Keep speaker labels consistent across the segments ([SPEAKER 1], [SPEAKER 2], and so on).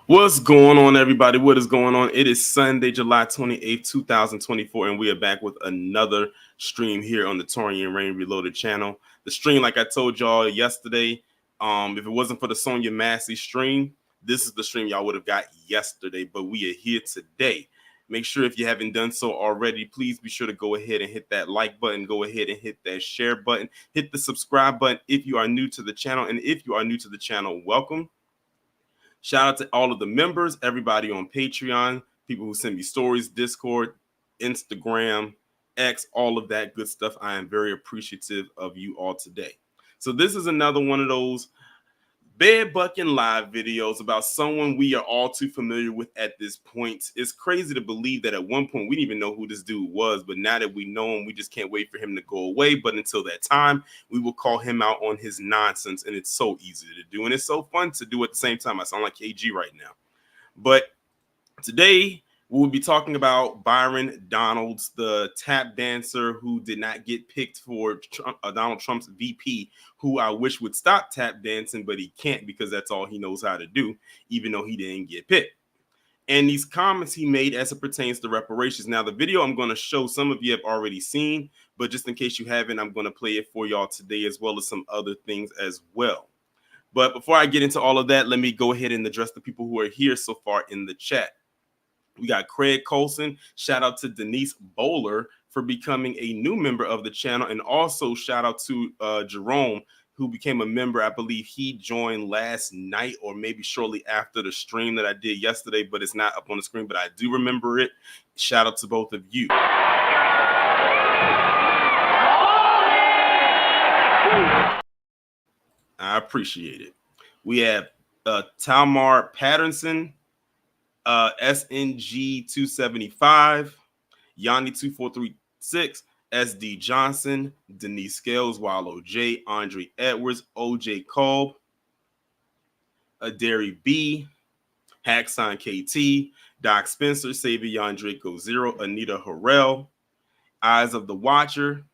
[SPEAKER 1] What's going on, everybody? What is going on? It is Sunday, July 28th, 2024, and we are back with another stream here on the Torian Rain Reloaded channel. The stream, like I told y'all yesterday, if it wasn't for the Sonya Massey stream, this is the stream y'all would have got yesterday, but we are here today. Make sure if you haven't done so already, please be sure to go ahead and hit that like button, go ahead and hit that share button, hit the subscribe button if you are new to the channel, and if you are new to the channel, welcome. Shout out to all of the members, everybody on Patreon, people who send me stories, Discord, Instagram, X, all of that good stuff. I am very appreciative of you all today. So this is another one of those bed bucking live videos about someone we are all too familiar with at this point. It's crazy to believe that at one point we didn't even know who this dude was, but now that we know him, we just can't wait for him to go away. But until that time, we will call him out on his nonsense, and it's so easy to do, and it's so fun to do at the same time. I sound like KG right now. But today we'll be talking about Byron Donalds, the tap dancer who did not get picked for Donald Trump's VP, who I wish would stop tap dancing, but he can't because that's all he knows how to do, even though he didn't get picked. And these comments he made as it pertains to reparations. Now, the video I'm going to show, some of you have already seen, but just in case you haven't, I'm going to play it for y'all today, as well as some other things as well. But before I get into all of that, let me go ahead and address the people who are here so far in the chat. We got Craig Colson. Shout out to Denise Bowler for becoming a new member of the channel. And also shout out to Jerome, who became a member. I believe he joined last night or maybe shortly after the stream that I did yesterday, but it's not up on the screen, but I do remember it. Shout out to both of you. I appreciate it. We have Talmar Patterson, SNG 275, Yanni 2436, SD Johnson, Denise Scales, Wallow J, Andre Edwards, OJ Kolb, Derry B, Hackson KT, Doc Spencer, Savion Draco Zero, Anita Harrell, Eyes of the Watcher,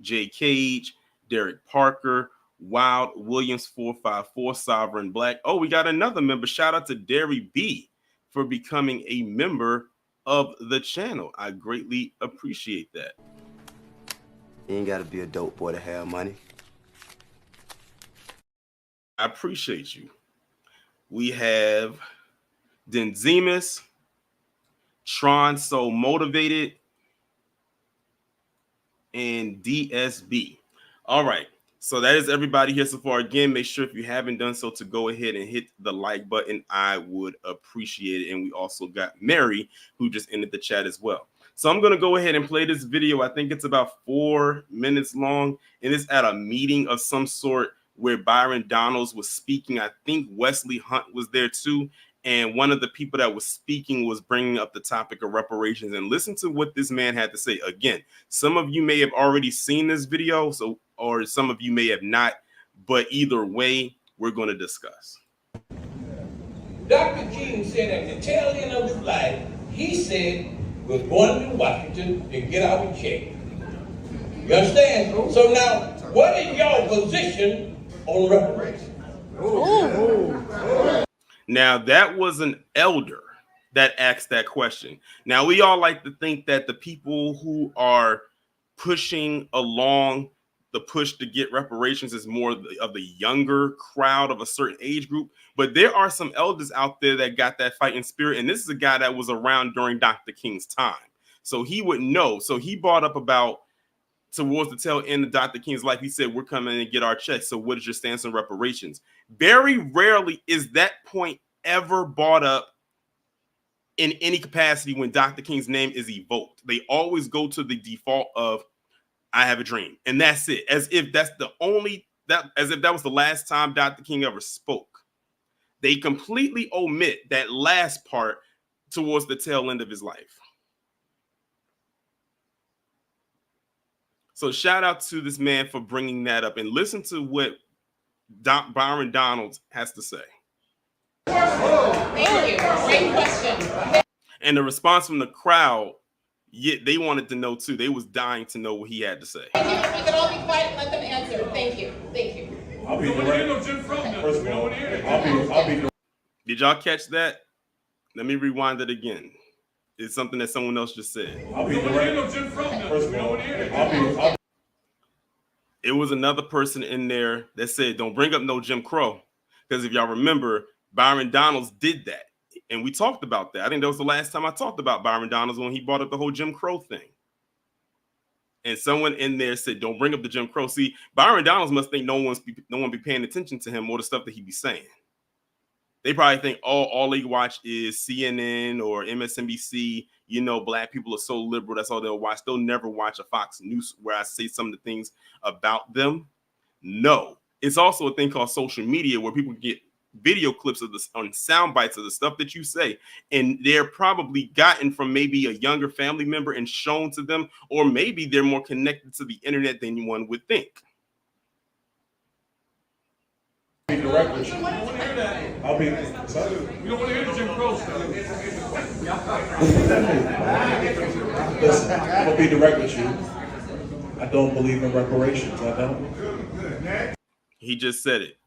[SPEAKER 1] Jay Cage, Derek Parker, Wild Williams 454, Sovereign Black. Oh, we got another member. Shout out to Derry B for becoming a member of the channel. I greatly appreciate that.
[SPEAKER 2] You ain't got to be a dope boy to have money.
[SPEAKER 1] I appreciate you. We have Denzemus, Tron So Motivated, and DSB. All right. So that is everybody here so far. Again, make sure if you haven't done so to go ahead and hit the like button. I would appreciate it. And we also got Mary, who just ended the chat as well. So I'm going to go ahead and play this video. I think it's about 4 minutes long, and it's at a meeting of some sort where Byron Donalds was speaking. I think Wesley Hunt was there too. And one of the people that was speaking was bringing up the topic of reparations. And listen to what this man had to say. Again, some of you may have already seen this video, or some of you may have not, but either way, we're going to discuss.
[SPEAKER 3] Dr. King said at the tail end of his life, he said, we're going to Washington to get our check. You understand? So now, what is your position on reparations.
[SPEAKER 1] Now, that was an elder that asked that question. Now, we all like to think that the people who are pushing along the push to get reparations is more of the younger crowd of a certain age group. But there are some elders out there that got that fighting spirit. And this is a guy that was around during Dr. King's time. So he would know. So he brought up about towards the tail end of Dr. King's life, he said, we're coming and get our checks. So what is your stance on reparations? Very rarely is that point ever brought up in any capacity when Dr. King's name is evoked. They always go to the default of, I have a dream. And that's it. As if that's the only, as if that was the last time Dr. King ever spoke. They completely omit that last part towards the tail end of his life. So shout out to this man for bringing that up, and listen to what Byron Donalds has to say.
[SPEAKER 4] Thank you. Great question.
[SPEAKER 1] And the response from the crowd, they wanted to know too. They was dying to know what he had to say.
[SPEAKER 4] We can all be quiet and let them answer. Thank you. Thank you.
[SPEAKER 5] I'll be direct. First of all, I'll be.
[SPEAKER 1] Did y'all catch that? Let me rewind it again. It's something that someone else just said.
[SPEAKER 5] I'll be direct. First of all, I'll be.
[SPEAKER 1] It was another person in there that said, don't bring up no Jim Crow. Because if y'all remember, Byron Donalds did that. And we talked about that. I think that was the last time I talked about Byron Donalds, when he brought up the whole Jim Crow thing. And someone in there said, don't bring up the Jim Crow. See, Byron Donalds must think no one be paying attention to him or the stuff that he be saying. They probably think, oh, all they watch is CNN or MSNBC. You know, black people are so liberal. That's all they'll watch. They'll never watch a Fox News where I say some of the things about them. No, it's also a thing called social media where people get video clips of this on sound bites of the stuff that you say. And they're probably gotten from maybe a younger family member and shown to them, or maybe they're more connected to the internet than one would think.
[SPEAKER 5] I'll be direct with you. I'll be. Sorry.
[SPEAKER 6] We don't want to hear the Jim Crow stuff.
[SPEAKER 5] Listen, I'm gonna be direct with you. I don't believe in reparations. I don't.
[SPEAKER 1] He just said it.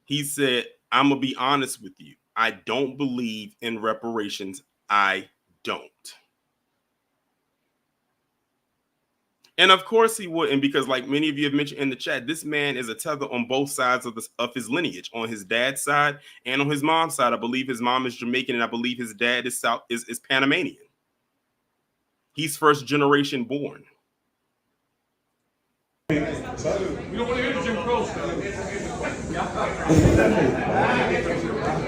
[SPEAKER 1] He said, I'm gonna be honest with you. I don't believe in reparations. I don't. And of course he wouldn't, because like many of you have mentioned in the chat, this man is a tether on both sides of his lineage, on his dad's side and on his mom's side. I believe his mom is Jamaican, and I believe his dad is Panamanian. He's first generation born.
[SPEAKER 6] We don't want to hear the Jim Crow stuff.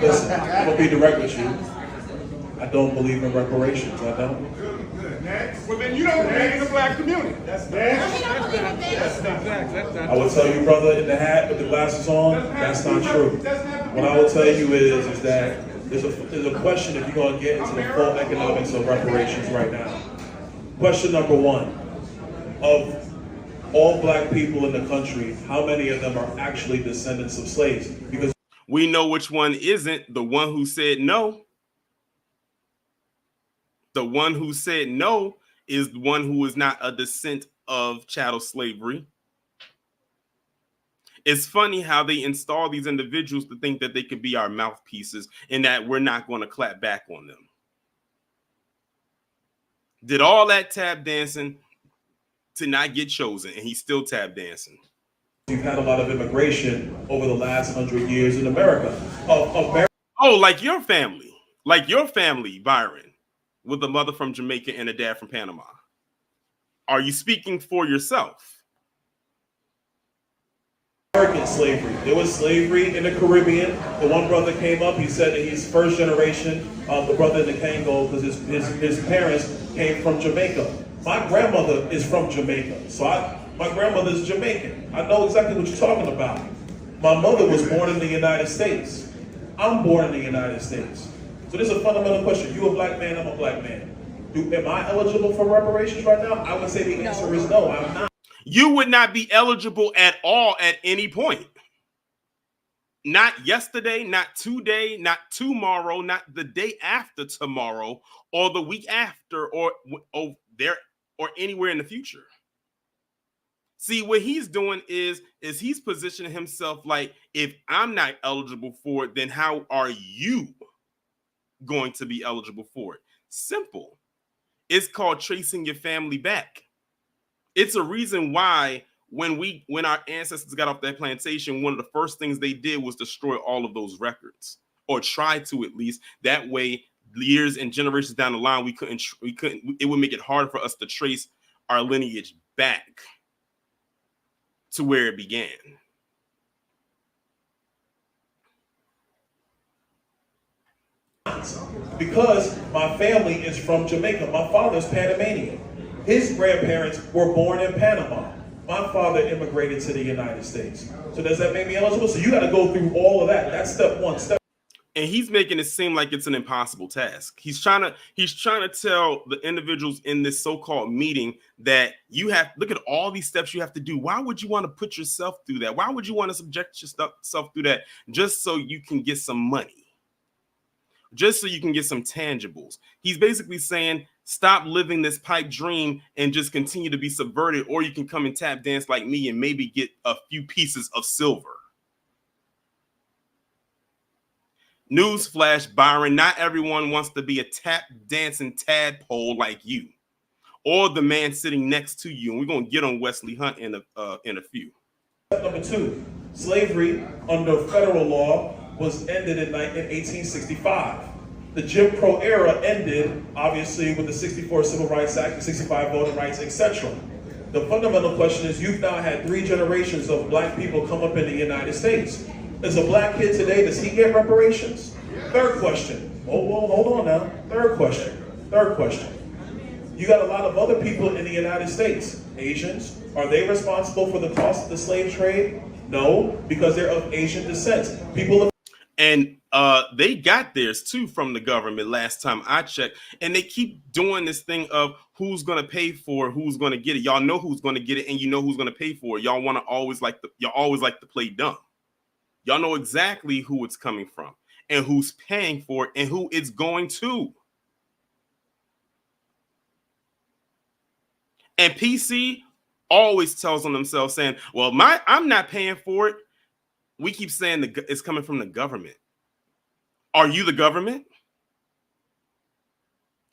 [SPEAKER 5] Listen, I'm gonna be direct with you. I don't believe in reparations. I don't.
[SPEAKER 6] Well, then you don't believe in the black community.
[SPEAKER 4] That's next.
[SPEAKER 5] I will tell you, brother, in the hat with the glasses on, that's not true. What I will tell you is that there's a question if you're going to get into the full economics of reparations right now. Question number one, of all black people in the country, how many of them are actually descendants of slaves? Because
[SPEAKER 1] we know which one isn't. The one who said no. The one who said no is the one who is not a descent of chattel slavery. It's funny how they install these individuals to think that they could be our mouthpieces and that we're not going to clap back on them. Did all that tap dancing to not get chosen, and he's still tap dancing.
[SPEAKER 5] you've had a lot of immigration over the last 100 years in America.
[SPEAKER 1] Oh, like your family, Byron, with a mother from Jamaica and a dad from Panama. Are you speaking for yourself?
[SPEAKER 5] American slavery. There was slavery in the Caribbean. The one brother came up, he said that he's first generation, the brother in the Kango, because his parents came from Jamaica. My grandmother is from Jamaica, so my grandmother's Jamaican. I know exactly what you're talking about. My mother was born in the United States. I'm born in the United States. So this is a fundamental question. You a black man, I'm a black man. Am I eligible for reparations right now? I would say the answer is no, I'm not.
[SPEAKER 1] You would not be eligible at all at any point. Not yesterday, not today, not tomorrow, not the day after tomorrow, or the week after, or anywhere in the future. See, what he's doing is he's positioning himself like, if I'm not eligible for it, then how are you going to be eligible for it? Simple. It's called tracing your family back. It's a reason why when our ancestors got off that plantation, one of the first things they did was destroy all of those records, or try to, at least. That way, years and generations down the line, we couldn't. It would make it hard for us to trace our lineage back to where it began.
[SPEAKER 5] Because my family is from Jamaica. My father's Panamanian. His grandparents were born in Panama. My father immigrated to the United States. So does that make me eligible? So you got to go through all of that. That's step one.
[SPEAKER 1] And he's making it seem like it's an impossible task. He's trying to tell the individuals in this so-called meeting that you have, look at all these steps you have to do. Why would you want to put yourself through that? Why would you want to subject yourself through that just so you can get some money? Just so you can get some tangibles. He's basically saying, stop living this pipe dream and just continue to be subverted, or you can come and tap dance like me and maybe get a few pieces of silver. Newsflash, Byron, not everyone wants to be a tap dancing tadpole like you, or the man sitting next to you. And we're going to get on Wesley Hunt in a few.
[SPEAKER 5] Step number two, slavery under federal law was ended in 1865. The Jim Crow era ended, obviously, with the 64 Civil Rights Act, the 65 Voting Rights, etc. The fundamental question is, you've now had 3 generations of black people come up in the United States. As a black kid today, does he get reparations? Third question. Hold on now. Third question. You got a lot of other people in the United States. Asians, are they responsible for the cost of the slave trade? No, because they're of Asian descent.
[SPEAKER 1] And they got theirs too from the government last time I checked. And they keep doing this thing of who's going to pay for it, who's going to get it. Y'all know who's going to get it, and you know who's going to pay for it. Y'all want to always like to play dumb. Y'all know exactly who it's coming from and who's paying for it and who it's going to. And PC always tells on themselves saying, well, I'm not paying for it. We keep saying it's coming from the government. Are you the government?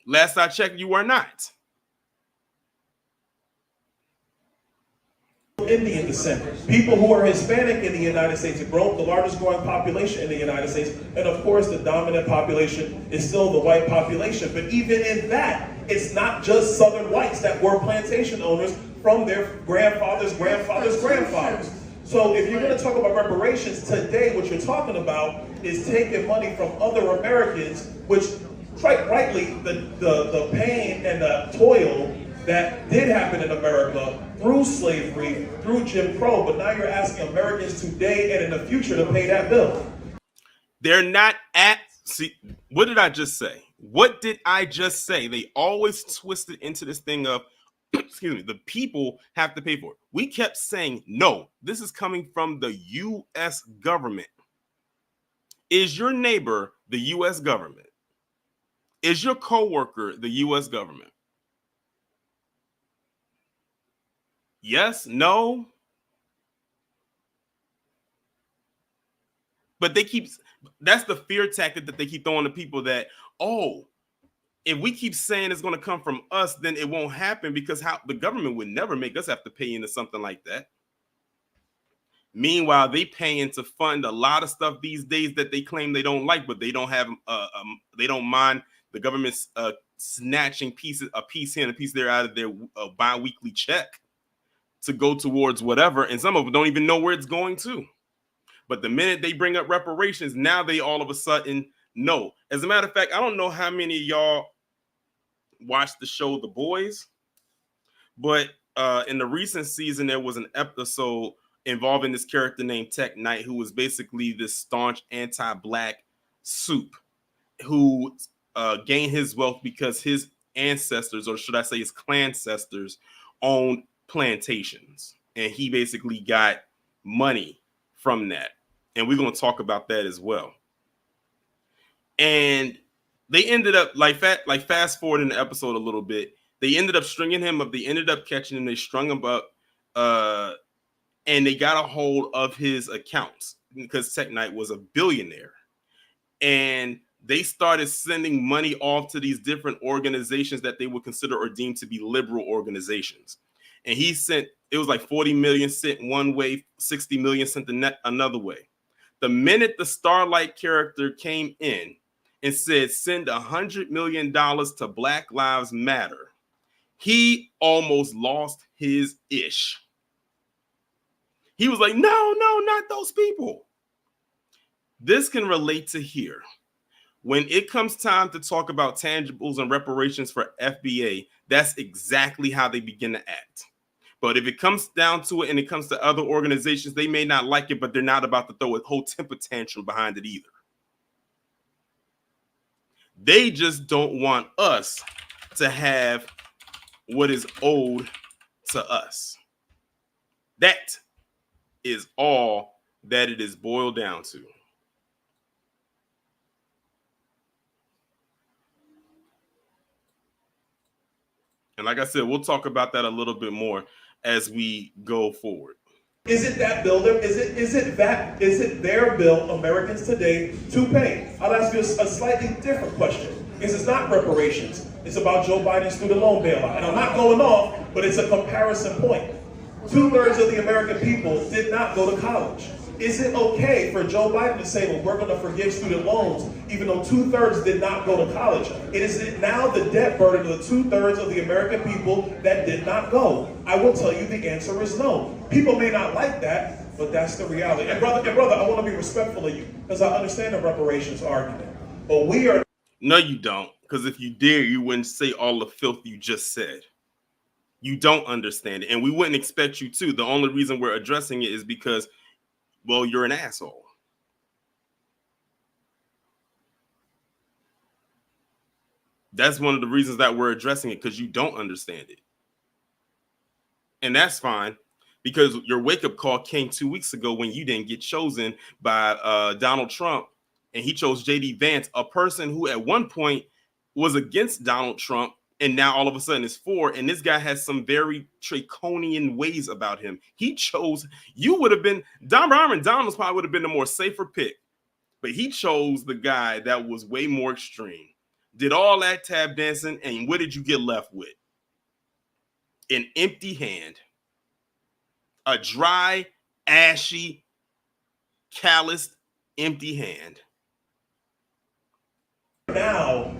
[SPEAKER 1] Last I checked, you are not.
[SPEAKER 5] Indian descent, people who are Hispanic in the United States, the largest growing population in the United States, and of course the dominant population is still the white population. But even in that, it's not just Southern whites that were plantation owners from their grandfathers. So if you're going to talk about reparations today, what you're talking about is taking money from other Americans, which quite rightly the pain and the toil that did happen in America through slavery, through Jim Crow, but now you're asking Americans today and in the future to pay that bill.
[SPEAKER 1] They're not see, what did I just say? What did I just say? They always twist it into this thing of, excuse me, the people have to pay for it. We kept saying, no, this is coming from the U.S. government. Is your neighbor the U.S. government? Is your coworker the U.S. government? Yes, no. But that's the fear tactic that they keep throwing to people that, oh, if we keep saying it's going to come from us, then it won't happen, because the government would never make us have to pay into something like that. Meanwhile, they paying to fund a lot of stuff these days that they claim they don't like, but they don't have, they don't mind the government's snatching a piece here and a piece there out of their bi-weekly check to go towards whatever, and some of them don't even know where it's going to. But the minute they bring up reparations, now they all of a sudden know. As a matter of fact, I don't know how many of y'all watched the show The Boys, but in the recent season, there was an episode involving this character named Tech Knight, who was basically this staunch anti-black soup who gained his wealth because his ancestors, or should I say his clan ancestors, owned plantations, and he basically got money from that. And we're going to talk about that as well. And they ended up fast forward in the episode a little bit. They ended up stringing him up. They ended up catching him. They strung him up And they got a hold of his accounts because Tech Knight was a billionaire. And they started sending money off to these different organizations that they would consider or deem to be liberal organizations. And he sent, it was like 40 million sent one way, 60 million sent another way. The minute the Starlight character came in and said, send $100 million to Black Lives Matter, he almost lost his ish. He was like, no, not those people. This can relate to here. When it comes time to talk about tangibles and reparations for FBA, that's exactly how they begin to act. But if it comes down to it and it comes to other organizations, they may not like it, but they're not about to throw a whole temper tantrum behind it either. They just don't want us to have what is owed to us. That is all that it is boiled down to. And like I said, we'll talk about that a little bit more as we go forward.
[SPEAKER 5] Is it that bill? Is it their bill, Americans today, to pay? I'll ask you a slightly different question. It's not reparations. It's about Joe Biden's student loan bailout. And I'm not going off, but it's a comparison point. 2/3 of the American people did not go to college. Is it okay for Joe Biden to say, well, we're going to forgive student loans, even though 2/3 did not go to college? Is it now the debt burden of the 2/3 of the American people that did not go? I will tell you the answer is no. People may not like that, but that's the reality. And brother, I want to be respectful of you because I understand the reparations argument. But we are...
[SPEAKER 1] No, you don't. Because if you did, you wouldn't say all the filth you just said. You don't understand it. And we wouldn't expect you to. The only reason we're addressing it is because, well, you're an asshole. That's one of the reasons that we're addressing it, because you don't understand it. And that's fine, because your wake-up call came 2 weeks ago when you didn't get chosen by Donald Trump, and he chose J.D. Vance, a person who at one point was against Donald Trump, and now all of a sudden is for, and this guy has some very draconian ways about him. He chose, you would have been, Byron Donalds probably would have been the more safer pick, but he chose the guy that was way more extreme. Did all that tap dancing, and what did you get left with? An empty hand. A dry, ashy, calloused, empty hand.
[SPEAKER 5] Now,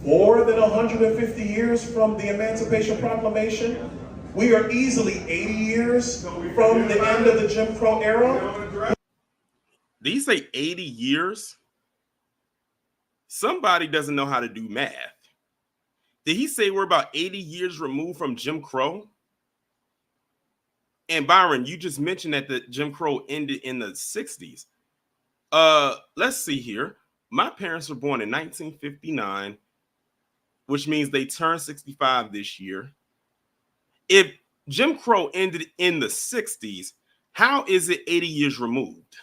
[SPEAKER 5] more than 150 years from the Emancipation Proclamation, we are easily 80 years from the end of the Jim Crow era.
[SPEAKER 1] Did he say 80 years? Somebody doesn't know how to do math. Did he say we're about 80 years removed from Jim Crow? And Byron, you just mentioned that the Jim Crow ended in the 60s. Let's see here. My parents were born in 1959, which means they turned 65 this year. If Jim Crow ended in the 60s, how is it 80 years removed?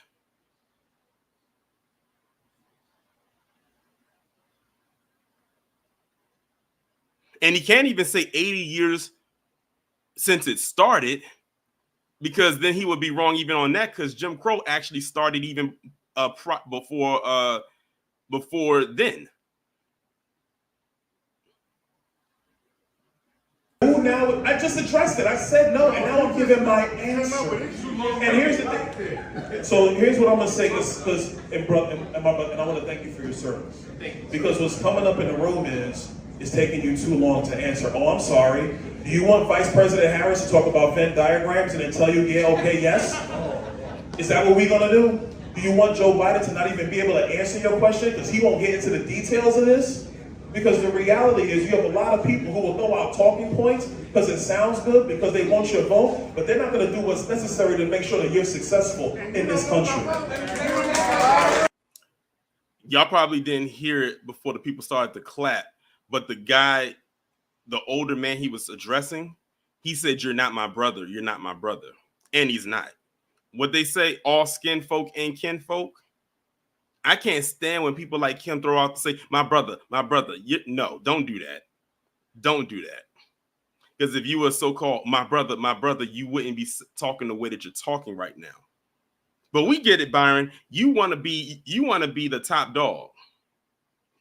[SPEAKER 1] And he can't even say 80 years since it started, because then he would be wrong even on that, because Jim Crow actually started even before then.
[SPEAKER 5] Now, I just addressed it. I said no, and now I'm giving my answer. And here's the thing. So here's what I'm going to say, and I want to thank you for your service. Because what's coming up in the room is it's taking you too long to answer. Oh, I'm sorry. Do you want Vice President Harris to talk about Venn diagrams and then tell you, yeah, okay, yes? Is that what we're going to do? Do you want Joe Biden to not even be able to answer your question because he won't get into the details of this? Because the reality is you have a lot of people who will throw out talking points because it sounds good, because they want your vote, but they're not going to do what's necessary to make sure that you're successful in this country.
[SPEAKER 1] Y'all probably didn't hear it before the people started to clap, but the guy, the older man he was addressing, he said, "You're not my brother. You're not my brother." And he's not. What they say, all skin folk and kin folk. I can't stand when people like him throw out to say, my brother, my brother. No, don't do that. Don't do that. Because if you were so-called my brother, you wouldn't be talking the way that you're talking right now. But we get it, Byron. You want to be the top dog.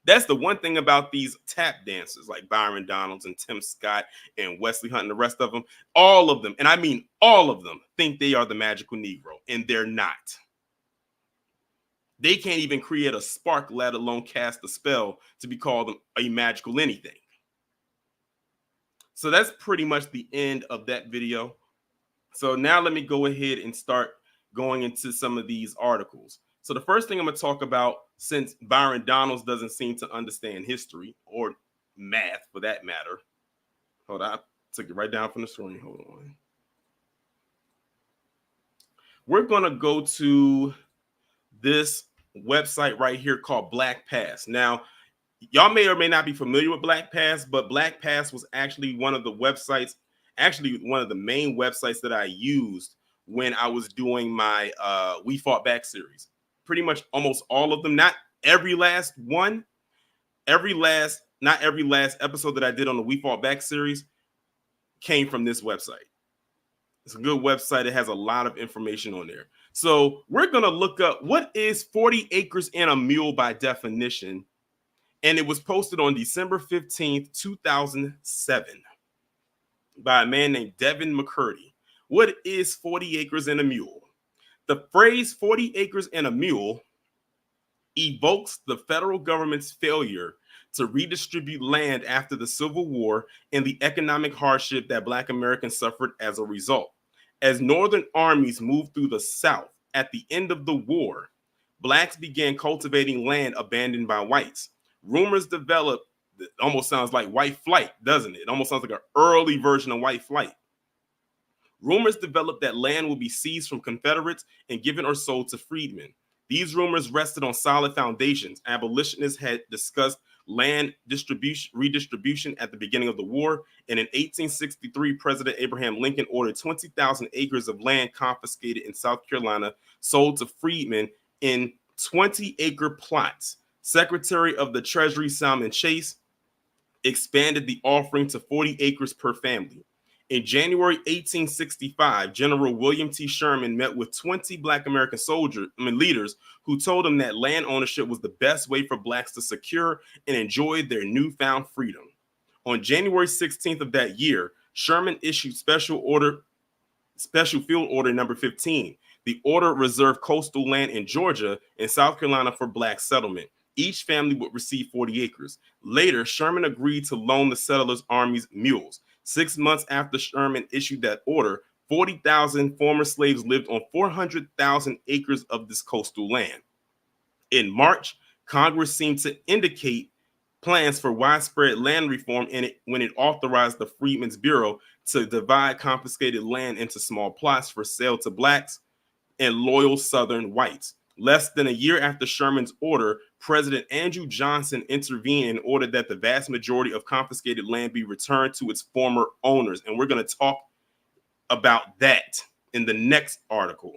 [SPEAKER 1] That's the one thing about these tap dancers like Byron Donalds and Tim Scott and Wesley Hunt and the rest of them. All of them, and I mean all of them, think they are the magical Negro, and they're not. They can't even create a spark, let alone cast a spell to be called a magical anything. So that's pretty much the end of that video. So now let me go ahead and start going into some of these articles. So the first thing I'm going to talk about, since Byron Donalds doesn't seem to understand history or math for that matter. Hold on, I took it right down from the screen. Hold on. We're going to go to this website right here called Black Pass. Now, y'all may or may not be familiar with Black Pass, but Black Pass was actually one of the websites, actually one of the main websites that I used when I was doing my We Fought Back series. Pretty much almost all of them, not every last one, not every last episode that I did on the We Fought Back series came from this website. It's a good website. It has a lot of information on there. So we're going to look up what is 40 acres and a mule by definition. And it was posted on December 15th, 2007 by a man named Devin McCurdy. What is 40 acres and a mule? The phrase 40 acres and a mule evokes the federal government's failure to redistribute land after the Civil War and the economic hardship that Black Americans suffered as a result. As Northern armies moved through the South at the end of the war, Blacks began cultivating land abandoned by whites. Rumors developed, it almost sounds like white flight, doesn't it? It almost sounds like an early version of white flight. Rumors developed that land would be seized from Confederates and given or sold to freedmen. These rumors rested on solid foundations. Abolitionists had discussed land redistribution at the beginning of the war, and in 1863, President Abraham Lincoln ordered 20,000 acres of land confiscated in South Carolina, sold to freedmen in 20-acre plots. Secretary of the Treasury Salmon Chase expanded the offering to 40 acres per family. In January 1865, General William T. Sherman met with 20 Black American leaders who told him that land ownership was the best way for Blacks to secure and enjoy their newfound freedom. On January 16th of that year, Sherman issued Special Field Order number 15. The order reserved coastal land in Georgia and South Carolina for Black settlement. Each family would receive 40 acres. Later, Sherman agreed to loan the settlers' armies mules. 6 months after Sherman issued that order, 40,000 former slaves lived on 400,000 acres of this coastal land. In March, Congress seemed to indicate plans for widespread land reform when it authorized the Freedmen's Bureau to divide confiscated land into small plots for sale to Blacks and loyal Southern whites. Less than a year after Sherman's order, President Andrew Johnson intervened and ordered that the vast majority of confiscated land be returned to its former owners. And we're going to talk about that in the next article.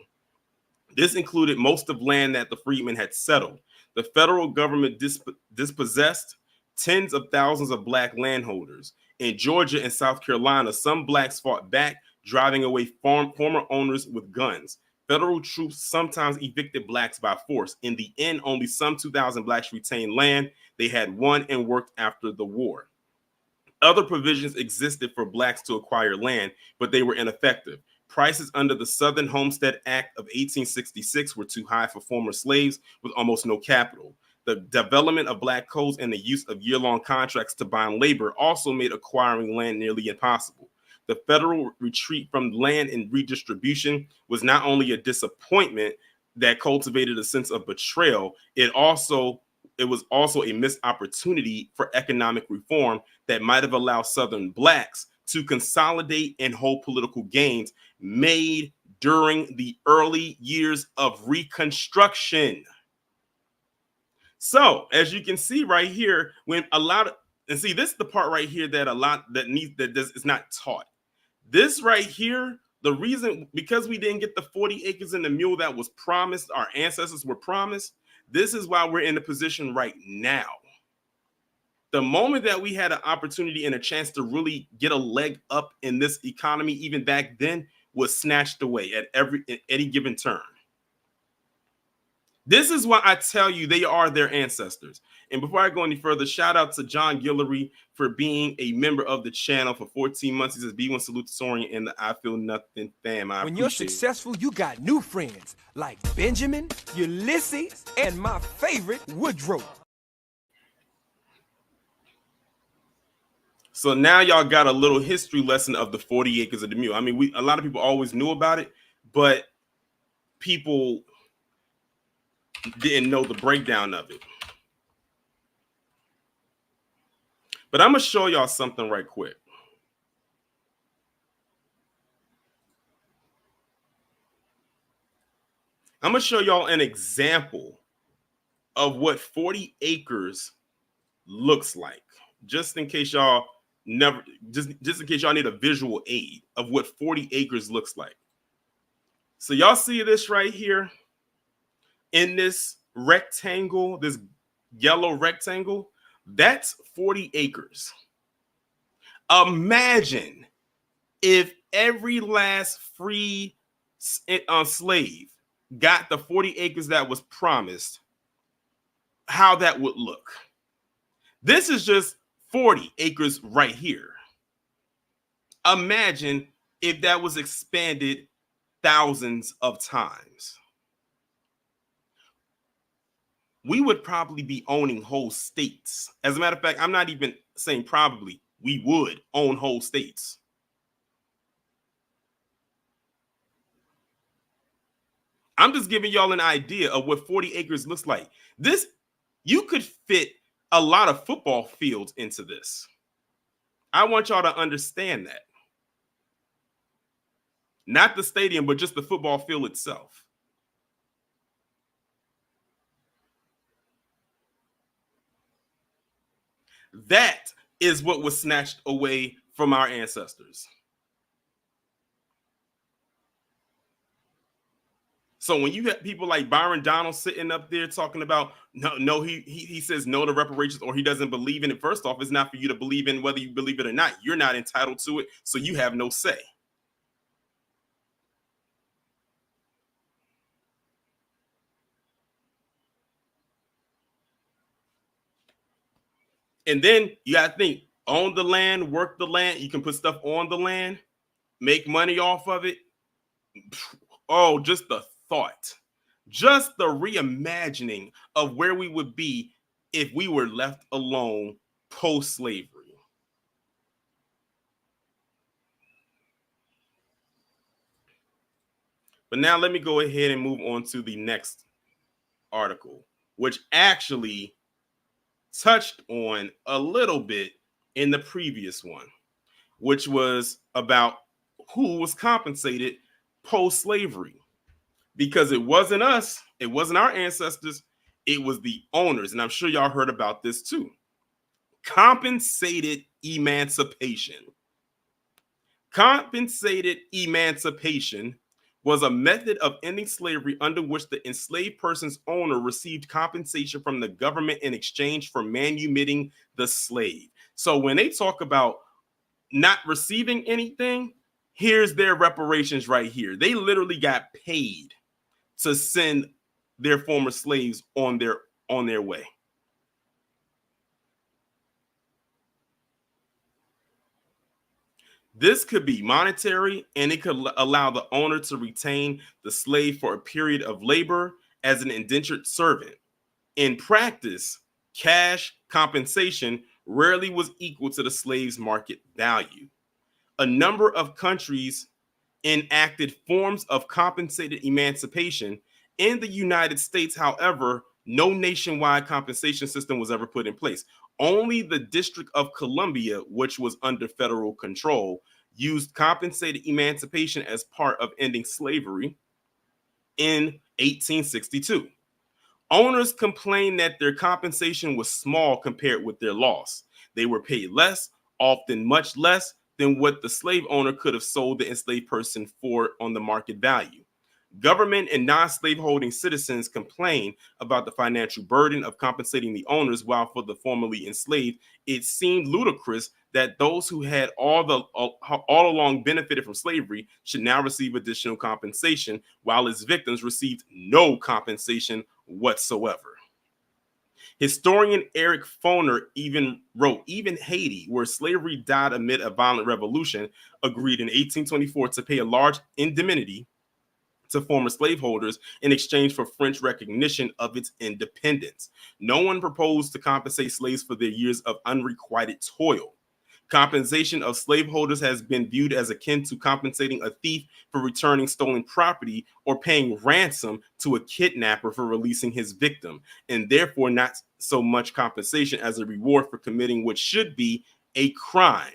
[SPEAKER 1] This included most of land that the freedmen had settled. The federal government dispossessed tens of thousands of Black landholders. In Georgia and South Carolina, some Blacks fought back, driving away former owners with guns. Federal troops sometimes evicted Blacks by force. In the end, only some 2,000 Blacks retained land they had won and worked after the war. Other provisions existed for Blacks to acquire land, but they were ineffective. Prices under the Southern Homestead Act of 1866 were too high for former slaves with almost no capital. The development of Black codes and the use of year-long contracts to bind labor also made acquiring land nearly impossible. The federal retreat from land and redistribution was not only a disappointment that cultivated a sense of betrayal, it was also a missed opportunity for economic reform that might have allowed Southern Blacks to consolidate and hold political gains made during the early years of Reconstruction. So, as you can see right here, this is the part right here that is not taught. This right here, the reason, because we didn't get the 40 acres and the mule that was promised, our ancestors were promised, this is why we're in the position right now. The moment that we had an opportunity and a chance to really get a leg up in this economy, even back then, was snatched away at any given turn. This is why I tell you they are their ancestors. And before I go any further, shout out to John Guillory for being a member of the channel for 14 months. He says, B1 salute to Sorian and the I Feel Nothing fam.
[SPEAKER 7] When you're successful, you got new friends like Benjamin, Ulysses, and my favorite, Woodrow.
[SPEAKER 1] So now y'all got a little history lesson of the 40 acres of the mule. I mean, a lot of people always knew about it, but people didn't know the breakdown of it. But I'm going to show y'all something right quick. I'm going to show y'all an example of what 40 acres looks like, just in case y'all just in case y'all need a visual aid of what 40 acres looks like. So y'all see this right here in this rectangle, this yellow rectangle, that's 40 acres. Imagine if every last free slave got the 40 acres that was promised, how that would look. This is just 40 acres right here. Imagine if that was expanded thousands of times. We would probably be owning whole states. As a matter of fact, I'm not even saying probably, we would own whole states. I'm just giving y'all an idea of what 40 acres looks like. This, you could fit a lot of football fields into this. I want y'all to understand that. Not the stadium, but just the football field itself. That is what was snatched away from our ancestors. So when you have people like Byron Donalds sitting up there talking about he says no to reparations, or he doesn't believe in it. First off, it's not for you to believe in whether you believe it or not. You're not entitled to it, so you have no say. And then you got to think, own the land, work the land. You can put stuff on the land, make money off of it. Oh, just the thought, just the reimagining of where we would be if we were left alone post-slavery. But now let me go ahead and move on to the next article, which actually touched on a little bit in the previous one, which was about who was compensated post-slavery. Because it wasn't us, it wasn't our ancestors, it was the owners. And I'm sure y'all heard about this too. Compensated emancipation. Compensated emancipation was a method of ending slavery under which the enslaved person's owner received compensation from the government in exchange for manumitting the slave. So when they talk about not receiving anything, here's their reparations right here. They literally got paid to send their former slaves on their way. This could be monetary, and it could allow the owner to retain the slave for a period of labor as an indentured servant. In practice, cash compensation rarely was equal to the slave's market value. A number of countries enacted forms of compensated emancipation. In the United States, however, no nationwide compensation system was ever put in place. Only the District of Columbia, which was under federal control, used compensated emancipation as part of ending slavery in 1862. Owners complained that their compensation was small compared with their loss. They were paid less, often much less than what the slave owner could have sold the enslaved person for on the market value. Government and non-slaveholding citizens complain about the financial burden of compensating the owners, while for the formerly enslaved, it seemed ludicrous that those who had all along benefited from slavery should now receive additional compensation, while its victims received no compensation whatsoever. Historian Eric Foner even wrote, even Haiti, where slavery died amid a violent revolution, agreed in 1824 to pay a large indemnity to former slaveholders in exchange for French recognition of its independence. No one proposed to compensate slaves for their years of unrequited toil. Compensation of slaveholders has been viewed as akin to compensating a thief for returning stolen property or paying ransom to a kidnapper for releasing his victim, and therefore not so much compensation as a reward for committing what should be a crime.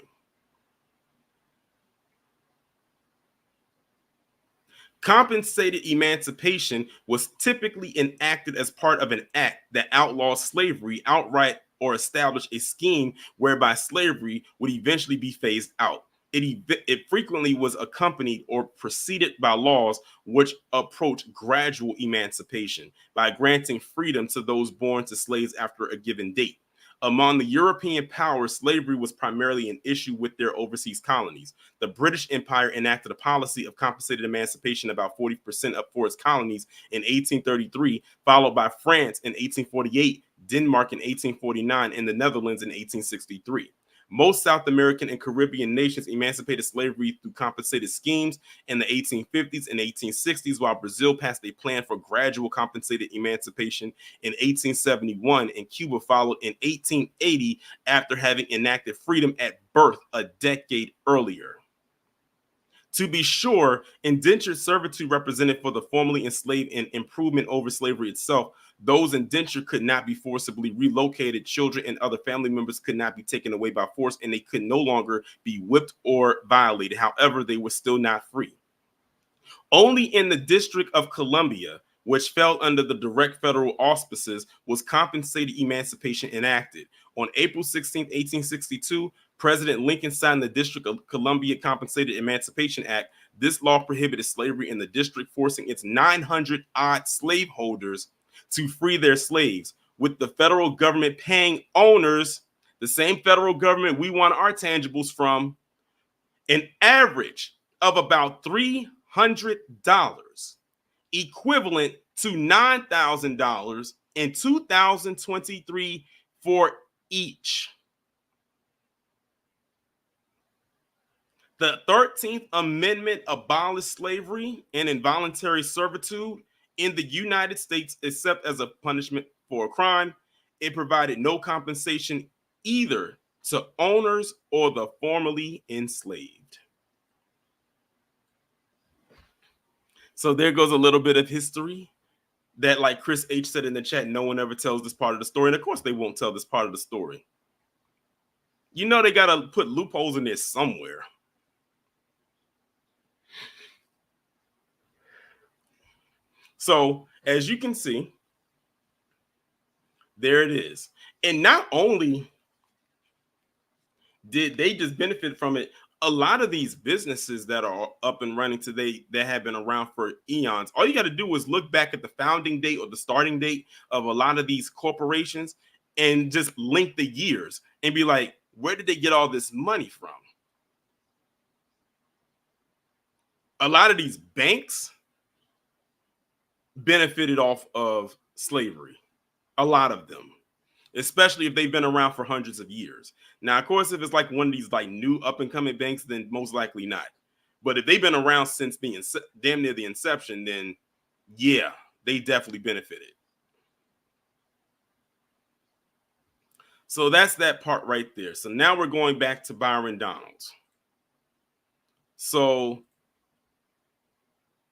[SPEAKER 1] Compensated emancipation was typically enacted as part of an act that outlawed slavery outright or established a scheme whereby slavery would eventually be phased out. It frequently was accompanied or preceded by laws which approach gradual emancipation by granting freedom to those born to slaves after a given date. Among the European powers, slavery was primarily an issue with their overseas colonies. The British Empire enacted a policy of compensated emancipation about 40% up for its colonies in 1833, followed by France in 1848, Denmark in 1849, and the Netherlands in 1863. Most South American and Caribbean nations emancipated slavery through compensated schemes in the 1850s and 1860s, while Brazil passed a plan for gradual compensated emancipation in 1871, and Cuba followed in 1880 after having enacted freedom at birth a decade earlier. To be sure, indentured servitude represented for the formerly enslaved an improvement over slavery itself. Those indentured could not be forcibly relocated. Children and other family members could not be taken away by force, and they could no longer be whipped or violated. However, they were still not free. Only in the District of Columbia, which fell under the direct federal auspices, was compensated emancipation enacted. On April 16, 1862, President Lincoln signed the District of Columbia Compensated Emancipation Act. This law prohibited slavery in the district, forcing its 900-odd slaveholders to free their slaves, with the federal government paying owners, the same federal government we want our tangibles from, an average of about $300, equivalent to $9,000 in 2023 for each. The 13th Amendment abolished slavery and involuntary servitude in the United States, except as a punishment for a crime. It provided no compensation either to owners or the formerly enslaved. So there goes a little bit of history that, like Chris H said in the chat, no one ever tells this part of the story. And of course they won't tell this part of the story. You know, they got to put loopholes in there somewhere. So as you can see, there it is. And not only did they just benefit from it, a lot of these businesses that are up and running today that have been around for eons, all you got to do is look back at the founding date or the starting date of a lot of these corporations and just link the years and be like, where did they get all this money from? A lot of these banks benefited off of slavery. A lot of them, especially if they've been around for hundreds of years. Now, of course, if it's like one of these like new up and coming banks, then most likely not. But if they've been around since being damn near the inception, then yeah, they definitely benefited. So that's that part right there. So now we're going back to Byron Donalds. So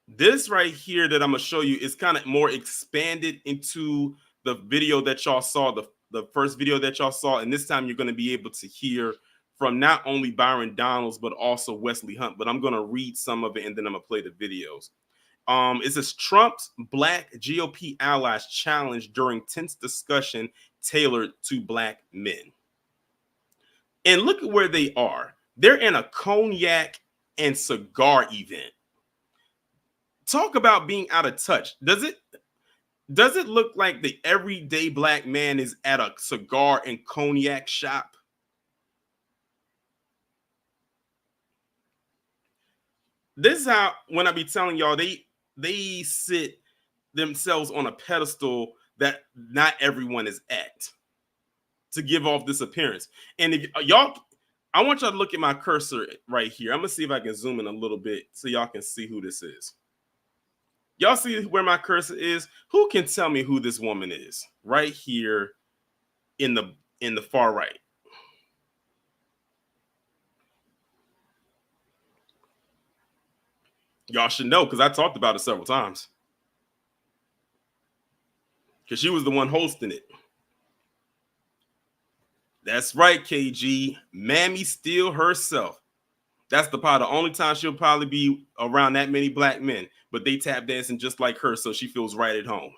[SPEAKER 1] this right here that I'm going to show you is kind of more expanded into the video that y'all saw, the first video that y'all saw. And this time you're going to be able to hear from not only Byron Donalds, but also Wesley Hunt. But I'm going to read some of it and then I'm going to play the videos. It says Trump's black GOP allies challenged during tense discussion tailored to black men. And look at where they are. They're in a cognac and cigar event. talk about being out of touch. Does it look like the everyday black man is at a cigar and cognac shop? This is how, when I be telling y'all, they sit themselves on a pedestal that not everyone is at to give off this appearance. And if y'all, I want y'all to look at my cursor right here. I'm gonna see if I can zoom in a little bit so y'all can see who this is. Y'all see where my cursor is? Who can tell me who this woman is? Right here in the far right. Y'all should know because I talked about it several times. Because she was the one hosting it. That's right, KG. Mammy Steele herself. That's the only time she'll probably be around that many black men. But they tap dancing just like her, so she feels right at home.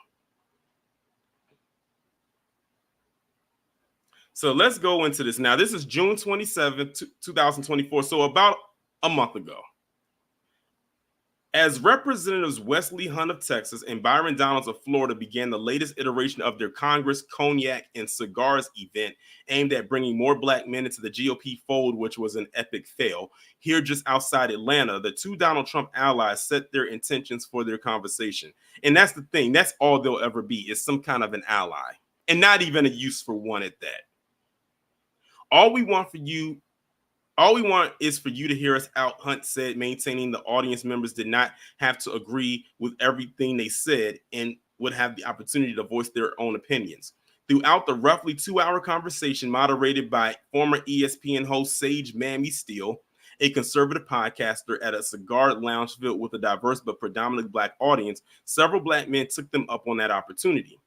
[SPEAKER 1] So let's go into this. Now, this is June 27th, 2024. So about a month ago. As Representatives Wesley Hunt of Texas and Byron Donalds of Florida began the latest iteration of their Congress Cognac and Cigars event aimed at bringing more black men into the GOP fold, which was an epic fail, here just outside Atlanta, the two Donald Trump allies set their intentions for their conversation. And that's the thing. That's all they'll ever be, is some kind of an ally, and not even a useful one at that. All we want is for you to hear us out, Hunt said, maintaining the audience members did not have to agree with everything they said and would have the opportunity to voice their own opinions. Throughout the roughly 2-hour conversation moderated by former ESPN host Sage Mammy Steele, a conservative podcaster at a cigar lounge filled with a diverse but predominantly black audience, several black men took them up on that opportunity.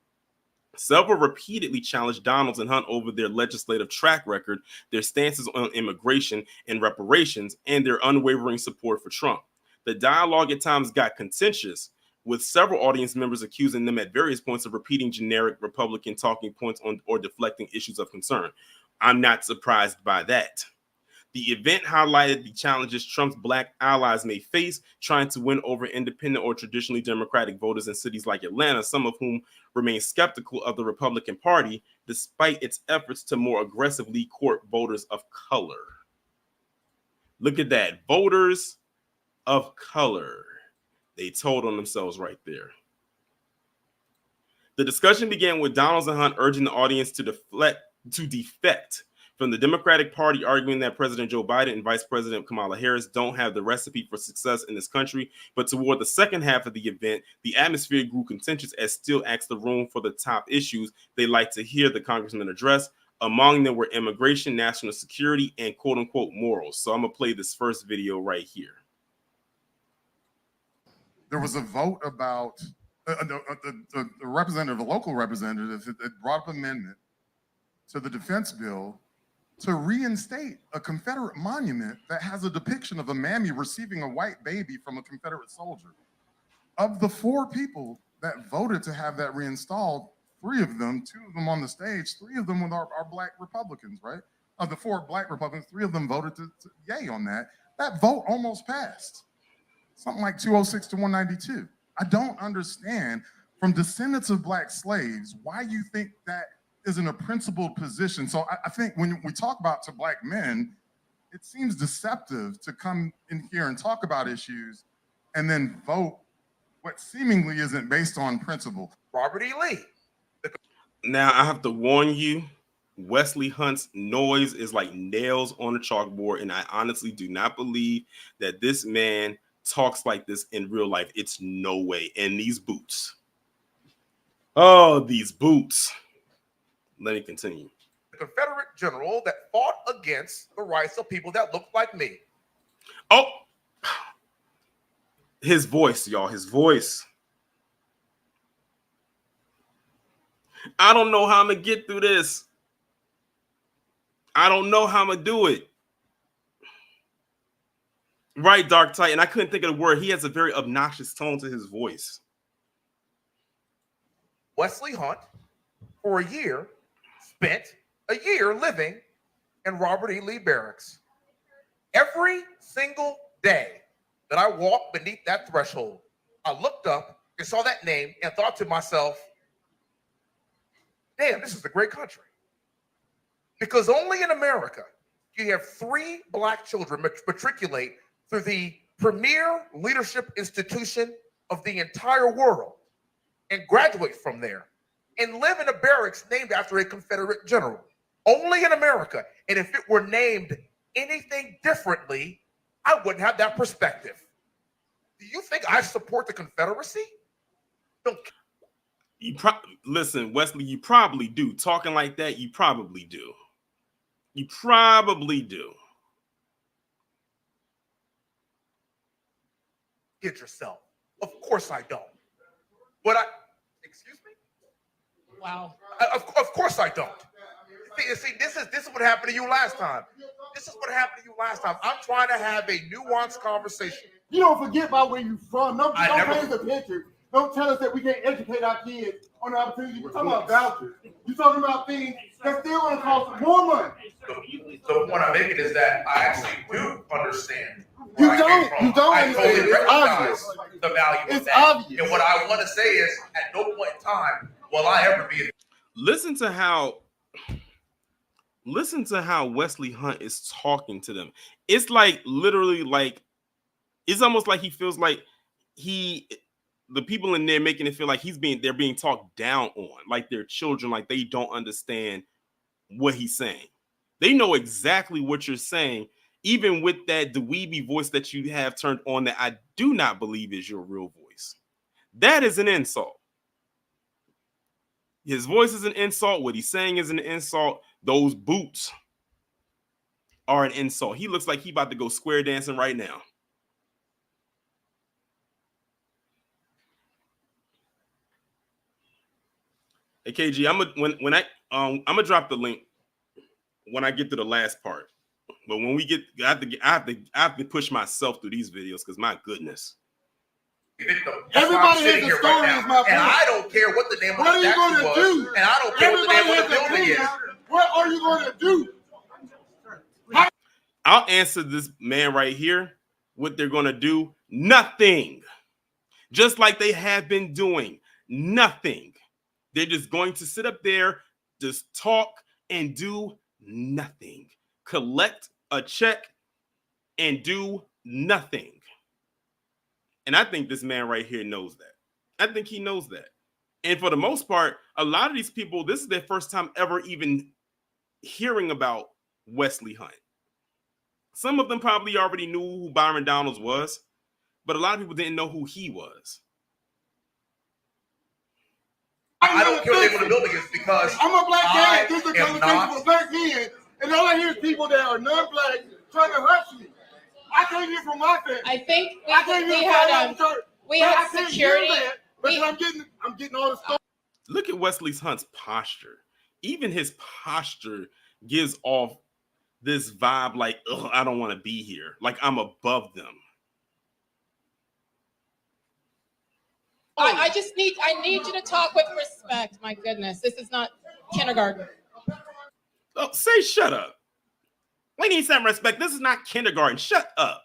[SPEAKER 1] Several repeatedly challenged Donalds and Hunt over their legislative track record, their stances on immigration and reparations, and their unwavering support for Trump. The dialogue at times got contentious, with several audience members accusing them at various points of repeating generic Republican talking points or deflecting issues of concern. I'm not surprised by that. The event highlighted the challenges Trump's black allies may face trying to win over independent or traditionally Democratic voters in cities like Atlanta, some of whom remain skeptical of the Republican Party, despite its efforts to more aggressively court voters of color. Look at that. Voters of color. They told on themselves right there. The discussion began with Donalds and Hunt urging the audience to defect from the Democratic Party, arguing that President Joe Biden and Vice President Kamala Harris don't have the recipe for success in this country. But toward the second half of the event, the atmosphere grew contentious as Steele asked the room for the top issues they like to hear the congressman address. Among them were immigration, national security, and quote-unquote morals. So I'm going to play this first video right here.
[SPEAKER 8] There was a vote about the representative, a local representative, that brought up an amendment to the defense bill to reinstate a Confederate monument that has a depiction of a mammy receiving a white baby from a Confederate soldier. Of the 4 people that voted to have that reinstalled, 3 of them, 2 of them on the stage, 3 of them are black Republicans, right? Of the 4 black Republicans, 3 of them voted to yay on that. That vote almost passed. Something like 206 to 192. I don't understand, from descendants of black slaves, why you think that isn't a principled position. So I think when we talk about to black men, it seems deceptive to come in here and talk about issues and then vote what seemingly isn't based on principle.
[SPEAKER 9] Robert E. Lee.
[SPEAKER 1] Now, I have to warn you, Wesley Hunt's noise is like nails on a chalkboard, and I honestly do not believe that this man talks like this in real life. It's no way. And these boots. Oh, these boots. Let me continue.
[SPEAKER 9] The Confederate general that fought against the rights of people that looked like me.
[SPEAKER 1] Oh, his voice, y'all, his voice. I don't know how I'm going to get through this. I don't know how I'm going to do it. Right, Dark Titan. I couldn't think of the word. He has a very obnoxious tone to his voice.
[SPEAKER 9] Wesley Hunt, for a year, spent a year living in Robert E. Lee barracks. Every single day that I walked beneath that threshold, I looked up and saw that name and thought to myself, damn, this is a great country. Because only in America do you have 3 black children matriculate through the premier leadership institution of the entire world and graduate from there and live in a barracks named after a Confederate general. Only in America. And if it were named anything differently, I wouldn't have that perspective. Do you think I support the Confederacy? Don't.
[SPEAKER 1] Listen, Wesley, you probably do. Talking like that, you probably do. You probably do.
[SPEAKER 9] Get yourself. Of course I don't. But excuse me?
[SPEAKER 4] Wow.
[SPEAKER 9] Of course I don't. See, this is what happened to you last time. This is what happened to you last time. I'm trying to have a nuanced conversation.
[SPEAKER 6] You don't forget about where you from. Don't paint the picture. Don't tell us that we can't educate our kids on the opportunity. We're talking about vouchers. You're talking about things that still going to cost more money.
[SPEAKER 9] The point I'm making is that I actually do understand.
[SPEAKER 6] You don't
[SPEAKER 9] I totally
[SPEAKER 6] understand. It's
[SPEAKER 9] recognize
[SPEAKER 6] obvious.
[SPEAKER 9] the value of
[SPEAKER 6] It's
[SPEAKER 9] that.
[SPEAKER 6] obvious.
[SPEAKER 9] And what I want to say is, at no point in time will I ever be.
[SPEAKER 1] Listen to how Wesley Hunt is talking to them. It's like literally like it's almost like he feels like the people in there making it feel like they're being talked down on, like they're children, like they don't understand what he's saying. They know exactly what you're saying, even with that dweeby voice that you have turned on that I do not believe is your real voice. That is an insult. His voice is an insult. What he's saying is an insult. Those boots are an insult. He looks like he about to go square dancing right now. Hey KG, I'm gonna drop the link when I get to the last part. But when we get, I have to push myself through these videos because my goodness.
[SPEAKER 6] Everybody has a story, is my point.
[SPEAKER 9] And I don't care what the name of
[SPEAKER 6] What
[SPEAKER 9] the
[SPEAKER 6] are you
[SPEAKER 9] statue
[SPEAKER 6] going to
[SPEAKER 9] was,
[SPEAKER 6] do?
[SPEAKER 9] and I don't care what the name of the building is.
[SPEAKER 6] What are you going to do?
[SPEAKER 1] I'll answer this man right here. What they're going to do? Nothing. Just like they have been doing. Nothing. They're just going to sit up there, just talk and do nothing. Collect a check and do nothing. And I think this man right here knows that. I think he knows that. And for the most part, a lot of these people, this is their first time ever even hearing about Wesley Hunt. Some of them probably already knew who Byron Donalds was, but a lot of people didn't know who he was.
[SPEAKER 9] I don't care what the name of the building is because
[SPEAKER 6] I'm a black guy. This is a
[SPEAKER 9] am
[SPEAKER 6] conversation for black men, and all I hear is people that are non-black trying to hurt me. I came here from my family.
[SPEAKER 4] I think we
[SPEAKER 6] had security. I'm getting all the stuff.
[SPEAKER 1] Look at Wesley Hunt's posture. Even his posture gives off this vibe like, ugh, I don't want to be here. Like I'm above them.
[SPEAKER 4] I need you to talk with respect. My goodness, this is not kindergarten.
[SPEAKER 1] Oh, say shut up. We need some respect. This is not kindergarten. Shut up.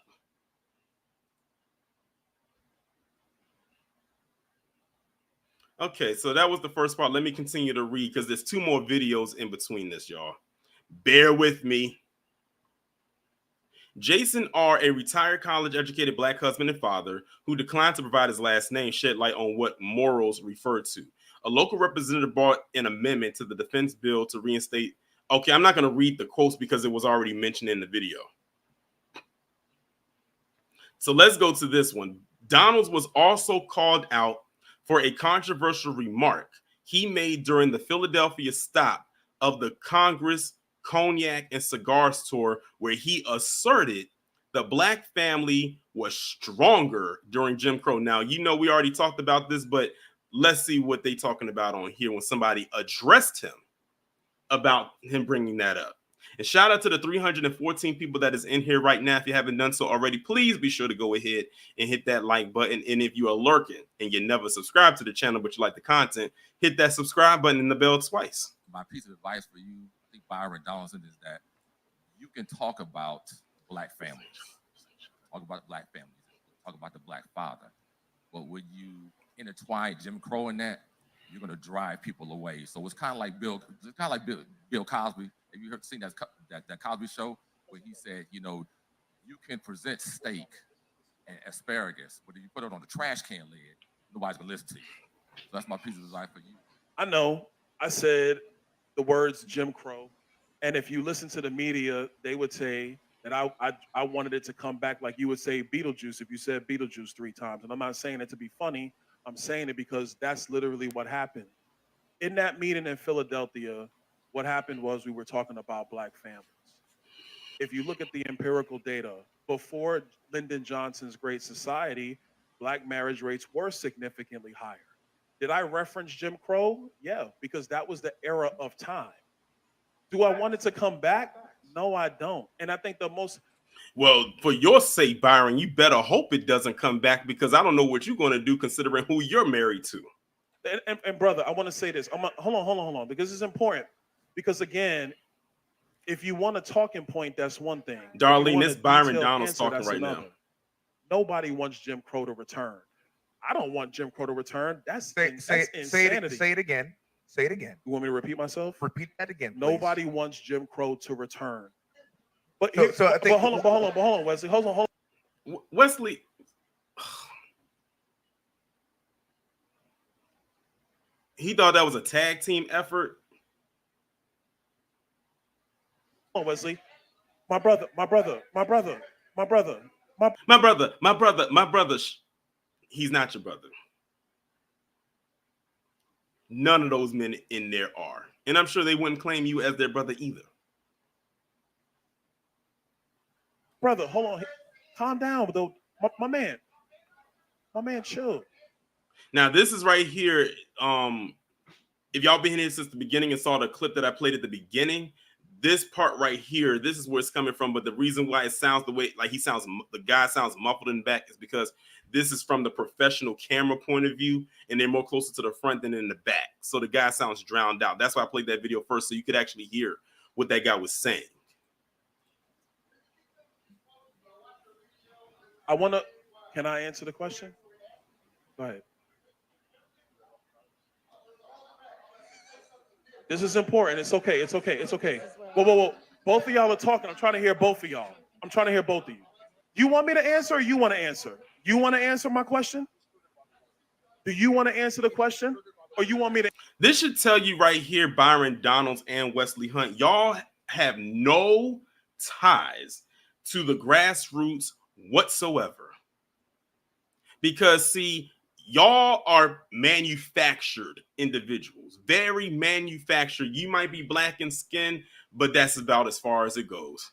[SPEAKER 1] Okay, so that was the first part. Let me continue to read because there's 2 more videos in between this, y'all. Bear with me. Jason R., a retired college-educated black husband and father who declined to provide his last name, shed light on what morals referred to. A local representative brought an amendment to the defense bill to reinstate. Okay, I'm not going to read the quotes because it was already mentioned in the video. So let's go to this one. Donalds was also called out for a controversial remark he made during the Philadelphia stop of the Congress Cognac and Cigars tour, where he asserted the black family was stronger during Jim Crow. Now, you know, we already talked about this, but let's see what they talking about on here when somebody addressed him about him bringing that up. And shout out to the 314 people that is in here right now. If you haven't done so already, please be sure to go ahead and hit that like button. And if you are lurking and you never subscribe to the channel, but you like the content, hit that subscribe button and the bell twice.
[SPEAKER 10] My piece of advice for you, I think Byron Donalds, is that you can talk about black families, talk about black families, talk about the black father, but when you intertwine Jim Crow in that, you're going to drive people away. So it's kind of like Bill Cosby. Have you seen that Cosby show where he said, you know, you can present steak and asparagus, but if you put it on a trash can lid, nobody's going to listen to you. So that's my piece of advice for you.
[SPEAKER 5] I know I said the words Jim Crow, and if you listen to the media, they would say that I wanted it to come back like you would say Beetlejuice if you said Beetlejuice 3 times. And I'm not saying it to be funny. I'm saying it because that's literally what happened. In that meeting in Philadelphia, what happened was we were talking about Black families. If you look at the empirical data, before Lyndon Johnson's Great Society, Black marriage rates were significantly higher. Did I reference Jim Crow? Yeah, because that was the era of time. Do I want it to come back? No, I don't. And I think the most...
[SPEAKER 1] Well, for your sake, Byron, you better hope it doesn't come back, because I don't know what you're going to do considering who you're married to.
[SPEAKER 5] And brother, I want to say this. Hold on, because it's important. Because again, if you want a talking point, that's one thing.
[SPEAKER 1] Darlene, it's Byron Donalds talking right now.
[SPEAKER 5] Nobody wants Jim Crow to return. I don't want Jim Crow to return. That's insanity.
[SPEAKER 9] Say it again. Say it again.
[SPEAKER 5] You want me to repeat myself?
[SPEAKER 9] Repeat that again, please.
[SPEAKER 5] Nobody wants Jim Crow to return. But,
[SPEAKER 9] so I think,
[SPEAKER 5] hold on, Wesley. Hold on.
[SPEAKER 1] Wesley. He thought that was a tag team effort.
[SPEAKER 5] Hold on, Wesley. My brother.
[SPEAKER 1] He's not your brother. None of those men in there are. And I'm sure they wouldn't claim you as their brother either.
[SPEAKER 5] Brother, hold on. Calm down, though. My man, chill.
[SPEAKER 1] Now, this is right here. If y'all been here since the beginning and saw the clip that I played at the beginning, this part right here, this is where it's coming from. But the reason why it sounds the way, like the guy sounds muffled in the back, is because this is from the professional camera point of view, and they're more closer to the front than in the back. So the guy sounds drowned out. That's why I played that video first, so you could actually hear what that guy was saying.
[SPEAKER 5] Can I answer the question? Go ahead. This is important. It's okay. Whoa. Both of y'all are talking. I'm trying to hear both of y'all. I'm trying to hear both of you. You want me to answer, or you want to answer? You want to answer my question? Do you want to answer the question, or you want me to?
[SPEAKER 1] This should tell you right here, Byron Donalds and Wesley Hunt, y'all have no ties to the grassroots whatsoever. Because, see, y'all are manufactured individuals, very manufactured. You might be black in skin, but that's about as far as it goes.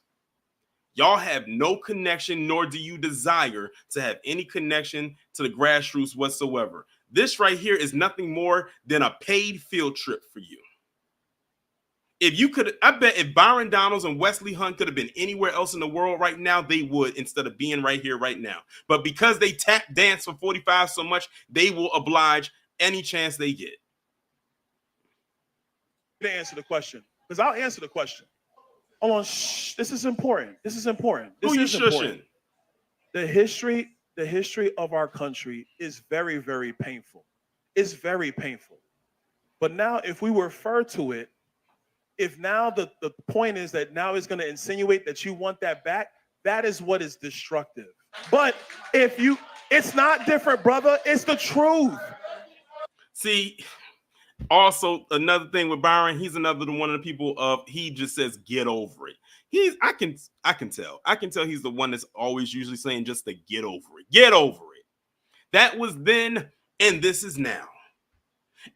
[SPEAKER 1] Y'all have no connection, nor do you desire to have any connection to the grassroots whatsoever. This right here is nothing more than a paid field trip for you. If you could, I bet if Byron Donalds and Wesley Hunt could have been anywhere else in the world right now, they would, instead of being right here right now. But because they tap dance for 45 so much, they will oblige any chance they get.
[SPEAKER 5] To answer the question, because I'll answer the question. Hold on, this is important. Who you shushing? The history of our country is very, very painful. It's very painful. But now, if we refer to it, if now the point is that now it's going to insinuate that you want that back, that is what is destructive. But it's not different, brother. It's the truth.
[SPEAKER 1] See, also another thing with Byron, he's another one of the people he just says get over it. I can tell he's the one that's always usually saying just to get over it. Get over it. That was then, and this is now.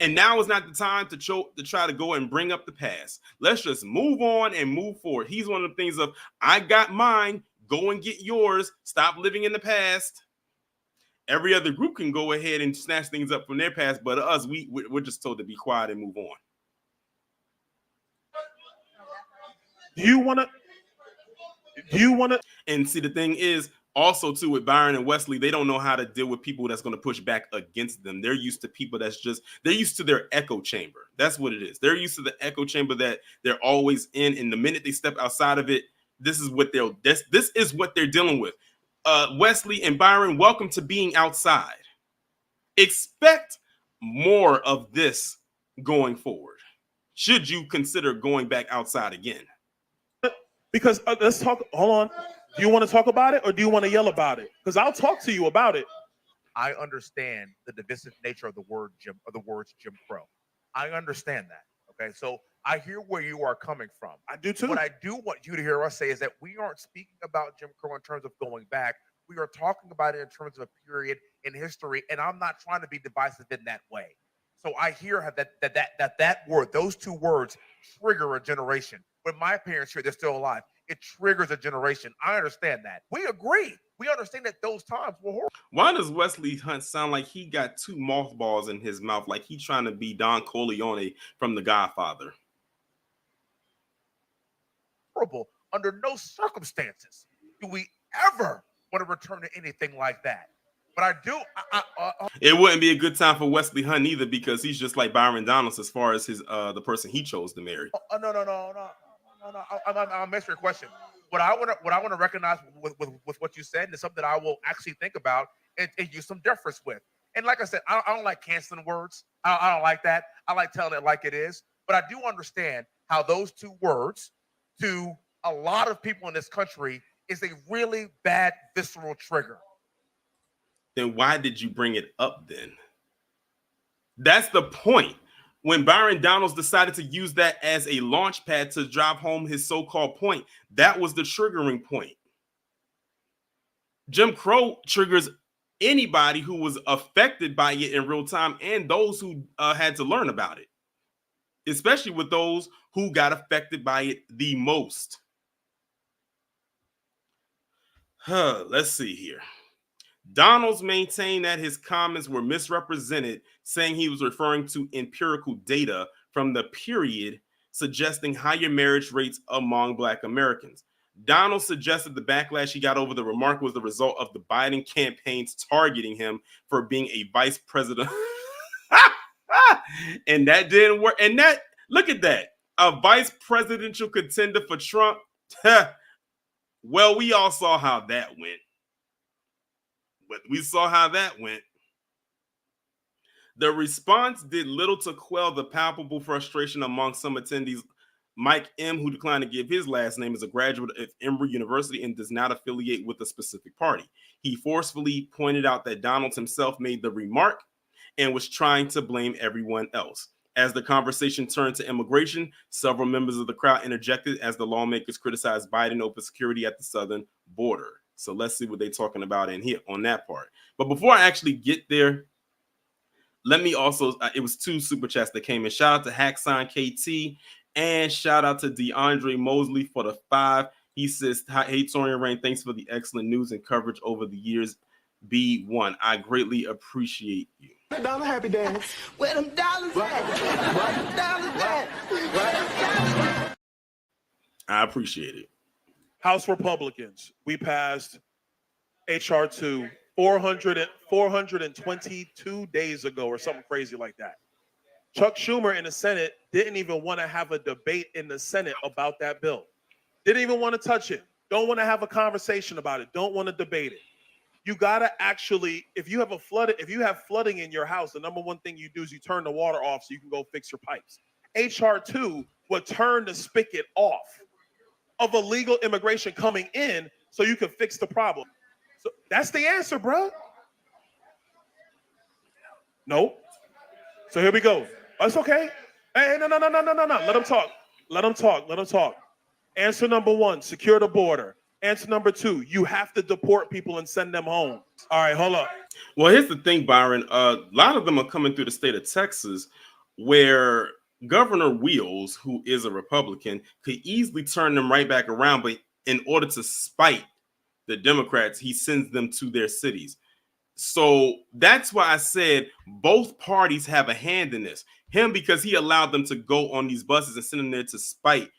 [SPEAKER 1] And now is not the time to try to go and bring up the past. Let's just move on and move forward. He's one of the things of, I got mine, go and get yours. Stop living in the past. Every other group can go ahead and snatch things up from their past, but us, we're just told to be quiet and move on.
[SPEAKER 5] Do you want to?
[SPEAKER 1] And see, the thing is, also, too, with Byron and Wesley, they don't know how to deal with people that's going to push back against them. They're used to people they're used to their echo chamber. That's what it is. They're used to the echo chamber that they're always in. And the minute they step outside of it, this is what they're dealing with. Wesley and Byron, welcome to being outside. Expect more of this going forward. Should you consider going back outside again?
[SPEAKER 5] Because let's talk. Hold on. Do you want to talk about it or do you want to yell about it? Because I'll talk to you about it.
[SPEAKER 9] I understand the divisive nature of the words Jim Crow. I understand that. Okay, so I hear where you are coming from.
[SPEAKER 5] I do too.
[SPEAKER 9] What I do want you to hear us say is that we aren't speaking about Jim Crow in terms of going back. We are talking about it in terms of a period in history, and I'm not trying to be divisive in that way. So I hear that word, those two words, trigger a generation. When my parents hear they're still alive, it triggers a generation. I understand that. We agree. We understand that those times were horrible.
[SPEAKER 1] Why does Wesley Hunt sound like he got two mothballs in his mouth, like he's trying to be Don Corleone from The Godfather?
[SPEAKER 9] Horrible. Under no circumstances do we ever want to return to anything like that. But I do.
[SPEAKER 1] It wouldn't be a good time for Wesley Hunt either, because he's just like Byron Donalds as far as his the person he chose to marry.
[SPEAKER 9] No. I'll miss your question. What I want to recognize with what you said, and it's something I will actually think about and use some deference with. And like I said, I don't like canceling words. I don't like that. I like telling it like it is. But I do understand how those two words, to a lot of people in this country, is a really bad visceral trigger.
[SPEAKER 1] Then why did you bring it up then? That's the point. When Byron Donalds decided to use that as a launch pad to drive home his so-called point, that was the triggering point. Jim Crow triggers anybody who was affected by it in real time and those who had to learn about it, especially with those who got affected by it the most. Let's see here. Donalds maintained that his comments were misrepresented, saying he was referring to empirical data from the period suggesting higher marriage rates among Black Americans. Donalds suggested the backlash he got over the remark was the result of the Biden campaigns targeting him for being a vice president. And that didn't work. And that, look at that, a vice presidential contender for Trump. Well, we all saw how that went. The response did little to quell the palpable frustration among some attendees. Mike M., who declined to give his last name, is a graduate of Emory University and does not affiliate with a specific party. He forcefully pointed out that Donalds himself made the remark and was trying to blame everyone else. As the conversation turned to immigration, several members of the crowd interjected as the lawmakers criticized Biden over security at the southern border. So let's see what they're talking about in here on that part. But before I actually get there, let me also, it was two super chats that came in. Shout out to Hacksign KT and shout out to DeAndre Mosley for the 5. He says, hey, Torian Rain, thanks for the excellent news and coverage over the years. B1, I greatly appreciate you.
[SPEAKER 2] Dollar happy dance. Where them dollars at? Where them dollars at? Where them dollars at?
[SPEAKER 1] I appreciate it.
[SPEAKER 5] House Republicans, we passed H.R. 2 422 days ago or something crazy like that. Chuck Schumer in the Senate didn't even want to have a debate in the Senate about that bill. Didn't even want to touch it. Don't want to have a conversation about it. Don't want to debate it. You gotta actually, if you have flooding in your house, the number one thing you do is you turn the water off so you can go fix your pipes. H.R. 2 would turn the spigot off of illegal immigration coming in so you can fix the problem. So that's the answer, bro. No. So here we go. That's okay. Hey, no. Let them talk. Answer number 1, secure the border. Answer number 2, you have to deport people and send them home. All right, hold up.
[SPEAKER 1] Well, here's the thing, Byron. A lot of them are coming through the state of Texas, where Governor Wheels, who is a Republican, could easily turn them right back around. But in order to spite the Democrats, he sends them to their cities. So that's why I said both parties have a hand in this. Him, because he allowed them to go on these buses and send them there to spite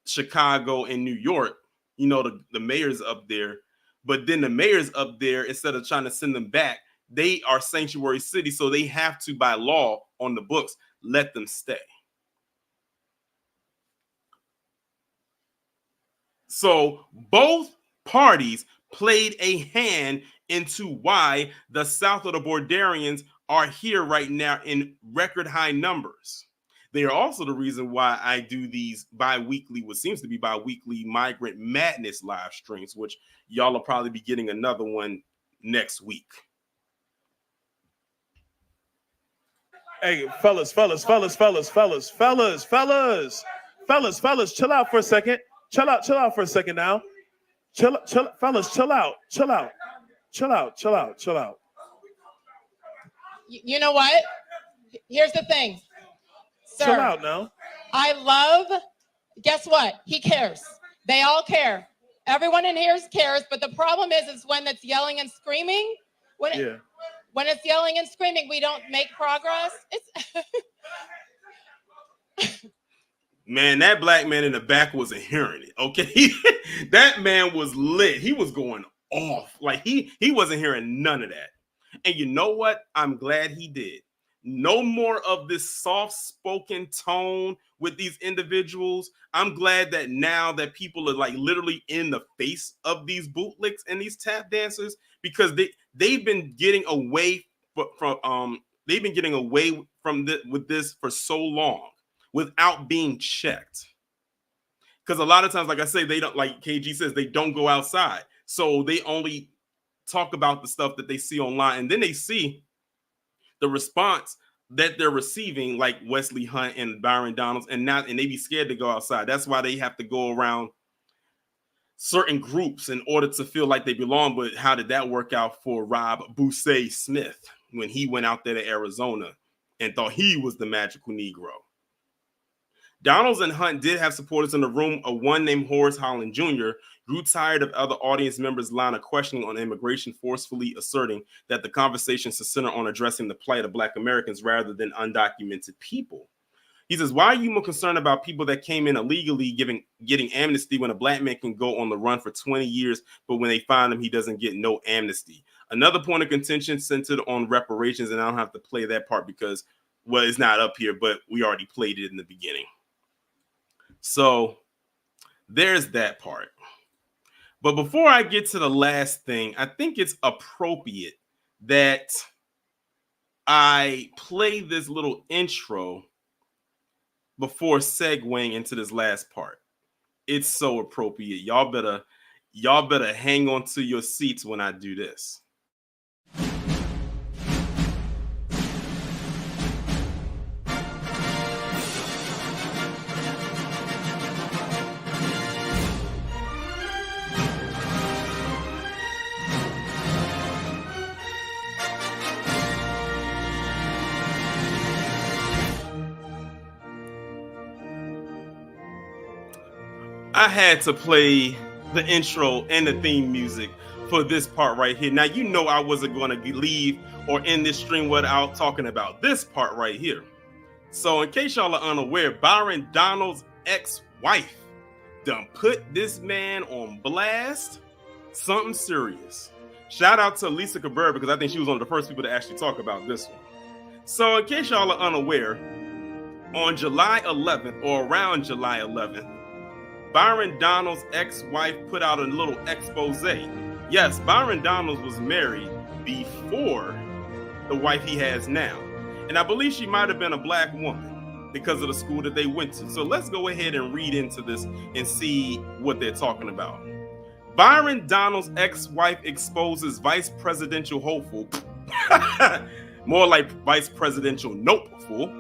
[SPEAKER 1] Chicago and New York. You know, the mayors up there. But then the mayors up there, instead of trying to send them back, they are sanctuary cities. So they have to, by law on the books, let them stay. So both parties played a hand into why the South of the Borderians are here right now in record high numbers. They are also the reason why I do these bi-weekly, what seems to be bi-weekly Migrant Madness live streams, which y'all will probably be getting another one next week.
[SPEAKER 5] Hey, fellas, chill out for a second. Chill out for a second now. Fellas, chill out.
[SPEAKER 4] You know what? Here's the thing. Sir,
[SPEAKER 5] chill out now.
[SPEAKER 4] Guess what? He cares. They all care. Everyone in here cares, but the problem is when it's yelling and screaming, when it's yelling and screaming, we don't make progress.
[SPEAKER 1] Man, that black man in the back wasn't hearing it, okay? That man was lit. He was going off. Like, he wasn't hearing none of that. And you know what? I'm glad he did. No more of this soft-spoken tone with these individuals. I'm glad that now that people are like literally in the face of these bootlicks and these tap dancers, because they've been getting away from this for so long without being checked. Because a lot of times, like I say, they don't, like KG says, they don't go outside. So they only talk about the stuff that they see online, and then they see the response that they're receiving, like Wesley Hunt and Byron Donalds, and they be scared to go outside. That's why they have to go around certain groups in order to feel like they belong. But how did that work out for Rob Boussey Smith when he went out there to Arizona and thought he was the magical Negro? Donalds and Hunt did have supporters in the room. One named Horace Holland Jr. grew tired of other audience members' line of questioning on immigration, forcefully asserting that the conversation should center on addressing the plight of Black Americans rather than undocumented people. He says, why are you more concerned about people that came in illegally getting amnesty when a Black man can go on the run for 20 years, but when they find him, he doesn't get no amnesty? Another point of contention centered on reparations, and I don't have to play that part because, well, it's not up here, but we already played it in the beginning. So there's that part. But before I get to the last thing, I think it's appropriate that I play this little intro before segueing into this last part. It's so appropriate. Y'all better hang on to your seats when I do this. I had to play the intro and the theme music for this part right here. Now, you know I wasn't going to leave or end this stream without talking about this part right here. So in case y'all are unaware, Byron Donalds' ex-wife done put this man on blast. Something serious. Shout out to Lisa Cabrera, because I think she was one of the first people to actually talk about this one. So in case y'all are unaware, on July 11th or around July 11th, Byron Donalds' ex-wife put out a little expose. Yes, Byron Donalds was married before the wife he has now. And I believe she might have been a Black woman because of the school that they went to. So let's go ahead and read into this and see what they're talking about. Byron Donalds' ex-wife exposes vice presidential hopeful, more like vice presidential noteful,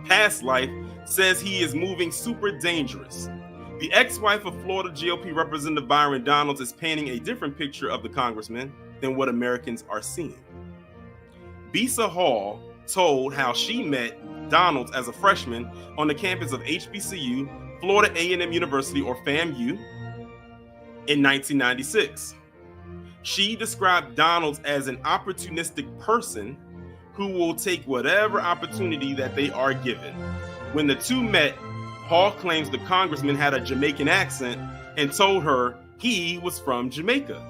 [SPEAKER 1] past life, says he is moving super dangerous. The ex-wife of Florida GOP Representative Byron Donalds is painting a different picture of the congressman than what Americans are seeing. Bisa Hall told how she met Donalds as a freshman on the campus of HBCU, Florida A&M University, or FAMU, in 1996. She described Donalds as an opportunistic person who will take whatever opportunity that they are given. When the two met, Hall claims the congressman had a Jamaican accent and told her he was from Jamaica.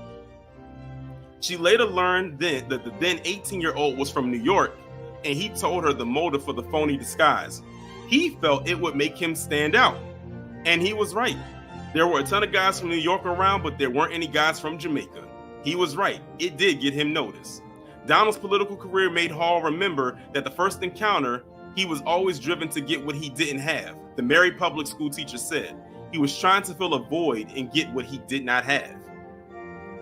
[SPEAKER 1] She later learned then that the then 18-year-old was from New York, and he told her the motive for the phony disguise. He felt it would make him stand out, and he was right. There were a ton of guys from New York around, but there weren't any guys from Jamaica. He was right. It did get him noticed. Donald's political career made Hall remember that the first encounter, he was always driven to get what he didn't have. The Mary public school teacher said he was trying to fill a void and get what he did not have.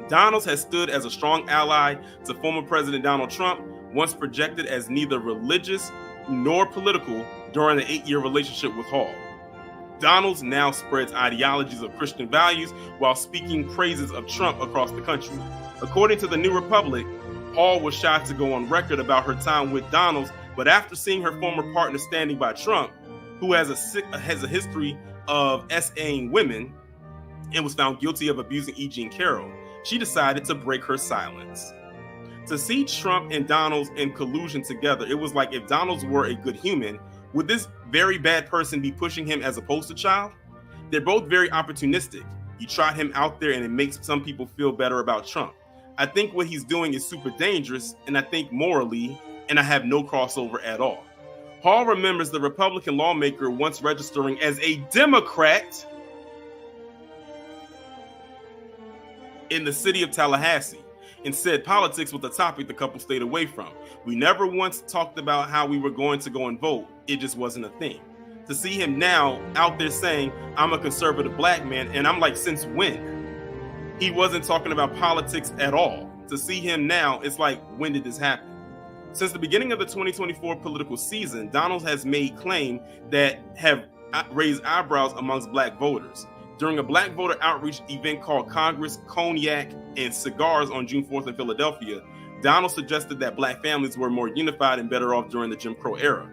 [SPEAKER 1] Donalds has stood as a strong ally to former President Donald Trump, once projected as neither religious nor political during the 8-year relationship with Hall. Donalds now spreads ideologies of Christian values while speaking praises of Trump across the country. According to the New Republic, Hall was shy to go on record about her time with Donalds, but after seeing her former partner standing by Trump, who has a history of SAing women and was found guilty of abusing E. Jean Carroll, she decided to break her silence. To see Trump and Donalds in collusion together, it was like if Donalds were a good human, would this very bad person be pushing him as a poster child? They're both very opportunistic. You trot him out there and it makes some people feel better about Trump. I think what he's doing is super dangerous, and I think morally, and I have no crossover at all. Hall remembers the Republican lawmaker once registering as a Democrat in the city of Tallahassee and said politics was a topic the couple stayed away from. We never once talked about how we were going to go and vote. It just wasn't a thing. To see him now out there saying, I'm a conservative black man, and I'm like, since when? He wasn't talking about politics at all. To see him now, it's like, when did this happen? Since the beginning of the 2024 political season, Donalds has made claims that have raised eyebrows amongst black voters. During a black voter outreach event called Congress, Cognac, and Cigars on June 4th in Philadelphia, Donald suggested that black families were more unified and better off during the Jim Crow era.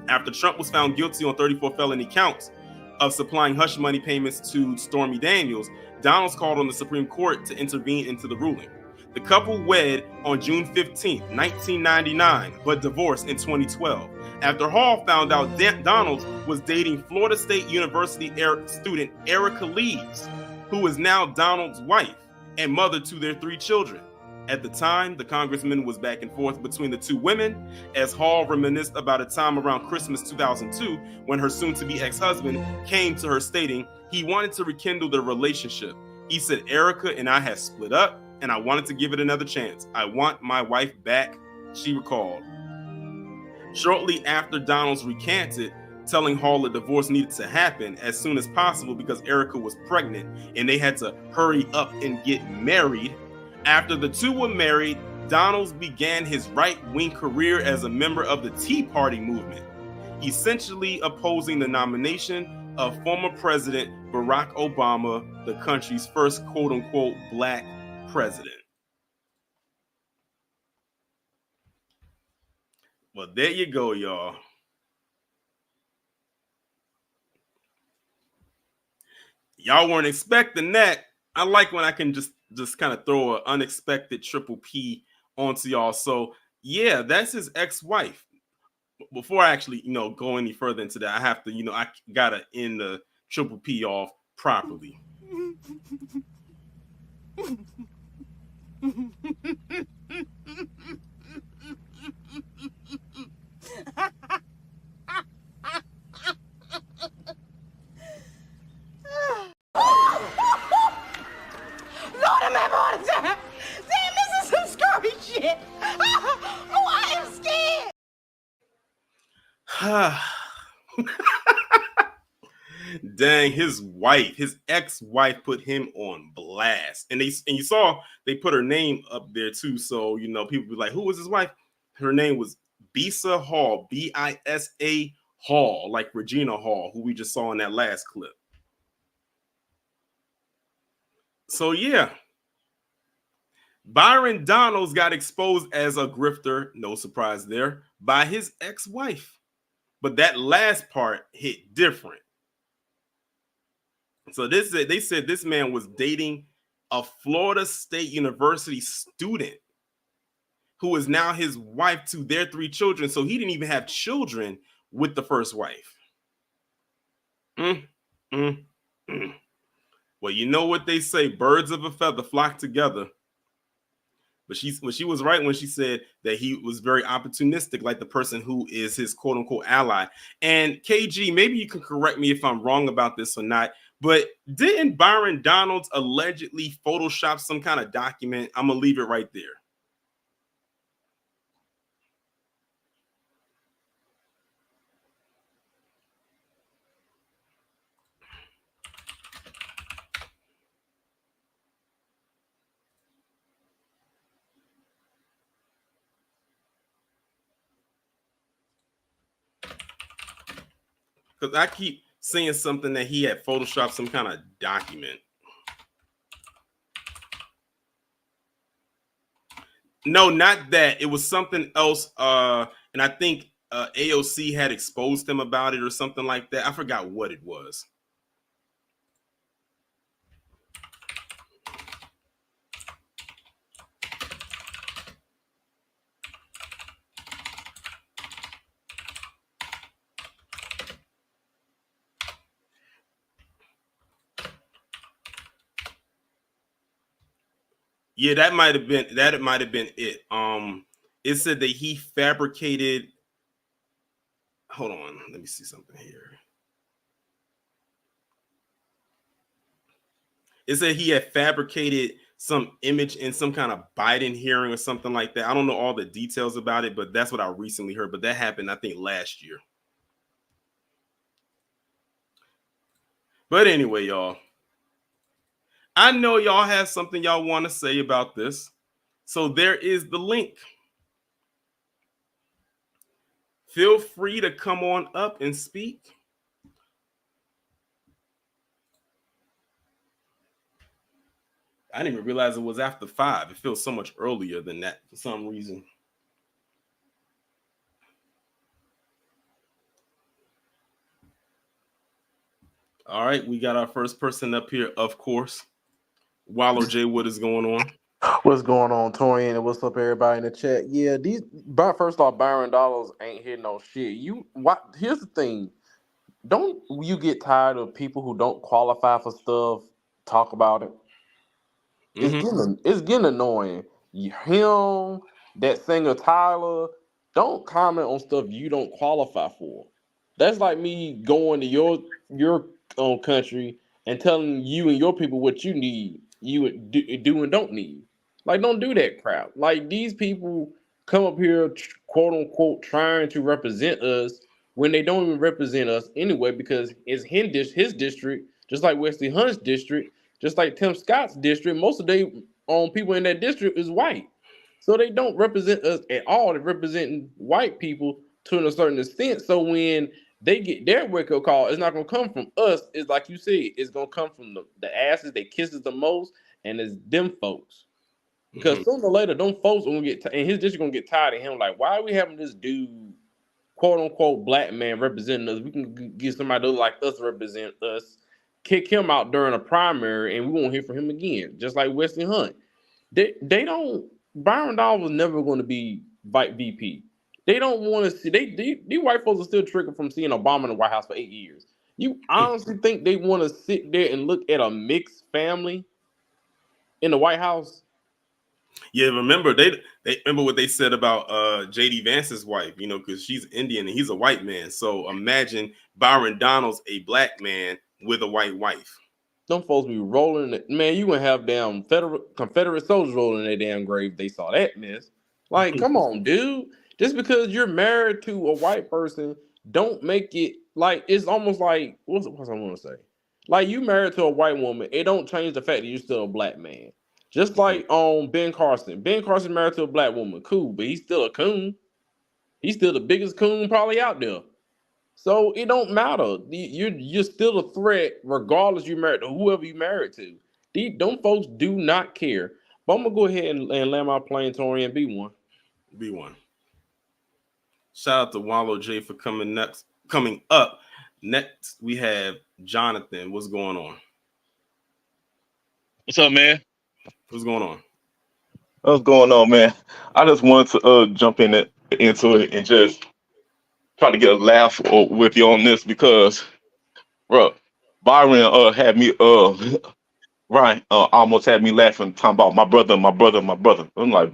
[SPEAKER 1] After Trump was found guilty on 34 felony counts of supplying hush money payments to Stormy Daniels, Donalds called on the Supreme Court to intervene into the ruling. The couple wed on June 15, 1999, but divorced in 2012. After Hall found out Donalds was dating Florida State University student Erica Leaves, who is now Donald's wife and mother to their 3 children. At the time, the congressman was back and forth between the 2 women, as Hall reminisced about a time around Christmas 2002 when her soon-to-be ex-husband came to her stating he wanted to rekindle their relationship. He said, Erica and I had split up, and I wanted to give it another chance. I want my wife back, she recalled. Shortly after Donalds recanted, telling Hall a divorce needed to happen as soon as possible because Erica was pregnant and they had to hurry up and get married. After the 2 were married, Donalds began his right-wing career as a member of the Tea Party movement, essentially opposing the nomination of former President Barack Obama, the country's first quote-unquote black president. Well, there you go, y'all. Y'all weren't expecting that. I like when I can just kind of throw an unexpected triple P onto y'all. So yeah, that's his ex-wife. Before I actually, go any further into that, I have to, I gotta end the triple P off properly.
[SPEAKER 2] Lord, I'm having a heart attack. Damn, this is some scary shit. Oh, I am scared.
[SPEAKER 1] Dang, his ex-wife put him on blast. And you saw they put her name up there too. So, people be like, who was his wife? Her name was Bisa Hall, Bisa Hall, like Regina Hall, who we just saw in that last clip. So yeah, Byron Donalds got exposed as a grifter, no surprise there, by his ex-wife. But that last part hit different. So they said this man was dating a Florida State University student who is now his wife to their 3 children. So he didn't even have children with the first wife. Well, you know what they say, birds of a feather flock together. But she was right when she said that he was very opportunistic, like the person who is his quote unquote ally. And KG, maybe you can correct me if I'm wrong about this or not, but didn't Byron Donalds allegedly Photoshop some kind of document? I'm going to leave it right there. because I keep seeing something that he had photoshopped some kind of document. No, not that. It was something else. And I think AOC had exposed him about it or something like that. I forgot what it was. Yeah, that might have been it. It said that he fabricated. Hold on, let me see something here. It said he had fabricated some image in some kind of Biden hearing or something like that. I don't know all the details about it, but that's what I recently heard. But that happened, I think, last year. But anyway, y'all, I know y'all have something y'all want to say about this. So there is the link. Feel free to come on up and speak. I didn't even realize it was after 5. It feels so much earlier than that for some reason. All right, we got our first person up here, of course. Wallow J, what is going on?
[SPEAKER 11] What's going on, Torian? And what's up, everybody in the chat? Yeah, first off, Byron Donalds ain't hitting no shit. Here's the thing. Don't you get tired of people who don't qualify for stuff talk about it? It's getting annoying. Him, that singer Tyler, don't comment on stuff you don't qualify for. That's like me going to your own country and telling you and your people what you need, you do and don't need. Like, don't do that crap. Like, these people come up here, quote unquote, trying to represent us when they don't even represent us anyway, because it's his district, just like Wesley Hunt's district, just like Tim Scott's district. Most of the people in that district is white. So they don't represent us at all. They're representing white people to a certain extent. So when they get their wake-up call, it's not going to come from us. It's like you said, it's going to come from the asses that kisses the most, and it's them folks. Because sooner or later, them folks are going to get, and his district going to get tired of him. Like, why are we having this dude, quote-unquote, black man representing us? We can get somebody to look like us represent us, kick him out during a primary, and we won't hear from him again. Just like Wesley Hunt. They don't, Byron Donalds was never going to be VP. They don't want to see, these white folks are still triggered from seeing Obama in the White House for 8 years. You honestly think they want to sit there and look at a mixed family in the White House?
[SPEAKER 1] Yeah, remember they remember what they said about JD Vance's wife, because she's Indian and he's a white man. So imagine Byron Donalds, a black man with a white wife.
[SPEAKER 11] Them folks be rolling it. Man, you gonna have damn Confederate soldiers rolling in their damn grave if they saw that mess. Like, come on, dude. Just because you're married to a white person, don't make it like, it's almost like, what's I want to say? Like, you married to a white woman, it don't change the fact that you're still a black man. Just like Ben Carson. Ben Carson married to a black woman, cool, but he's still a coon. He's still the biggest coon probably out there. So it don't matter. You're still a threat regardless you married to whoever you married to. Them folks do not care. But I'm gonna go ahead and land my plane, Tori, and B1.
[SPEAKER 1] B1. Shout out to Wallow J for coming up. Next, we have Jonathan. What's going on?
[SPEAKER 12] What's up, man?
[SPEAKER 1] What's going on?
[SPEAKER 12] What's going on, man? I just wanted to jump into it and just try to get a laugh with you on this because, bro, Byron had me Ryan almost had me laughing, talking about my brother. I'm like,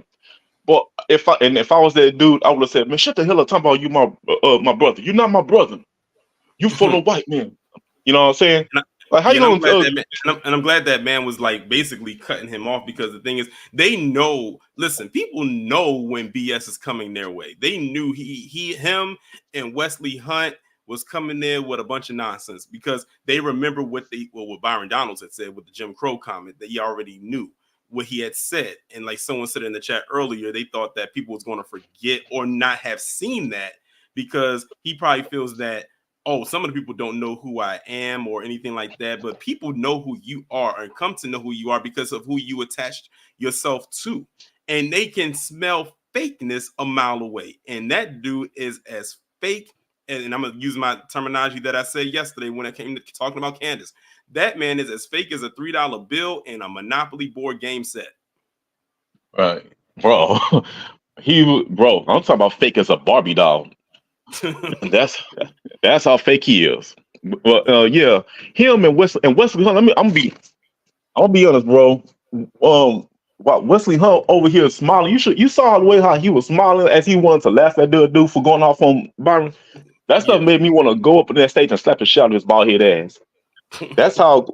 [SPEAKER 12] but if I was that dude, I would have said, man, shut the hell up, talking about you, my brother. You're not my brother. You full of white men. You know what I'm saying? Like, how you gonna?
[SPEAKER 1] I'm glad that man was like basically cutting him off, because the thing is, they know. Listen, people know when BS is coming their way. They knew him and Wesley Hunt was coming there with a bunch of nonsense, because they remember what Byron Donalds had said with the Jim Crow comment, that he already knew what he had said. And like someone said in the chat earlier, they thought that people was going to forget or not have seen that, because he probably feels that oh, some of the people don't know who I am or anything like that, but people know who you are and come to know who you are because of who you attached yourself to. And they can smell fakeness a mile away. And that dude is as fake, and I'm going to use my terminology that I said yesterday when I came to talking about Candace. That man is as fake as a $3 bill and a Monopoly board game set.
[SPEAKER 12] Right, bro. Bro, I'm talking about fake as a Barbie doll. that's how fake he is. Well, yeah, him and Wesley Hunt. I'm gonna be honest, bro. While Wesley Hunt over here smiling, you saw the way how he was smiling as he wanted to laugh at the dude for going off on Byron. That stuff made me want to go up on that stage and slap the shit out of his bald head ass. That's how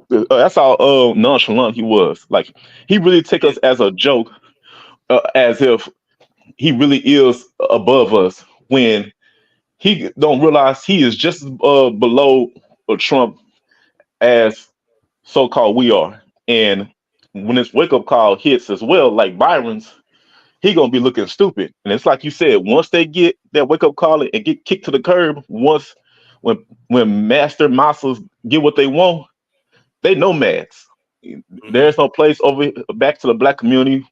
[SPEAKER 12] nonchalant he was. Like, he really take us as a joke, as if he really is above us, when he don't realize he is just below Trump as so-called we are. And when this wake-up call hits as well, like Byron's, he gonna be looking stupid. And it's like you said, once they get that wake-up call and get kicked to the curb, when master mouses get what they want, they know mads. There's no place over back to the black community.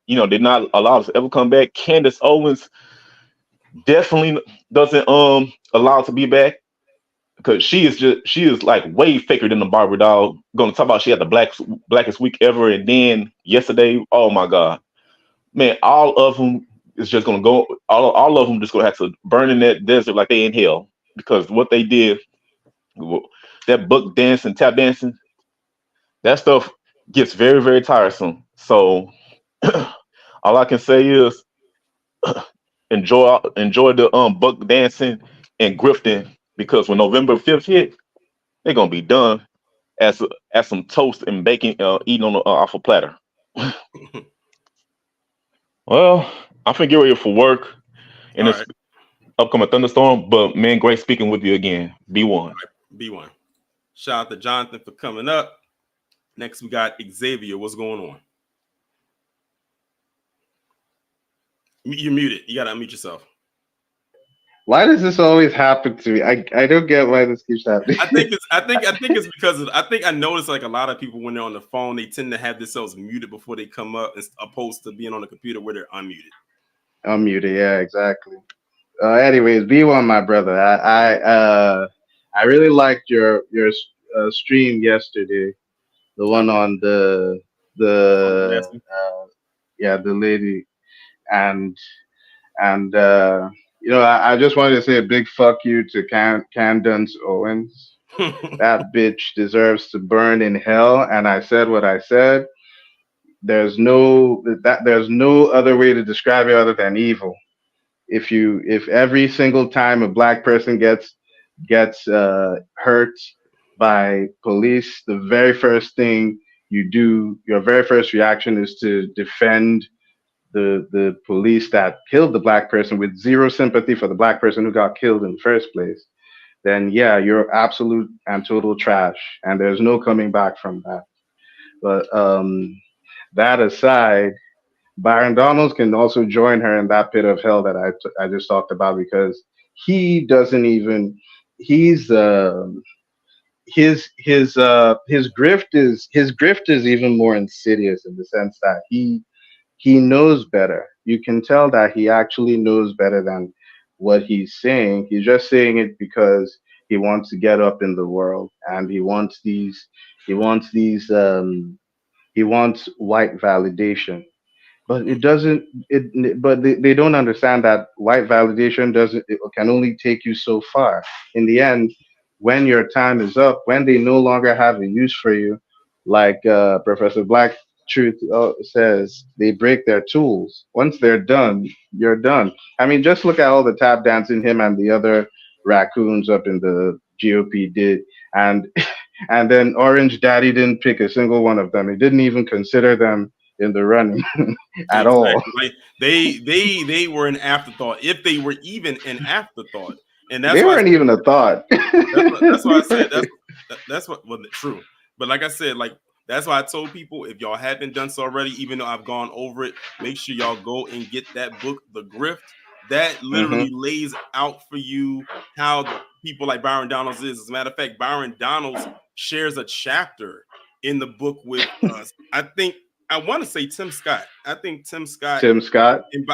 [SPEAKER 12] They're not allowed to ever come back. Candace Owens definitely doesn't allow to be back, because she is like way faker than the barber dog. Gonna talk about she had the blackest week ever, and then yesterday, oh my god, man, all of them is just gonna go. All of them just gonna have to burn in that desert like they in hell, because what they did, that book dancing, tap dancing, that stuff gets very, very tiresome. So all I can say is enjoy the buck dancing and grifting, because when November 5th hit, they're gonna be done as some toast and bacon eating on off a platter. Well, I'm finna get ready for work in this upcoming thunderstorm. But man, great speaking with you again. B1.
[SPEAKER 1] B1. Shout out to Jonathan for coming up. Next, we got Xavier. What's going on? You're muted. You gotta unmute yourself.
[SPEAKER 13] Why does this always happen to me? I don't get why this keeps happening.
[SPEAKER 1] I think it's because I noticed like a lot of people when they're on the phone, they tend to have themselves muted before they come up, as opposed to being on the computer where they're unmuted.
[SPEAKER 13] Unmuted, yeah, exactly. Anyways, B1, my brother. I really liked your stream yesterday, the one on the lady, and I just wanted to say a big fuck you to Candace Owens. That bitch deserves to burn in hell, and I said what I said. There's no other way to describe it other than evil. If every single time a black person gets hurt by police, the very first thing you do, your very first reaction is to defend the police that killed the black person, with zero sympathy for the black person who got killed in the first place, then yeah, you're absolute and total trash, and there's no coming back from that. But that aside, Byron Donalds can also join her in that pit of hell that I just talked about, because he doesn't even his grift is even more insidious, in the sense that he knows better. You can tell that he actually knows better than what he's saying. He's just saying it because he wants to get up in the world, and he wants white validation. But it doesn't. But they don't understand that white validation can only take you so far. In the end, when your time is up, when they no longer have a use for you, like Professor Black Truth says, they break their tools. Once they're done, you're done. I mean, just look at all the tap dancing him and the other raccoons up in the GOP did, and then Orange Daddy didn't pick a single one of them. He didn't even consider them in the running at all.
[SPEAKER 1] Like they were an afterthought, if they were even an afterthought, and that's
[SPEAKER 13] they weren't even a thought.
[SPEAKER 1] That's why I said that's what true. But like I said, like that's why I told people, if y'all haven't done so already, even though I've gone over it, make sure y'all go and get that book, The Grift. That literally lays out for you how people like Byron Donalds is. As a matter of fact, Byron Donalds shares a chapter in the book with I want to say Tim Scott. I think Tim Scott and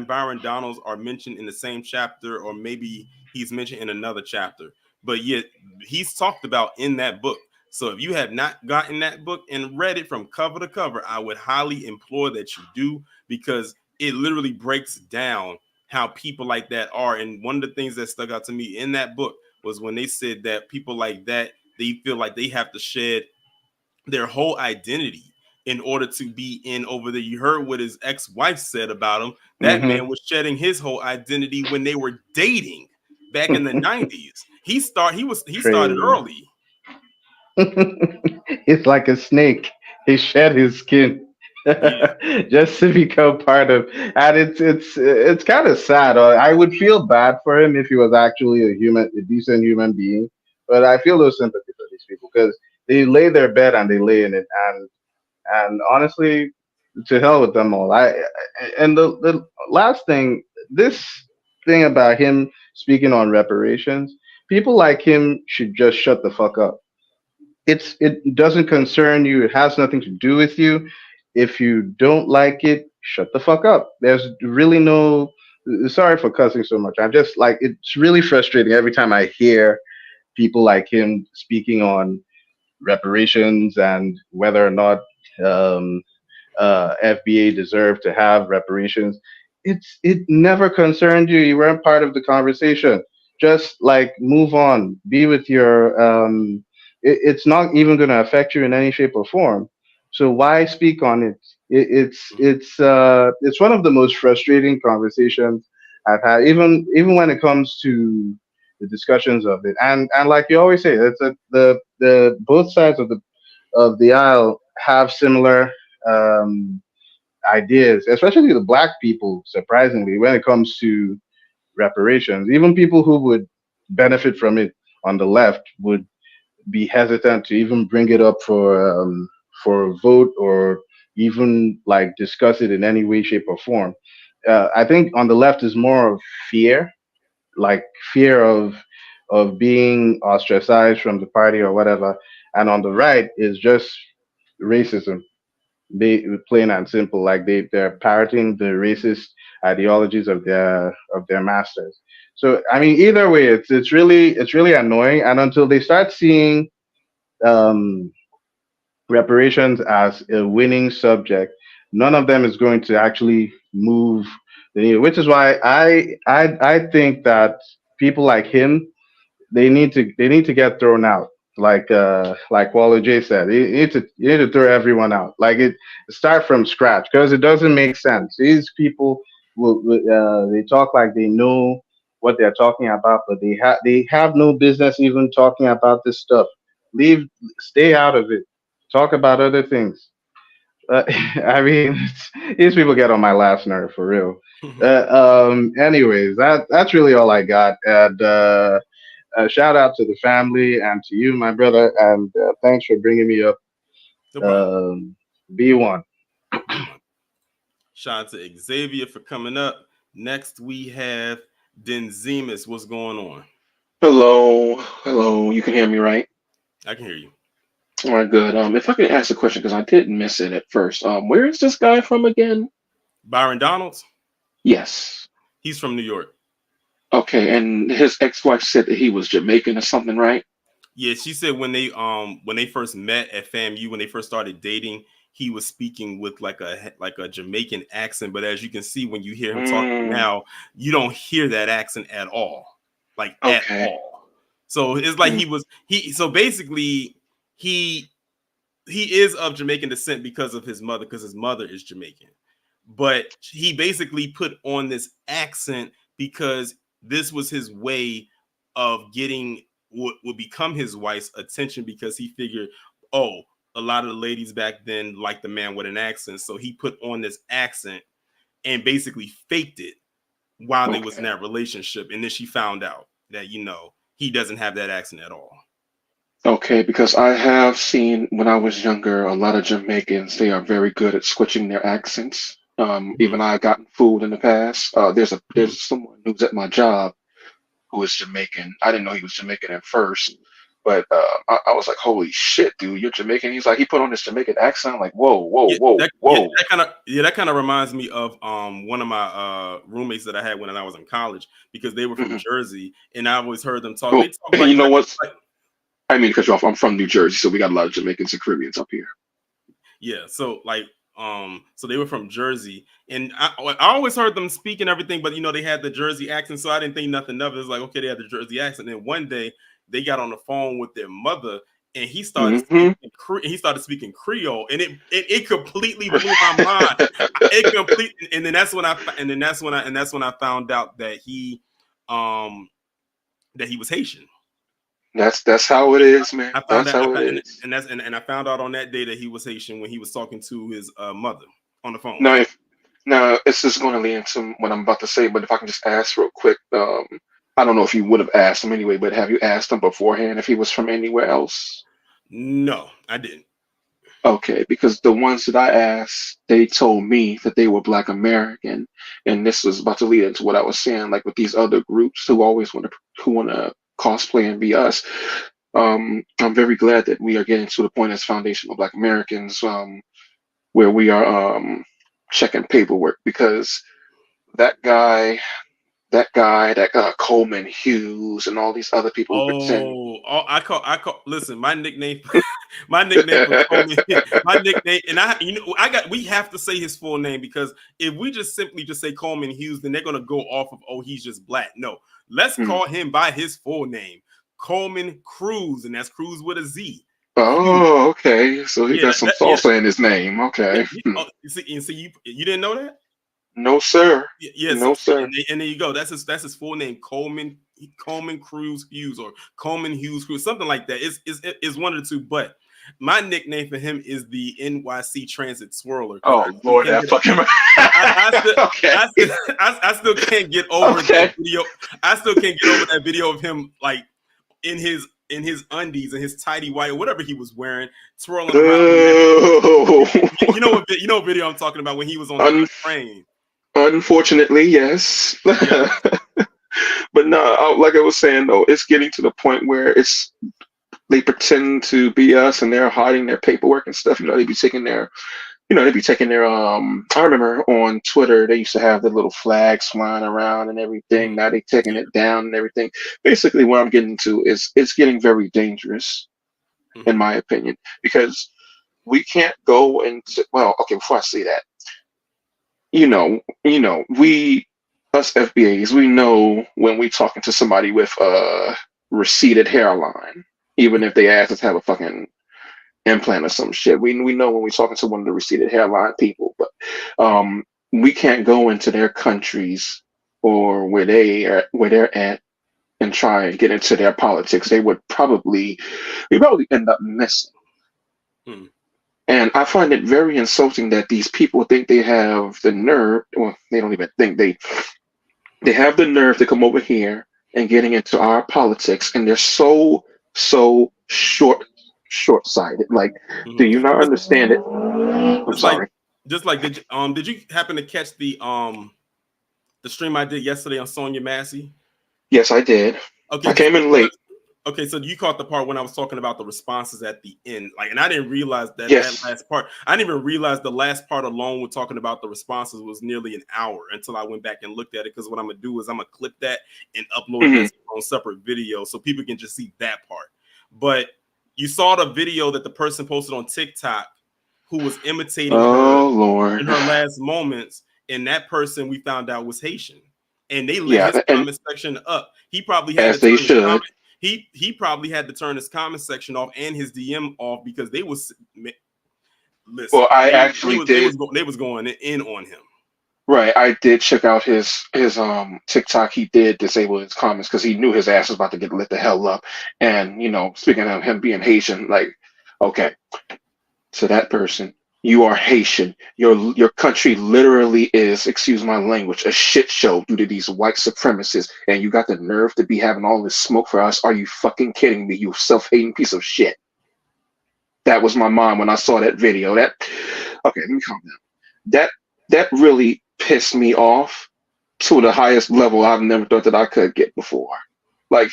[SPEAKER 1] Byron Donalds are mentioned in the same chapter, or maybe he's mentioned in another chapter. But yet he's talked about in that book. So if you have not gotten that book and read it from cover to cover, I would highly implore that you do, because it literally breaks down how people like that are. And one of the things that stuck out to me in that book was when they said that people like that, they feel like they have to shed their whole identity in order to be in over there. You heard what his ex-wife said about him. That man was shedding his whole identity when they were dating back in the 90s. He started early.
[SPEAKER 13] It's like a snake. He shed his skin just to become part of. And it's kind of sad. I would feel bad for him if he was actually a decent human being. But I feel no sympathy for these people because they lay their bed and they lay in it. And honestly, to hell with them all. And the last thing, this thing about him speaking on reparations, people like him should just shut the fuck up. It doesn't concern you. It has nothing to do with you. If you don't like it, shut the fuck up. There's really no. Sorry for cussing so much. I'm just like, it's really frustrating every time I hear people like him speaking on reparations and whether or not FBA deserve to have reparations. It never concerned you. You weren't part of the conversation. Just like move on. Be with your. It's not even going to affect you in any shape or form. So why speak on it? It's one of the most frustrating conversations I've had. Even when it comes to the discussions of it, and like you always say, the both sides of the aisle have similar ideas, especially the black people, surprisingly, when it comes to reparations. Even people who would benefit from it on the left would be hesitant to even bring it up for a vote or even like discuss it in any way, shape, or form. I think on the left is more of fear, like fear of being ostracized from the party or whatever, and on the right is just racism. They plain and simple, like they're parroting the racist ideologies of their masters. So I mean, either way, it's really annoying. And until they start seeing um, reparations as a winning subject, none of them is going to actually move the needle. Which is why I think that people like him, they need to get thrown out. Like Waller J said, you need to throw everyone out. Like start from scratch because it doesn't make sense. These people they talk like they know what they're talking about, but they have no business even talking about this stuff. Stay out of it. Talk about other things. I mean, these people get on my last nerve for real. Anyways, that's really all I got. And shout out to the family and to you, my brother, and thanks for bringing me up. B1.
[SPEAKER 1] Shout out to Xavier for coming up. Next, we have Denzemus. What's going on?
[SPEAKER 14] Hello. You can hear me, right?
[SPEAKER 1] I can hear you.
[SPEAKER 14] All right, good. If I could ask a question because I didn't miss it at first. Where is this guy from again?
[SPEAKER 1] Byron Donalds?
[SPEAKER 14] Yes.
[SPEAKER 1] He's from New York.
[SPEAKER 14] Okay, and his ex-wife said that he was Jamaican or something, right?
[SPEAKER 1] Yeah, she said when they first met at FAMU, when they first started dating, he was speaking with like a Jamaican accent. But as you can see, when you hear him talking now, you don't hear that accent at all, at all. So it's like so basically he is of Jamaican descent because of his mother, because his mother is Jamaican. But he basically put on this accent because this was his way of getting what would become his wife's attention, because he figured, oh, a lot of the ladies back then liked the man with an accent. So he put on this accent and basically faked it while they was in that relationship. And then she found out that, he doesn't have that accent at all.
[SPEAKER 14] Okay, because I have seen when I was younger, a lot of Jamaicans, they are very good at switching their accents. Even I gotten fooled in the past. There's someone who's at my job who is Jamaican. I didn't know he was Jamaican at first, but I was like, holy shit, dude, you're Jamaican. He's like, he put on this Jamaican accent. I'm like, whoa, whoa, whoa, whoa.
[SPEAKER 1] That kind of reminds me of one of my roommates that I had when I was in college, because they were from Jersey, and I always heard them talk.
[SPEAKER 14] Well,
[SPEAKER 1] They talk like,
[SPEAKER 14] you know what? I mean, because I'm from New Jersey, so we got a lot of Jamaicans and Caribbeans up here.
[SPEAKER 1] Yeah, so like so they were from Jersey, and I always heard them speak and everything, but you know, they had the Jersey accent, so I didn't think nothing of it. It was like, okay, they had the Jersey accent. And then one day they got on the phone with their mother, and he started speaking Creole, and it completely blew my mind. And then that's when I found out that he was Haitian.
[SPEAKER 14] That's how it is, man.
[SPEAKER 1] I found I found out on that day that he was Haitian when he was talking to his mother on the phone.
[SPEAKER 14] Now it's just going to lead into what I'm about to say, but if I can just ask real quick, I don't know if you would have asked him anyway, but have you asked him beforehand if he was from anywhere else?
[SPEAKER 1] No, I didn't.
[SPEAKER 14] Okay, because the ones that I asked, they told me that they were Black American, and this was about to lead into what I was saying, like with these other groups who always want to cosplay and be us. I'm very glad that we are getting to the point as foundational Black Americans, where we are checking paperwork, because that guy, Coleman Hughes, and all these other people who pretend.
[SPEAKER 1] I call. Listen, my nickname was Coleman. My nickname, and we have to say his full name, because if we just simply say Coleman Hughes, then they're gonna go off of, oh, he's just black. No, let's call him by his full name, Coleman Cruz, and that's Cruz with a Z.
[SPEAKER 14] Oh, okay. So he got some salsa in his name. Okay.
[SPEAKER 1] See, you didn't know that?
[SPEAKER 14] No, sir.
[SPEAKER 1] Yes,
[SPEAKER 14] no, sir.
[SPEAKER 1] And there you go. That's his full name, Coleman Cruz Hughes, or Coleman Hughes Cruz, something like that. It's one of the two. But my nickname for him is the NYC Transit Swirler.
[SPEAKER 14] Oh Lord, that fucking.
[SPEAKER 1] I still can't get over that video. I still can't get over that video of him like in his undies and his tidy white or whatever he was wearing, twirling around. You know what video I'm talking about, when he was on the train.
[SPEAKER 14] Unfortunately, yes. Yeah. But no, like I was saying though, it's getting to the point where they pretend to be us, and they're hiding their paperwork and stuff. They be taking their I remember on Twitter they used to have the little flags flying around and everything. Now they taking it down and everything. Basically, what I'm getting to is it's getting very dangerous, in my opinion, because we can't go into, well, okay, before I say that, we, us FBAs, we know when we talking to somebody with a receded hairline, even if they ask us to have a fucking implant or some shit. We know when we're talking to one of the receded hairline people, but we can't go into their countries or where they're at and try and get into their politics. We probably end up missing. And I find it very insulting that these people think they have the nerve. Well, they don't even think they have the nerve to come over here and getting into our politics, and they're so short-sighted. Like, do you not understand it? I'm sorry.
[SPEAKER 1] Did you happen to catch the stream I did yesterday on Sonia Massey?
[SPEAKER 14] Yes, I did.
[SPEAKER 1] Okay,
[SPEAKER 14] I came in late.
[SPEAKER 1] Okay, so you caught the part when I was talking about the responses at the end, and I didn't realize that last part. I didn't even realize the last part alone with talking about the responses was nearly an hour until I went back and looked at it. Because what I'm gonna do is I'm gonna clip that and upload this on separate video so people can just see that part. But you saw the video that the person posted on TikTok who was imitating her in her last moments, and that person we found out was Haitian, and they lit his comment section up. He probably had He probably had to turn his comment section off and his DM off, because they was listen.
[SPEAKER 14] Well, they
[SPEAKER 1] was going in on him.
[SPEAKER 14] Right, I did check out his TikTok. He did disable his comments because he knew his ass was about to get lit the hell up. And speaking of him being Haitian, like, okay, to that person, you are Haitian. Your country literally is, excuse my language, a shit show due to these white supremacists, and you got the nerve to be having all this smoke for us? Are you fucking kidding me, you self-hating piece of shit? That was my mind when I saw that video. Okay, let me calm down. That really pissed me off to the highest level I've never thought that I could get before. Like,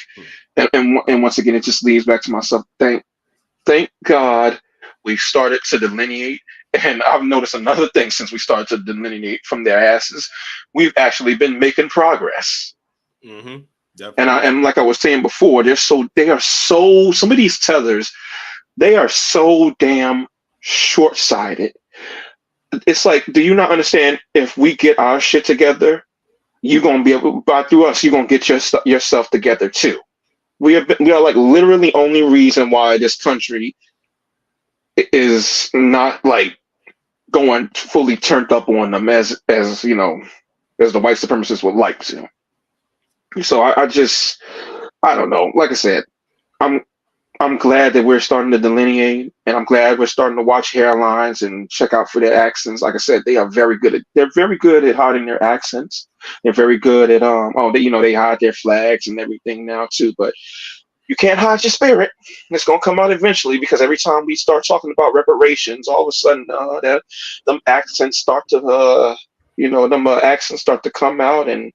[SPEAKER 14] and once again, it just leads back to myself. Thank God we started to delineate. And I've noticed another thing since we started to delineate from their asses. We've actually been making progress.
[SPEAKER 1] Mm-hmm.
[SPEAKER 14] And like I was saying before, some of these tethers, they are so damn short-sighted. It's like, do you not understand? If we get our shit together, you're gonna be able, by through us, you're gonna get yourself together too. We are like literally only reason why this country is not like going fully turned up on them as you know, as the white supremacists would like to. So I don't know. Like I said, I'm glad that we're starting to delineate, and I'm glad we're starting to watch hairlines and check out for their accents. Like I said, they're very good at hiding their accents. They're very good at they hide their flags and everything now too. But you can't hide your spirit. It's gonna come out eventually, because every time we start talking about reparations, all of a sudden them accents start to accents start to come out, and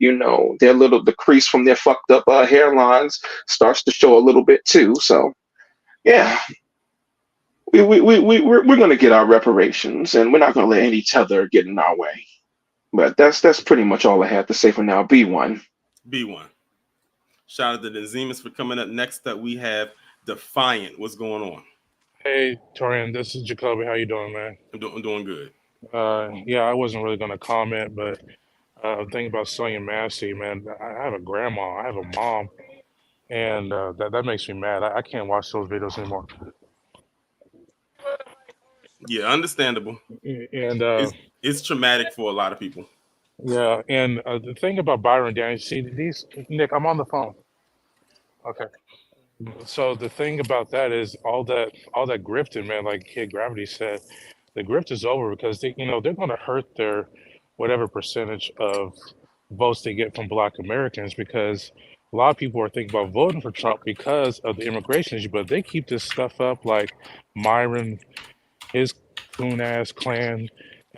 [SPEAKER 14] the crease from their fucked up hairlines starts to show a little bit too. So yeah, we're gonna get our reparations, and we're not gonna let any tether get in our way. But that's pretty much all I have to say for now. B1.
[SPEAKER 1] Shout out to the Zemas for coming up. Next up, we have Defiant. What's going on?
[SPEAKER 15] Hey, Torian, this is Jacoby. How you doing, man?
[SPEAKER 1] I'm doing good.
[SPEAKER 15] Yeah, I wasn't really going to comment, but thinking about Sonia Massey, man, I have a grandma, I have a mom, and that makes me mad. I can't watch those videos anymore.
[SPEAKER 1] Yeah, understandable.
[SPEAKER 15] And
[SPEAKER 1] it's traumatic for a lot of people.
[SPEAKER 15] Yeah, and the thing about Byron Donalds, see, Nick, I'm on the phone. Okay. So the thing about that is all that grifting, man, like Kid Gravity said, the grift is over, because they're going to hurt their whatever percentage of votes they get from Black Americans, because a lot of people are thinking about voting for Trump because of the immigration issue, but they keep this stuff up, like Myron, his coon ass clan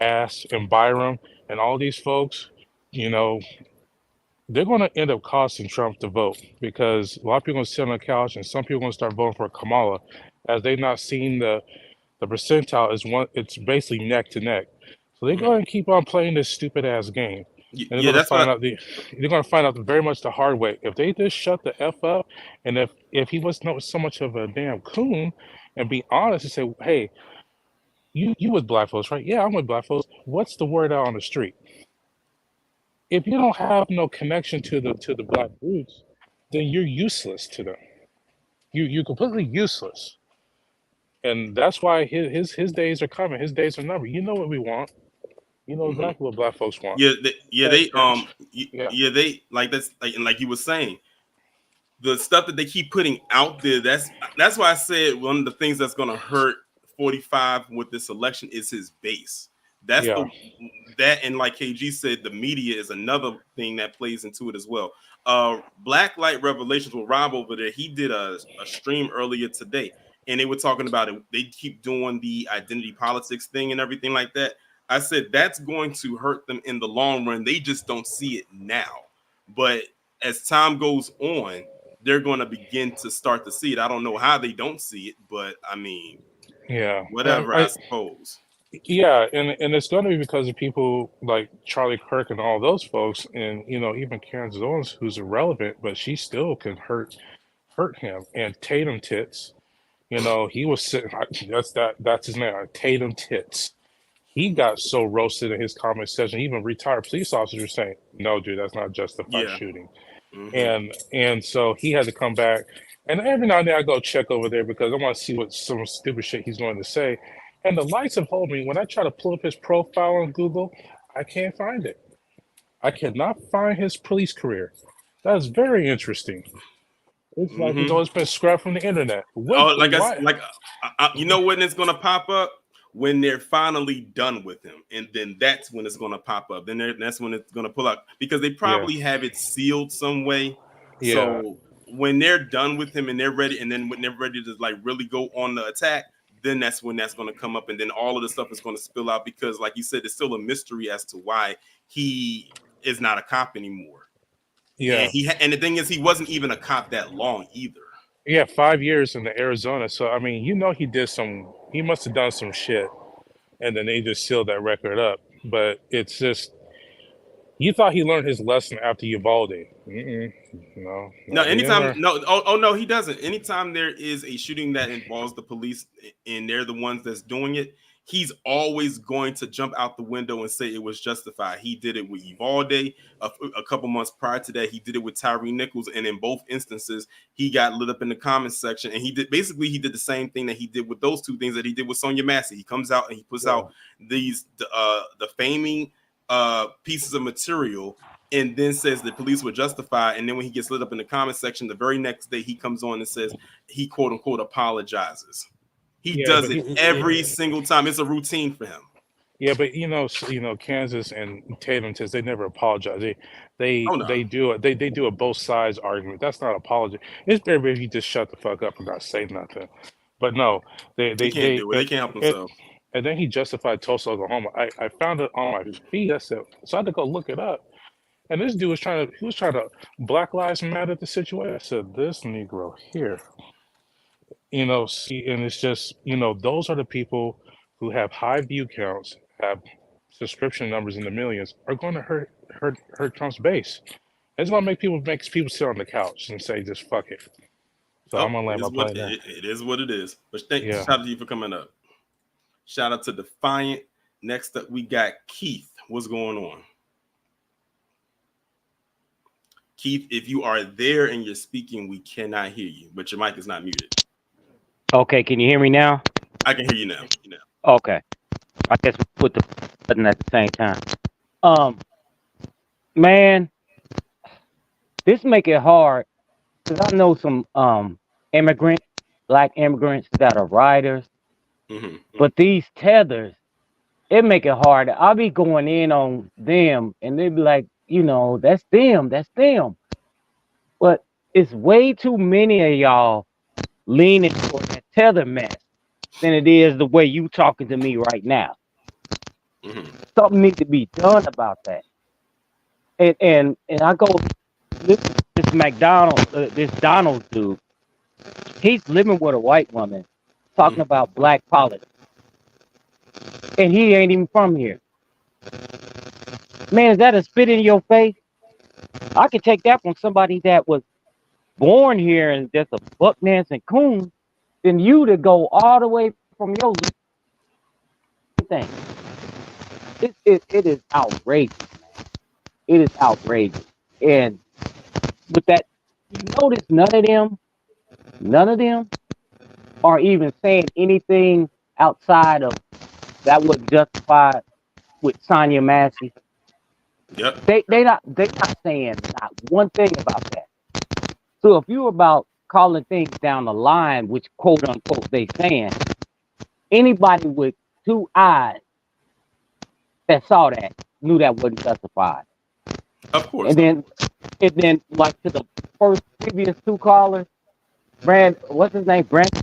[SPEAKER 15] ass, and Byron, and all these folks, they're going to end up costing Trump the vote, because a lot of people are going to sit on the couch, and some people are going to start voting for Kamala, as they've not seen the percentile is it's basically neck to neck. So they're going to keep on playing this stupid ass game. And they're going to find out they're going to find out very much the hard way. If they just shut the F up, and if he was not so much of a damn coon, and be honest and say, hey, you with Black folks, right? Yeah, I'm with Black folks. What's the word out on the street? If you don't have no connection to the Black roots, then you're useless to them. You're completely useless. And that's why his days are coming. His days are numbered. You know what we want. You know exactly what Black folks want.
[SPEAKER 1] They like that's like you were saying, the stuff that they keep putting out there. That's why I said one of the things that's going to hurt 45 with this election is his base. That's that, and like KG said, the media is another thing that plays into it as well. Black Light Revelations with Rob over there, he did a stream earlier today, and they were talking about it. They keep doing the identity politics thing and everything like that. I said that's going to hurt them in the long run. They just don't see it now, but as time goes on, they're going to begin to start to see it. I don't know how they don't see it, but I mean, whatever, I suppose.
[SPEAKER 15] Yeah, and it's going to be because of people like Charlie Kirk and all those folks, and even Karen Jones, who's irrelevant, but she still can hurt him. And Tatum Tits, he was sitting. That's his name, Tatum Tits. He got so roasted in his comment section. Even retired police officers were saying, "No, dude, that's not justified shooting." And so he had to come back. And every now and then I go check over there because I want to see what some stupid shit he's going to say. And the lights have hold me. When I try to pull up his profile on Google, I can't find it. I cannot find his police career. That is very interesting. It's like he's always been scrapped from the internet.
[SPEAKER 1] You know when it's gonna pop up? When they're finally done with him, and then that's when it's gonna pop up. Then that's when it's gonna pull out, because they probably have it sealed some way. So when they're done with him and they're ready, and then when they're ready to like really go on the attack, then that's when that's gonna come up, and then all of the stuff is gonna spill out, because like you said, it's still a mystery as to why he is not a cop anymore.
[SPEAKER 15] Yeah.
[SPEAKER 1] And the thing is, he wasn't even a cop that long either.
[SPEAKER 15] Yeah, 5 years in the Arizona. So I mean, you know, he must have done some shit, and then they just sealed that record up. But it's just, you thought he learned his lesson after Uvalde. No,
[SPEAKER 1] No,
[SPEAKER 15] he didn't learn.
[SPEAKER 1] no, he doesn't. Anytime there is a shooting that involves the police and they're the ones that's doing it, he's always going to jump out the window and say it was justified. He did it with Uvalde a couple months prior to that. He did it with Tyree Nichols, and in both instances, he got lit up in the comments section. And he did the same thing that he did with those two things that he did with Sonia Massey. He comes out and he puts out these defaming pieces of material, and then says the police were justified. And then when he gets lit up in the comment section, the very next day he comes on and says he quote unquote apologizes. He does it every single time. It's a routine for him.
[SPEAKER 15] Yeah, but you know, Kansas and Tatum says they never apologize. They do a both sides argument. That's not apology. It's better if you just shut the fuck up and not say nothing. But no, they
[SPEAKER 1] can't do it. They can't help themselves.
[SPEAKER 15] And then he justified Tulsa, Oklahoma. I found it on my feed. I said, so I had to go look it up. And this dude was trying to Black Lives Matter the situation. I said, this Negro here, you know, and it's just, you know, those are the people who have high view counts, have subscription numbers in the millions, are going to hurt Trump's base. It's going to make people sit on the couch and say, just fuck it. So I'm gonna land my plane there.
[SPEAKER 1] It is what it is. But shout out to you for coming up. Shout out to Defiant. Next up, we got Keith. What's going on? Keith, if you are there and you're speaking, we cannot hear you, but your mic is not muted.
[SPEAKER 16] Okay, can you hear me now?
[SPEAKER 1] I can hear you now.
[SPEAKER 16] Okay. I guess we put the button at the same time. Man, this make it hard because I know some black immigrants that are riders, but these tethers, it make it hard. I'll be going in on them and they be like, you know, that's them. But it's way too many of y'all leaning toward that tether mess than it is the way you talking to me right now. Something needs to be done about that. And I go, this Donalds dude, he's living with a white woman talking about black politics. And he ain't even from here. Man, is that a spit in your face? I could take that from somebody that was born here and just a buck dancing coon, than you to go all the way from your thing. It is outrageous, man. It is outrageous. And with that, you notice none of them are even saying anything outside of that was justified with Sonia Massey.
[SPEAKER 1] Yep.
[SPEAKER 16] They not saying not one thing about that. So if you're about calling things down the line, which quote unquote they saying, anybody with two eyes that saw that knew that wasn't justified.
[SPEAKER 1] Of course.
[SPEAKER 16] And then like to the previous two callers, what's his name? Brent?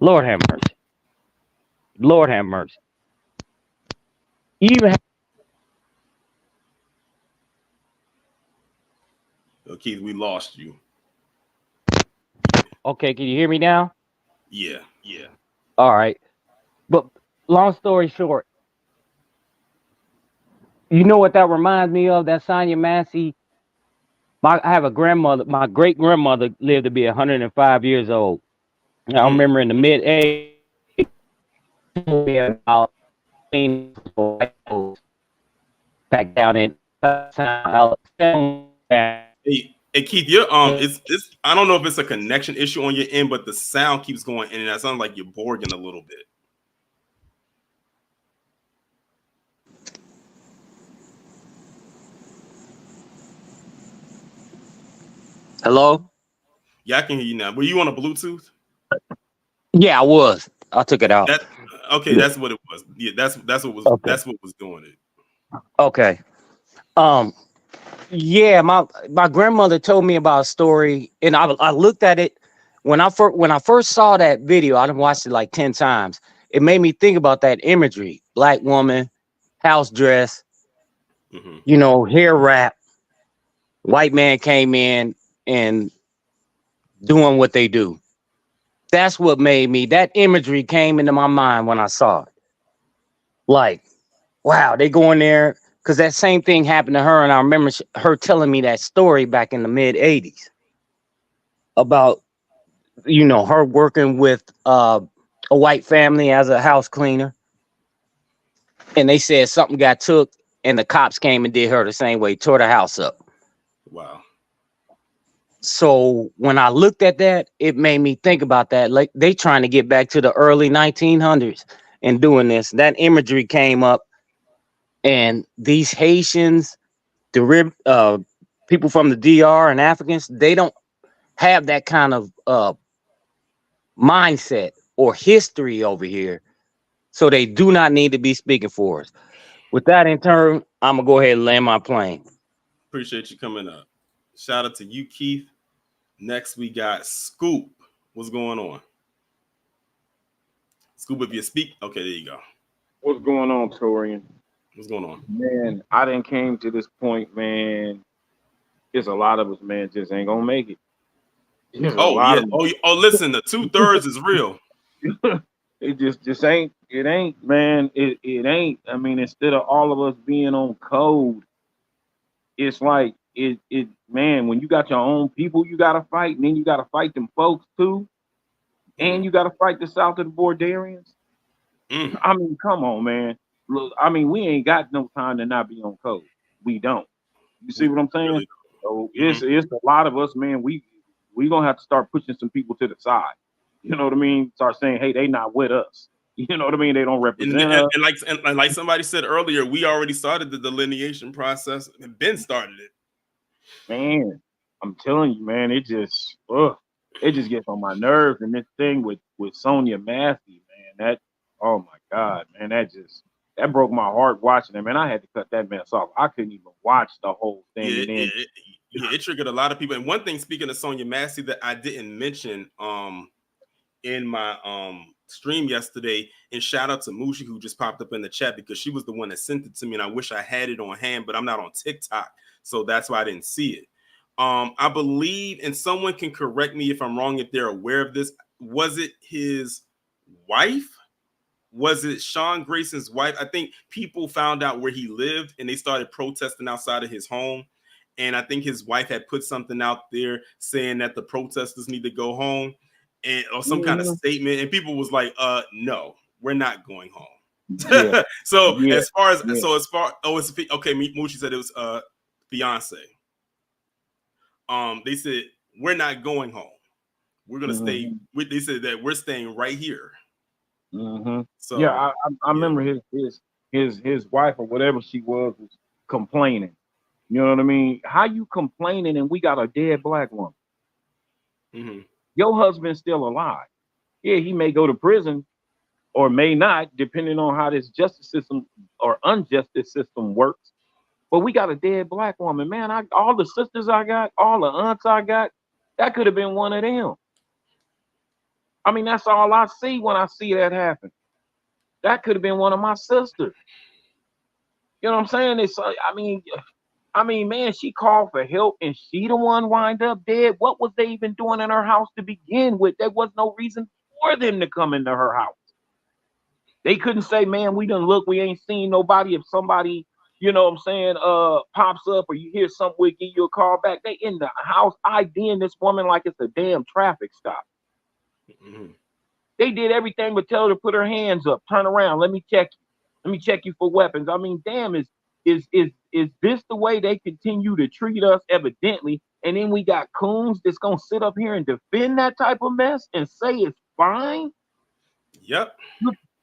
[SPEAKER 16] Lord have mercy. Lord have mercy. Even
[SPEAKER 1] Keith, we lost you.
[SPEAKER 16] Okay, can you hear me now?
[SPEAKER 1] Yeah.
[SPEAKER 16] All right. But long story short, you know what that reminds me of? That Sonia Massey. I have a grandmother. My great grandmother lived to be 105 years old. I remember in the mid 80s, about back down in
[SPEAKER 1] Hey Keith, you're it's I don't know if it's a connection issue on your end, but the sound keeps going in and that sounds like you're borging a little bit.
[SPEAKER 16] Hello?
[SPEAKER 1] Yeah, I can hear you now. Were you on a Bluetooth?
[SPEAKER 16] Yeah, I was. I took it out.
[SPEAKER 1] That's what it was. Yeah, that's what was
[SPEAKER 16] okay.
[SPEAKER 1] That's what was doing it.
[SPEAKER 16] Okay. Yeah, my grandmother told me about a story, and I looked at it when I first saw that video. I done watched it like 10 times. It made me think about that imagery: black woman, house dress, you know, hair wrap, White man came in and doing what they do. That's what made me, that imagery came into my mind when I saw it. Like, wow, they go in there, because that same thing happened to her. And I remember her telling me that story back in the mid 80s about, her working with a white family as a house cleaner. And they said something got took and the cops came and did her the same way, tore the house up.
[SPEAKER 1] Wow.
[SPEAKER 16] So when I looked at that, it made me think about that. Like, they trying to get back to the early 1900s and doing this. That imagery came up, and these Haitians, people from the DR and Africans, they don't have that kind of mindset or history over here. So they do not need to be speaking for us. With that in turn, I'm going to go ahead and land my plane.
[SPEAKER 1] Appreciate you coming up. Shout out to you, Keith. Next, we got Scoop. What's going on? Scoop, if you speak. Okay, there you go.
[SPEAKER 17] What's going on, Torian?
[SPEAKER 1] What's going on?
[SPEAKER 17] Man, I done came to this point, man. There's a lot of us, man, just ain't gonna make it.
[SPEAKER 1] Oh, yeah. Oh, listen, the 2/3 is real.
[SPEAKER 17] It just ain't, man. It ain't. I mean, instead of all of us being on code, it's like man, when you got your own people you gotta fight, and then you gotta fight them folks too, and you gotta fight the South of the Bordarians. I mean, come on, man. Look, I mean, we ain't got no time to not be on code. We don't. You see what I'm saying? Really? So it's a lot of us, man. We gonna have to start pushing some people to the side. You know what I mean? Start saying, hey, they not with us. You know what I mean? They don't represent us.
[SPEAKER 1] And like somebody said earlier, we already started the delineation process and Ben started it.
[SPEAKER 17] Man, I'm telling you, man, it just gets on my nerves. And this thing with Sonia Massey, man, that, oh my God, man, that broke my heart watching it, man. I had to cut that mess off. I couldn't even watch the whole thing.
[SPEAKER 1] It triggered a lot of people. And one thing, speaking of Sonia Massey, that I didn't mention in my stream yesterday, and shout out to Mushi, who just popped up in the chat, because she was the one that sent it to me, and I wish I had it on hand, but I'm not on TikTok, so that's why I didn't see it. I believe, and someone can correct me if I'm wrong, if they're aware of this, was it his wife? Was it Sean Grayson's wife? I think people found out where he lived and they started protesting outside of his home. And I think his wife had put something out there saying that the protesters need to go home, or some kind of statement. And people was like, no, we're not going home.
[SPEAKER 17] Yeah.
[SPEAKER 1] As far, okay, Moochie said it was fiance. They said, we're not going home. We're going to stay. They said that we're staying right here. So
[SPEAKER 17] yeah, I remember his wife or whatever she was complaining. You know what I mean? How you complaining and we got a dead black woman? Your husband's still alive. Yeah, he may go to prison or may not, depending on how this justice system or injustice system works. But we got a dead black woman, man. All the sisters I got, all the aunts I got, that could have been one of them. I mean, that's all I see when I see that happen. That could have been one of my sisters. You know what I'm saying? I mean, man, she called for help and she the one wind up dead. What was they even doing in her house to begin with? There was no reason for them to come into her house. They couldn't say, man, we done look, we ain't seen nobody. If somebody, you know what I'm saying, pops up or you hear something, we'll give you a call back. They in the house IDing this woman like it's a damn traffic stop. They did everything but tell her to put her hands up, turn around, let me check you. Let me check you for weapons. I mean, damn, is this the way they continue to treat us, evidently? And then we got coons that's gonna sit up here and defend that type of mess and say it's fine?
[SPEAKER 1] Yep.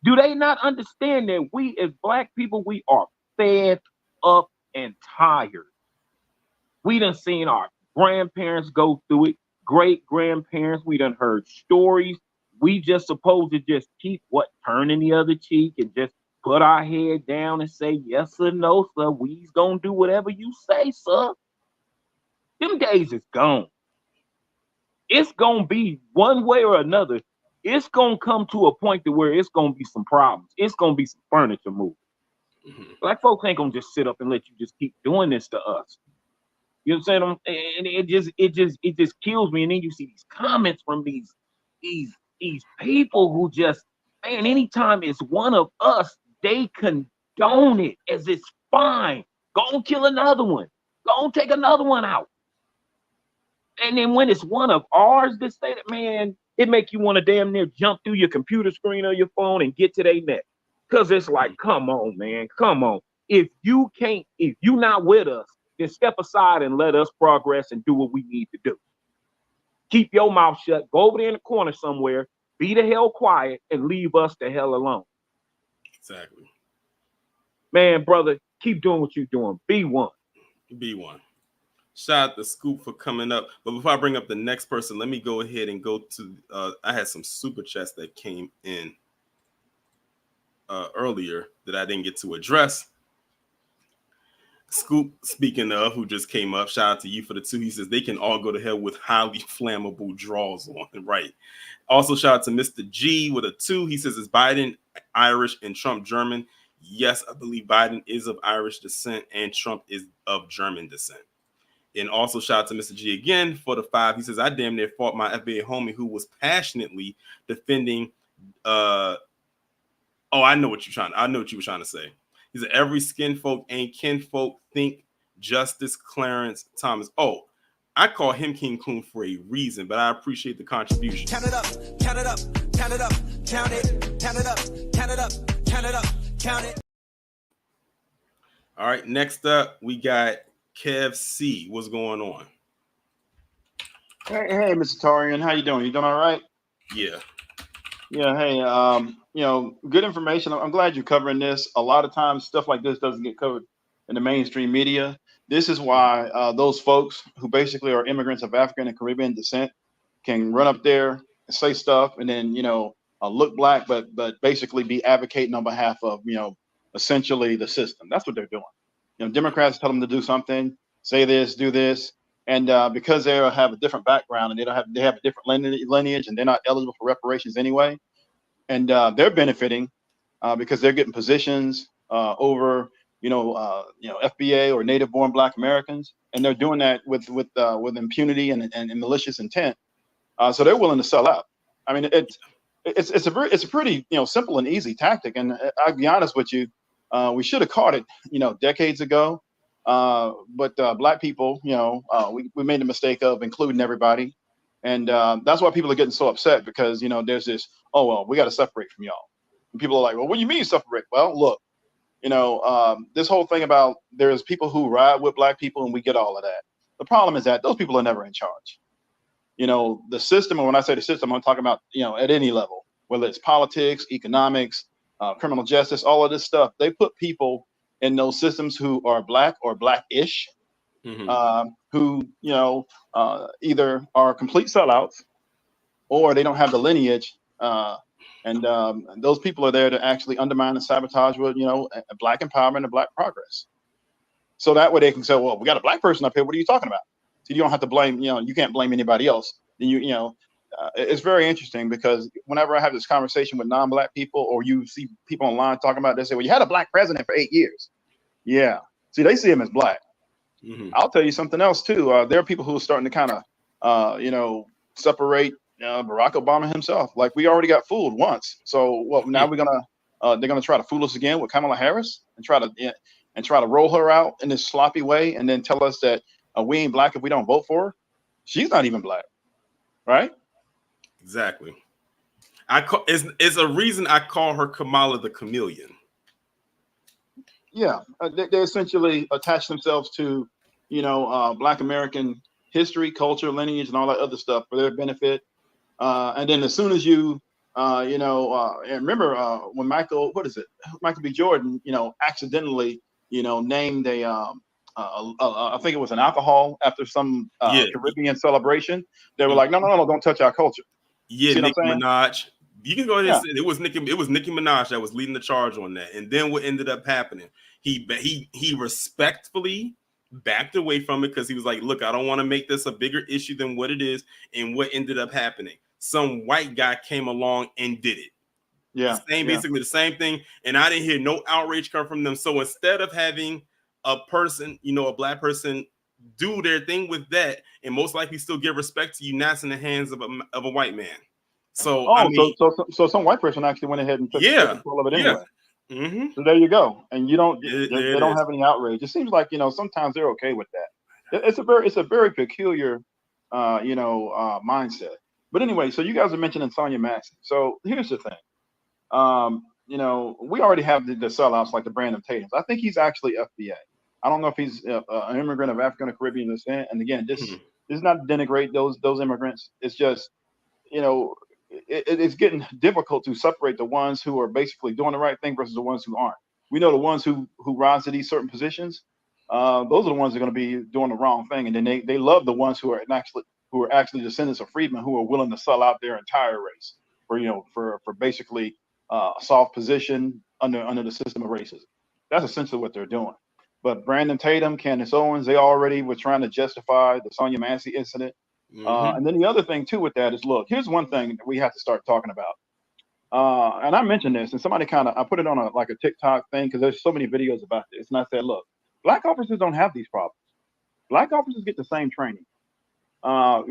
[SPEAKER 17] Do they not understand that we as black people, we are fed up and tired? We done seen our grandparents go through it, great-grandparents, we done heard stories. We just supposed to just keep turning the other cheek and just put our head down and say yes or no, sir. We's gonna do whatever you say, sir. Them days is gone. It's gonna be one way or another. It's gonna come to a point to where it's gonna be some problems. It's gonna be some furniture moving. Black folks ain't gonna just sit up and let you just keep doing this to us. You know what I'm saying? And it just kills me. And then you see these comments from these people who just, man, anytime it's one of us, they condone it as it's fine. Go and kill another one. Go and take another one out. And then when it's one of ours that say that, man, it make you want to damn near jump through your computer screen or your phone and get to their neck. Because it's like, come on, man, come on. If you not with us, then step aside and let us progress and do what we need to do. Keep your mouth shut, go over there in the corner somewhere, be the hell quiet, and leave us the hell alone.
[SPEAKER 1] Exactly.
[SPEAKER 17] Man, brother, keep doing what you're doing. Be one.
[SPEAKER 1] Be one. Shout out to Scoop for coming up. But before I bring up the next person, let me go ahead and go to I had some super chats that came in earlier that I didn't get to address. Scoop, speaking of, who just came up, shout out to you for the 2. He says they can all go to hell with highly flammable draws on. Right. Also, shout out to Mr. G with a 2. He says, is Biden Irish and Trump German? Yes, I believe Biden is of Irish descent and Trump is of German descent. And also shout out to Mr. G again for the 5. He says, I damn near fought my FBA homie who was passionately defending. I know what you were trying to say. He said, every skin folk ain't kinfolk. Think Justice Clarence Thomas. Oh, I call him King Coon for a reason, but I appreciate the contribution.
[SPEAKER 7] Count it up, count it up, count it up, count it, count it up, count it up, count it up, count it.
[SPEAKER 1] All right, next up, we got Kev C. What's going on?
[SPEAKER 18] Hey, Mr. Torian, how you doing? You doing all right?
[SPEAKER 1] Yeah.
[SPEAKER 18] Yeah. Hey, good information. I'm glad you're covering this. A lot of times, stuff like this doesn't get covered in the mainstream media. This is why those folks who basically are immigrants of African and Caribbean descent can run up there and say stuff, and then look black, but basically be advocating on behalf of essentially the system. That's what they're doing. Democrats tell them to do something, say this, do this, and because they have a different background and they have a different lineage, and they're not eligible for reparations anyway, and they're benefiting because they're getting positions over FBA or native-born Black Americans, and they're doing that with impunity and malicious intent. So they're willing to sell out. I mean, it's a pretty simple and easy tactic, and I'll be honest with you. We should have caught it, decades ago. But Black people, we made the mistake of including everybody. And that's why people are getting so upset because, there's this, oh, well, we got to separate from y'all. And people are like, well, what do you mean separate? Well, look, this whole thing about there's people who ride with Black people and we get all of that. The problem is that those people are never in charge. The system, and when I say the system, I'm talking about, at any level, whether it's politics, economics, criminal justice, all of this stuff. They put people in those systems who are Black or Black-ish, who either are complete sellouts or they don't have the lineage, and those people are there to actually undermine and sabotage what Black empowerment and Black progress. So that way they can say, well, we got a Black person up here. What are you talking about? So you don't have to blame. You can't blame anybody else. Then it's very interesting because whenever I have this conversation with non-Black people, or you see people online talking about, they say, well, you had a Black president for 8 years. Yeah. See, they see him as Black. I'll tell you something else too. There are people who are starting to kind of, separate Barack Obama himself. Like, we already got fooled once. So now they're gonna try to fool us again with Kamala Harris and try to roll her out in this sloppy way, and then tell us that we ain't Black if we don't vote for her. She's not even Black, right?
[SPEAKER 1] Exactly. It's a reason I call her Kamala the Chameleon.
[SPEAKER 18] Yeah, they essentially attach themselves to, Black American history, culture, lineage, and all that other stuff for their benefit. And then as soon as you, and remember when Michael B. Jordan, accidentally, named I think it was an alcohol after some Caribbean celebration. They were like, no, don't touch our culture.
[SPEAKER 1] Yeah, Nicki Minaj. You can go ahead and say it was Nicki Minaj that was leading the charge on that. And then what ended up happening? He respectfully backed away from it because he was like, look, I don't want to make this a bigger issue than what it is. And what ended up happening? Some white guy came along and did it.
[SPEAKER 18] Yeah.
[SPEAKER 1] Basically the same thing. And I didn't hear no outrage come from them. So instead of having a person, a Black person do their thing with that, and most likely still give respect to you, not in the hands of a white man. So I mean,
[SPEAKER 18] so some white person actually went ahead and took control of it anyway.
[SPEAKER 1] Mm-hmm.
[SPEAKER 18] So there you go, and you don't they don't
[SPEAKER 1] is.
[SPEAKER 18] have any outrage. It seems like sometimes they're okay with that. It's a very peculiar mindset. But anyway, so you guys are mentioning Sonya Massey. So here's the thing. We already have the sellouts like the Brandon Tatums. I think he's actually FBA. I don't know if he's an immigrant of African or Caribbean descent. And again, this is not to denigrate those immigrants. It's just, it's getting difficult to separate the ones who are basically doing the right thing versus the ones who aren't. We know the ones who rise to these certain positions. Those are the ones that are going to be doing the wrong thing, and then they love the ones who are actually descendants of freedmen who are willing to sell out their entire race for basically a soft position under the system of racism. That's essentially what they're doing. But Brandon Tatum, Candace Owens, they already were trying to justify the Sonya Massey incident. And then the other thing too with that is, look, here's one thing that we have to start talking about. And I mentioned this, and somebody I put it on a TikTok thing because there's so many videos about this. And I said, look, Black officers don't have these problems. Black officers get the same training. When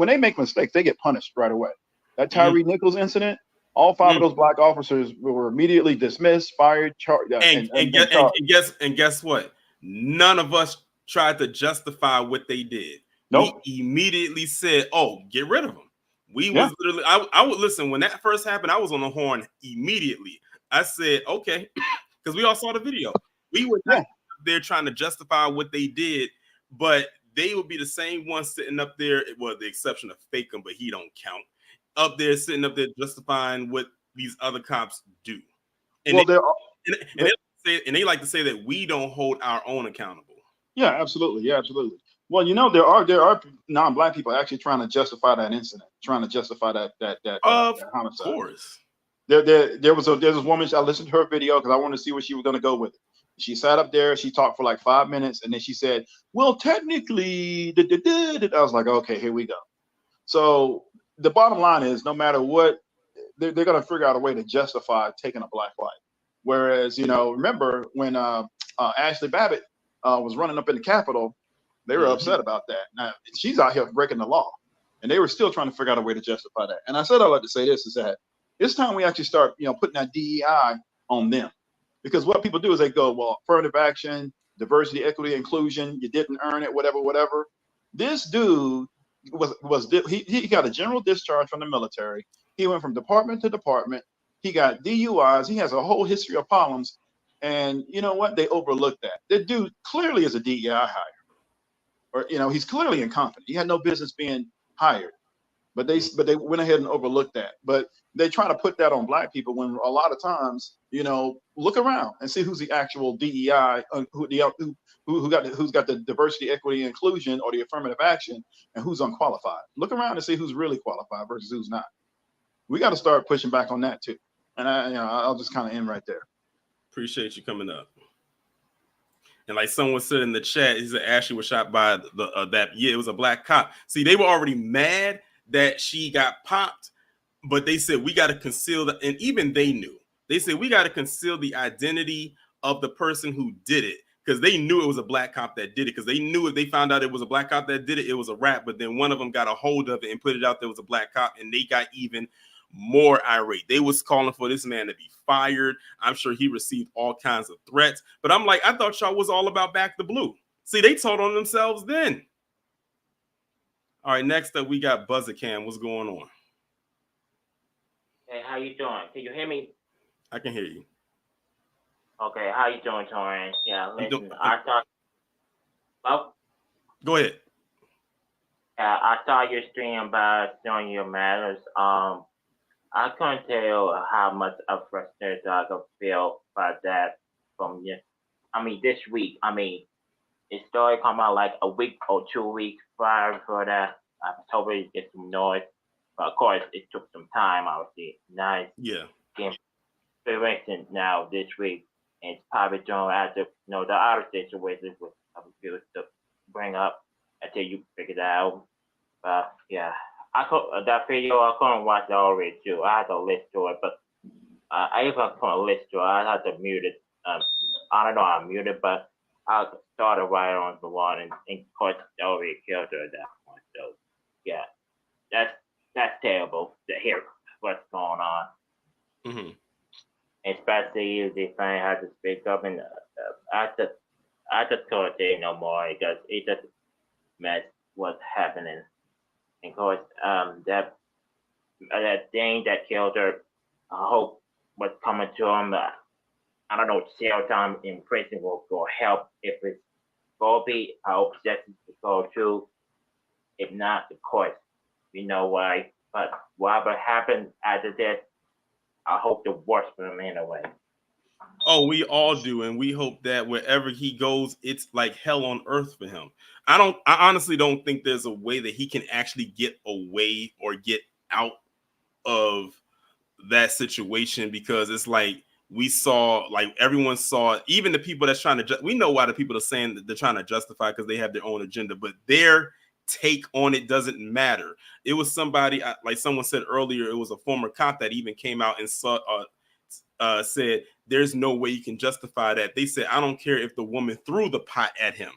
[SPEAKER 18] they make mistakes, they get punished right away. That Tyree Nichols incident, all 5 of those Black officers were immediately dismissed, fired, charged.
[SPEAKER 1] And guess what? None of us tried to justify what they did.
[SPEAKER 18] Nope.
[SPEAKER 1] We immediately said, "Oh, get rid of them." We was literally. I would listen when that first happened. I was on the horn immediately. I said, "Okay," because we all saw the video. We were not there trying to justify what they did, but they would be the same ones sitting up there. Well, the exception of Fakem, but he don't count. Up there, sitting up there, justifying what these other cops do. And they like to say that we don't hold our own accountable.
[SPEAKER 18] Yeah, absolutely. Yeah, absolutely. Well, there are non-Black people actually trying to justify that incident, trying to justify that homicide.
[SPEAKER 1] Of course.
[SPEAKER 18] There was this woman. I listened to her video because I wanted to see where she was going to go with it. She sat up there. She talked for like 5 minutes, and then she said, "Well, technically," I was like, "Okay, here we go." So the bottom line is, no matter what, they're going to figure out a way to justify taking a Black life. Whereas, remember when Ashley Babbitt was running up in the Capitol, they were upset about that. Now she's out here breaking the law, and they were still trying to figure out a way to justify that. And I said I'd like to say this is that it's time we actually start, putting that DEI on them, because what people do is they go, well, affirmative action, diversity, equity, inclusion, you didn't earn it, whatever. This dude he got a general discharge from the military. He went from department to department. He got DUIs. He has a whole history of problems. And you know what? They overlooked that. The dude clearly is a DEI hire. Or, he's clearly incompetent. He had no business being hired. But they went ahead and overlooked that. But they try to put that on Black people when a lot of times, look around and see who's the actual DEI, who's got the diversity, equity, inclusion, or the affirmative action, and who's unqualified. Look around and see who's really qualified versus who's not. We got to start pushing back on that too. And I'll just kind of end right there.
[SPEAKER 1] Appreciate you coming up. And like someone said in the chat, he said Ashley was shot by it was a Black cop. See, they were already mad that she got popped, but they said we got to conceal that, and even they knew. They said we got to conceal the identity of the person who did it, because they knew it was a Black cop that did it, because they knew if they found out it was a Black cop that did it, it was a rap. But then one of them got a hold of it and put it out there was a Black cop, and they got even more irate. They was calling for this man to be fired. I'm sure he received all kinds of threats. But I'm like, I thought y'all was all about back the blue. See, they told on themselves then. All right, next up, we got Buzzercam. What's going on?
[SPEAKER 19] Hey, how you doing? Can you hear me?
[SPEAKER 1] I can hear you.
[SPEAKER 19] Okay, how you doing, Torrance? Yeah, listen, I thought... Oh?
[SPEAKER 1] Go ahead.
[SPEAKER 19] I saw your stream about showing your matters. I couldn't tell how much of frustrated I could feel by that from you. This week. It started coming out like a week or 2 weeks prior for that. I was hoping to get some noise. But of course, it took some time, obviously. Now it's getting now this week. And it's probably doing after, the other situation, which I refuse to bring up until you figure that out. But yeah, that video, I couldn't watch it already too. I had to listen to it, but I even couldn't listen to it. I had to mute it. I don't know how to mute it, but I started right on the one, and of course, they already killed her at that point. So, yeah, that's terrible to hear what's going on.
[SPEAKER 1] Mm-hmm.
[SPEAKER 19] Especially if they finally had to speak up, and I just can't say no more because it just mess what's happening. And of course, that thing that killed her, I hope what's coming to him. I don't know, jail time in prison will help. If it's going to be, I hope justice will go through. If not, of course, we know why. But whatever happens after this, I hope the worst for him anyway.
[SPEAKER 1] Oh, we all do, and we hope that wherever he goes, it's like hell on earth for him. I honestly don't think there's a way that he can actually get away or get out of that situation, because it's like we saw, like everyone saw, even the people that's trying to, we know why the people are saying that they're trying to justify, because they have their own agenda, but their take on it doesn't matter. It was somebody, like someone said earlier, it was a former cop that even came out and said there's no way you can justify that. They said, I don't care if the woman threw the pot at him.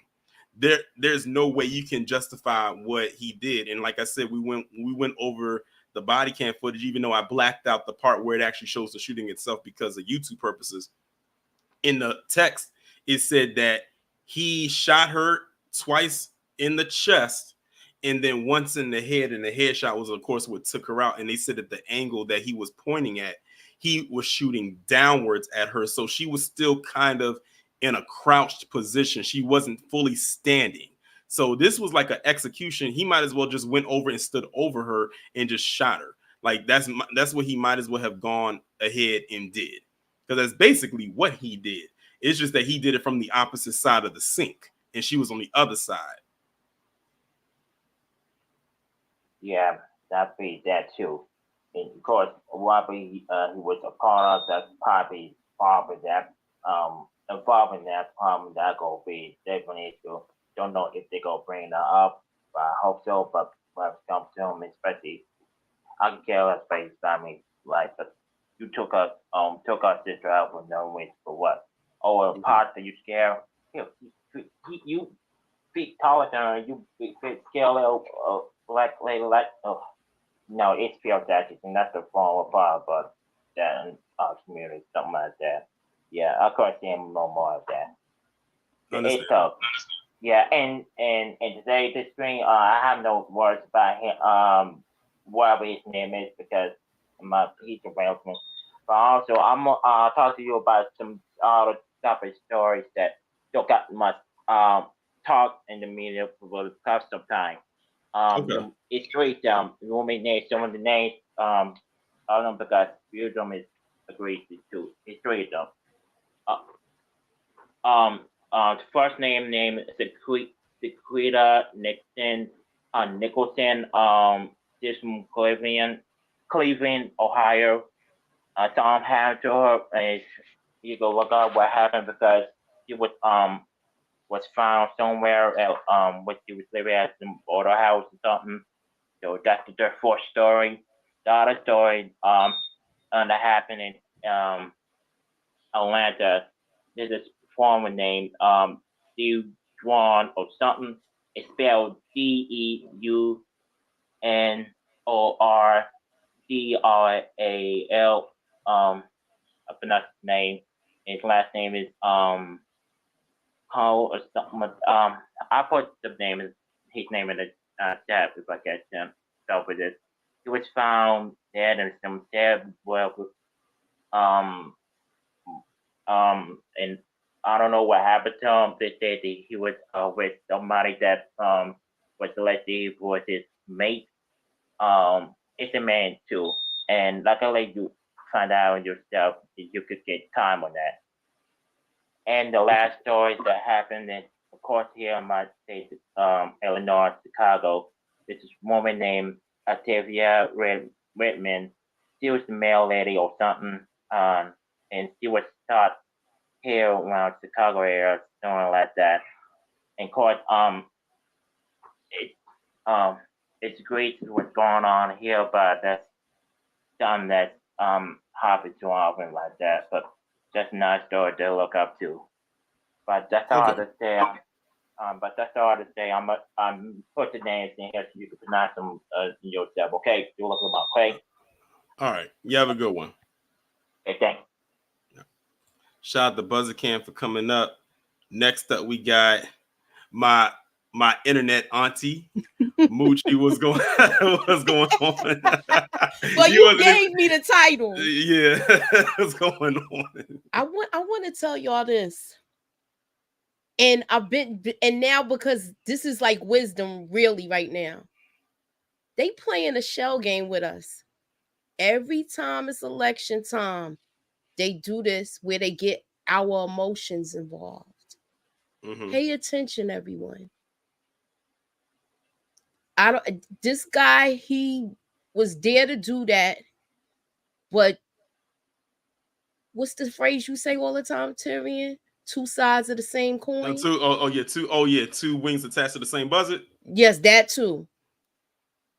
[SPEAKER 1] There's no way you can justify what he did. And like I said, we went over the body cam footage, even though I blacked out the part where it actually shows the shooting itself because of YouTube purposes. In the text, it said that he shot her twice in the chest and then once in the head, and the headshot was, of course, what took her out. And they said that the angle that he was pointing at, he was shooting downwards at her. So she was still kind of in a crouched position. She wasn't fully standing. So this was like an execution. He might as well just went over and stood over her and just shot her. Like that's what he might as well have gone ahead and did, because that's basically what he did. It's just that he did it from the opposite side of the sink, and she was on the other side.
[SPEAKER 19] Yeah, that'd be that too. And of course, probably he was a part of that, probably involved in that problem. That gonna be definitely issue. Don't know if they gonna bring that up, but I hope so. But when it comes to him, especially, I can care less face. I mean, like, but you took our sister out with no wins for what? Oh, a pot that you scared? You feet taller than her. You scale like oh. No, it's pure tactics, and that's the form of power, but that in our community, something like that. Yeah, I can't say no more of that. It's tough. Yeah, and today this spring, I have no words about him, whatever his name is, because he's irrelevant. But also, I'm talk to you about some other type of stories that don't got much talk in the media for the past some time. It's great. The woman named some of the names. I don't know, because few of them is agreed to. It's three of them. The first name is Sequita Nicholson. She's from Cleveland, Ohio. Something happened to her, and you go look up what happened, because she was found somewhere when she was living at some border house or something. So that's their first story. The other story that happened in Atlanta. There's this former name, Deudron or something. It's spelled DEUNORDRAL. I pronounce his name. His last name is Cole or something. I put his name in the chat if I get him. So with this, he was found dead in some dead well. And I don't know what happened to him. They said that he was with somebody that was allegedly was his mate. It's a man too, and luckily you find out yourself that you could get time on that. And the last story that happened, and of course here in my state, Illinois, Chicago, this is a woman named Octavia Redmond. She was a mail lady or something, and she was shot here around Chicago area, something like that. And of course, it's great what's going on here, but that's something that happens too often like that. But just a nice story to look up to. But that's all to say. But that's all to say. I'm put the names in here so you can pronounce them yourself. Okay, you look them up. Okay.
[SPEAKER 1] All right. You have a good one.
[SPEAKER 19] Okay, thanks.
[SPEAKER 1] Shout out to Buzzer Cam for coming up. Next up, we got my internet auntie, Moochie. What's going on?
[SPEAKER 20] Well, you gave me the title.
[SPEAKER 1] Yeah, what's going on?
[SPEAKER 20] I want to tell y'all this. And now because this is like wisdom really right now. They playing a shell game with us. Every time it's election time, they do this where they get our emotions involved.
[SPEAKER 1] Mm-hmm.
[SPEAKER 20] Pay attention, everyone. This guy, he was there to do that, but what's the phrase you say all the time, Tyrion? Two sides of the same coin.
[SPEAKER 1] Two wings attached to the same buzzard.
[SPEAKER 20] Yes, that too.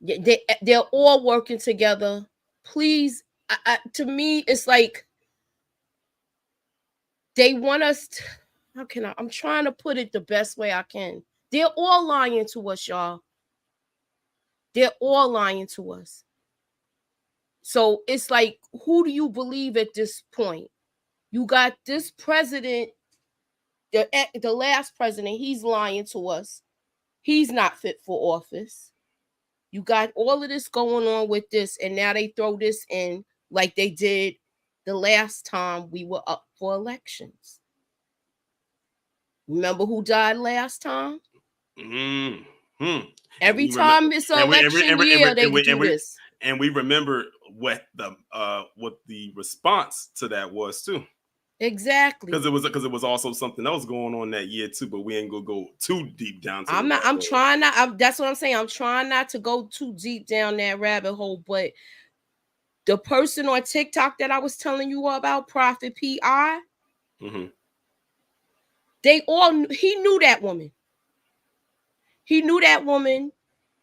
[SPEAKER 20] They're all working together. Please, to me, it's like they want us to, I'm trying to put it the best way I can. They're all lying to us, y'all. They're all lying to us. So it's like, who do you believe at this point? You got this president, the last president, he's lying to us. He's not fit for office. You got all of this going on with this, and now they throw this in like they did the last time we were up for elections. Remember who died last time?
[SPEAKER 1] Mm-hmm.
[SPEAKER 20] Every time it's an election year, they do this.
[SPEAKER 1] And we remember what the response to that was too.
[SPEAKER 20] Exactly.
[SPEAKER 1] Because it was also something else going on that year too, but we ain't gonna go too deep down.
[SPEAKER 20] That's what I'm saying. I'm trying not to go too deep down that rabbit hole. But the person on TikTok that I was telling you about, Prophet P.I.,
[SPEAKER 1] mm-hmm.
[SPEAKER 20] He knew that woman. He knew that woman,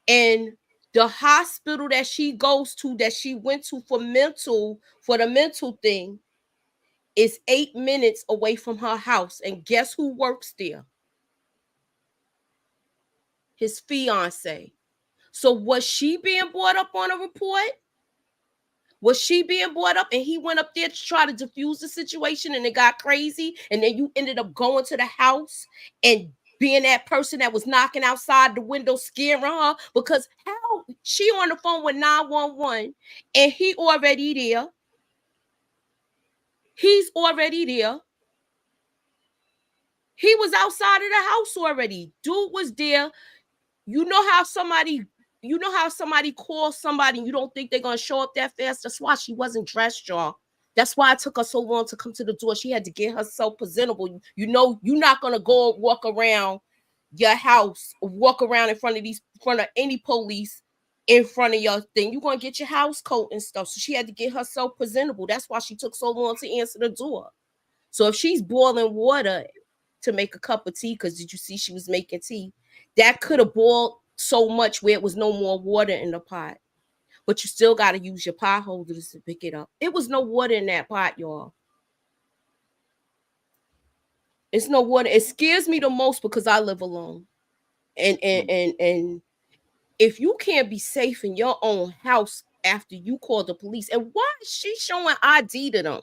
[SPEAKER 20] and the hospital that she goes to, that she went to for the mental thing, is 8 minutes away from her house. And guess who works there? His fiance. So was she being brought up on a report? Was she being brought up and he went up there to try to diffuse the situation and it got crazy? And then you ended up going to the house and being that person that was knocking outside the window, scaring her? Because how she on the phone with 911 and he already there. He's already there. He was outside of the house already. Dude was there. You know how somebody calls somebody and you don't think they're going to show up that fast? That's why she wasn't dressed, y'all. That's why it took her so long to come to the door. She had to get herself presentable. You know, you're not going to go walk around your house, walk around in front of any police in front of your thing. You're going to get your house coat and stuff. So she had to get herself presentable. That's why she took so long to answer the door. So if she's boiling water to make a cup of tea, because did you see she was making tea? That could have boiled so much where it was no more water in the pot. But you still got to use your pot holders to pick it up. It was no water in that pot, y'all. It's no water. It scares me the most because I live alone. And if you can't be safe in your own house after you call the police, and why is she showing ID to them?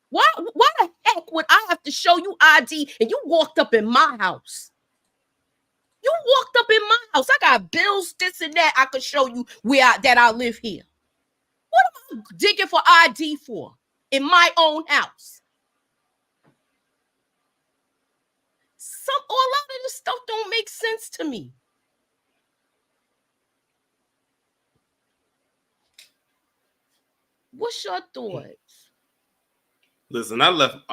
[SPEAKER 20] Why the heck would I have to show you ID and you walked up in my house? You walked up in my house. I got bills, this and that. I could show you that I live here. What am I digging for ID for in my own house? A lot of this stuff don't make sense to me. What's your thoughts?
[SPEAKER 1] Listen, I left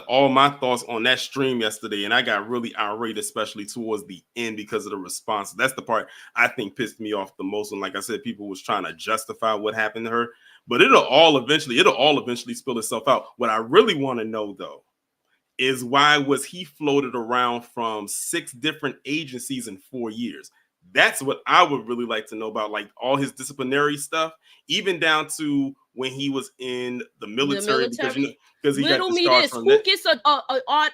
[SPEAKER 1] all my thoughts on that stream yesterday, and I got really irate, especially towards the end because of the response. That's the part I think pissed me off the most. And like I said, people was trying to justify what happened to her, but it'll all eventually spill itself out. What I really want to know though is why was he floated around from 6 different agencies in 4 years? That's what I would really like to know about, like all his disciplinary stuff, even down to when he was in the military. Because he got
[SPEAKER 20] Riddle me
[SPEAKER 1] discharged
[SPEAKER 20] this:
[SPEAKER 1] from
[SPEAKER 20] who
[SPEAKER 1] that.
[SPEAKER 20] gets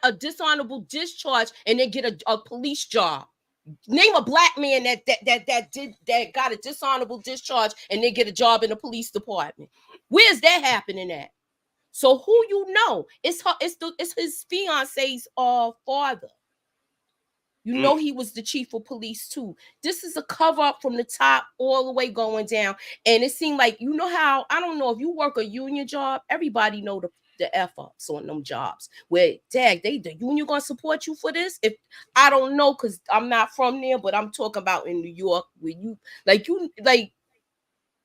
[SPEAKER 20] a dishonorable discharge and then get a police job? Name a black man that got a dishonorable discharge and then get a job in the police department. Where's that happening at? So who you know? It's his fiance's father. You know he was the chief of police too. This is a cover up from the top all the way going down. And it seemed like, you know how, I don't know, if you work a union job, everybody know the F ups on them jobs. Where, the union gonna support you for this? If I don't know, because I'm not from there, but I'm talking about in New York, where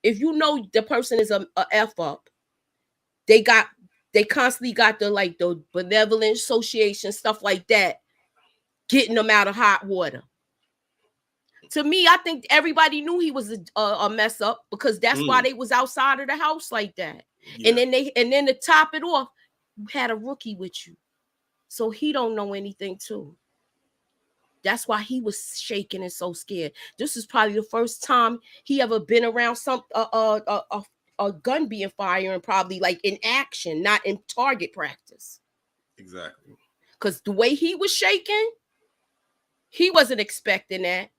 [SPEAKER 20] if you know the person is a F up, they constantly got the benevolent association, stuff like that, getting them out of hot water. To me, I think everybody knew he was a mess up, because that's why they was outside of the house like that. Yeah. And then to top it off, you had a rookie with you, so he don't know anything too. That's why he was shaking and so scared. This is probably the first time he ever been around a gun being fired, and probably like in action, not in target practice.
[SPEAKER 1] Exactly.
[SPEAKER 20] Because the way he was shaking, he wasn't expecting that.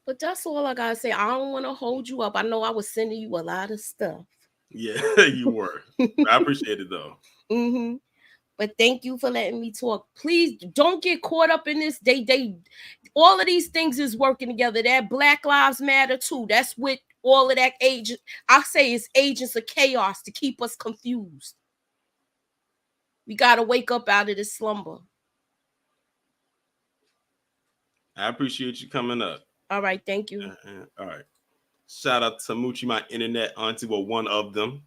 [SPEAKER 20] But that's all I gotta say. I don't want to hold you up. I know I was sending you a lot of stuff.
[SPEAKER 1] Yeah, you were. I appreciate it though.
[SPEAKER 20] Mm-hmm. But thank you for letting me talk. Please don't get caught up in this. All of these things is working together. That Black Lives Matter too. That's what all of that I say is agents of chaos to keep us confused. We gotta wake up out of this slumber.
[SPEAKER 1] I appreciate you coming up.
[SPEAKER 20] All right, thank you.
[SPEAKER 1] All right. Shout out to Moochie, my internet auntie, one of them.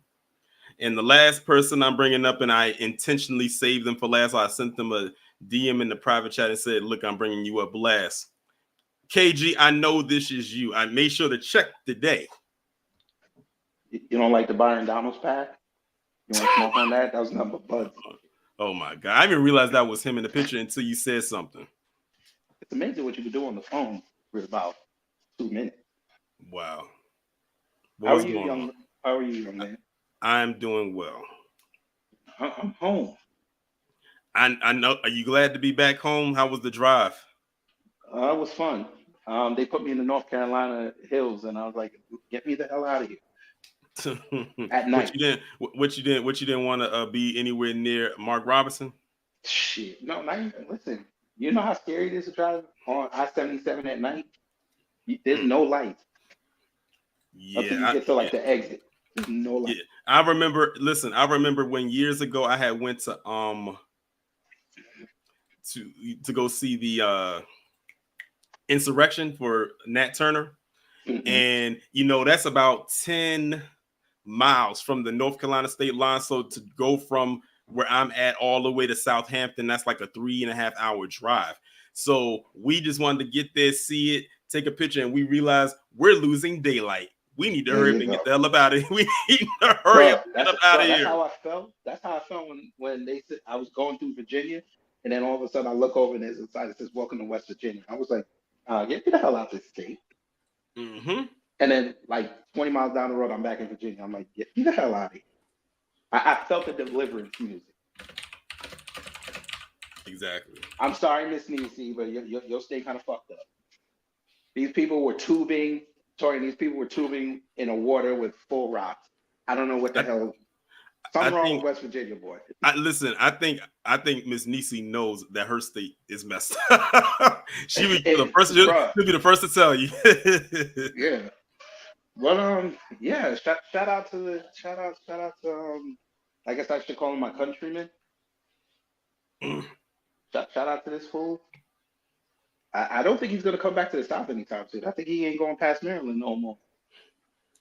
[SPEAKER 1] And the last person I'm bringing up, and I intentionally saved them for last, so I sent them a DM in the private chat and said, look, I'm bringing you up last. KG, I know this is you. I made sure to check today.
[SPEAKER 14] You don't like the Byron Donalds pack? You want to smoke on that? That was number buds.
[SPEAKER 1] Oh my God. I didn't realize that was him in the picture until you said something.
[SPEAKER 14] It's amazing what you can do on the phone for about 2 minutes.
[SPEAKER 1] Wow.
[SPEAKER 14] How are you, young man?
[SPEAKER 1] I'm doing well.
[SPEAKER 14] I'm home.
[SPEAKER 1] I know. Are you glad to be back home? How was the drive?
[SPEAKER 14] It was fun. They put me in the North Carolina hills, and I was like, "Get me the hell out of here!" At night.
[SPEAKER 1] What you didn't want to be anywhere near Mark Robinson?
[SPEAKER 14] Shit, no, not even. Listen, you know how scary it is to drive on I-77 at night? There's no light.
[SPEAKER 1] Yeah,
[SPEAKER 14] until you get to like the exit. There's no light.
[SPEAKER 1] Yeah, I remember when years ago I had went to go see the Insurrection for Nat Turner. And that's about 10 miles from the North Carolina state line. So to go from where I'm at all the way to Southampton, that's like a 3.5 hour drive. So we just wanted to get there, see it, take a picture, and we realized we're losing daylight. We need to hurry up and get the hell up out of here. We need to hurry up and get up out of here.
[SPEAKER 14] That's how I felt. That's how I felt when they said I was going through Virginia, and then all of a sudden I look over and there's a sign that says "Welcome to West Virginia." I was like, "Get me the hell out of this state."
[SPEAKER 1] Mm-hmm.
[SPEAKER 14] And then, like 20 miles down the road, I'm back in Virginia. I'm like, "Get me the hell out of here." I felt the deliverance music.
[SPEAKER 1] Exactly.
[SPEAKER 14] I'm sorry, Miss Niecy, but your state kind of fucked up. These people were tubing. These people were tubing in a water with full rocks. I don't know what the hell. Something wrong with West Virginia, boy.
[SPEAKER 1] I think Miss Niecy knows that her state is messed up. She'll be the first to tell you.
[SPEAKER 14] Yeah. Well, yeah. Shout out to I guess I should call him my countryman. Shout out to this fool. I don't think he's gonna come back to the South anytime soon. I think he ain't going past Maryland no more.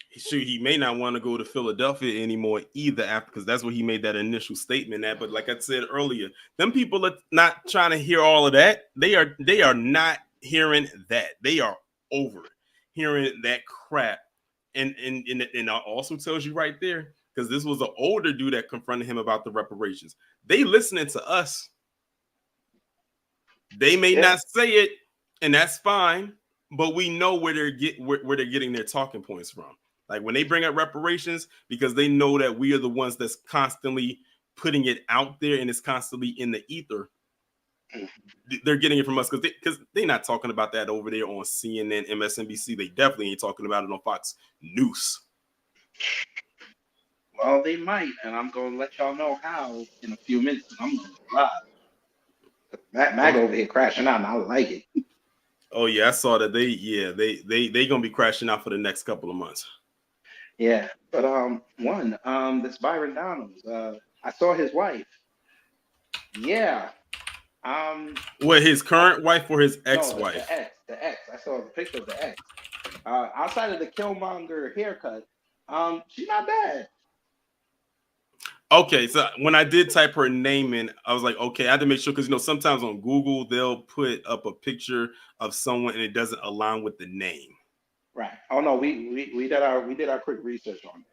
[SPEAKER 1] He may not want to go to Philadelphia anymore either, because that's where he made that initial statement at. But like I said earlier, them people are not trying to hear all of that. They are not hearing that. They are over hearing that crap. And it also tells you right there, because this was an older dude that confronted him about the reparations. They listening to us. They may not say it, and that's fine, but we know where they're getting their talking points from. Like when they bring up reparations, because they know that we are the ones that's constantly putting it out there and it's constantly in the ether. They're getting it from us because they're not talking about that over there on CNN, MSNBC. They definitely ain't talking about it on Fox News.
[SPEAKER 21] Well, they might, and I'm going to let y'all know how in a few minutes. I'm going to go live. Mac over here crashing out, and I like it.
[SPEAKER 1] Oh yeah, I saw that. They gonna be crashing out for the next couple of months.
[SPEAKER 21] Yeah, but this Byron Donalds. I saw his wife. Yeah.
[SPEAKER 1] What, his current wife or his ex-wife?
[SPEAKER 21] No, the ex. I saw the picture of the ex. Outside of the Killmonger haircut, she's not bad.
[SPEAKER 1] Okay, so when I did type her name in, I was like, okay, I had to make sure because sometimes on Google they'll put up a picture of someone and it doesn't align with the name.
[SPEAKER 21] Right. Oh no, we did our quick research on it.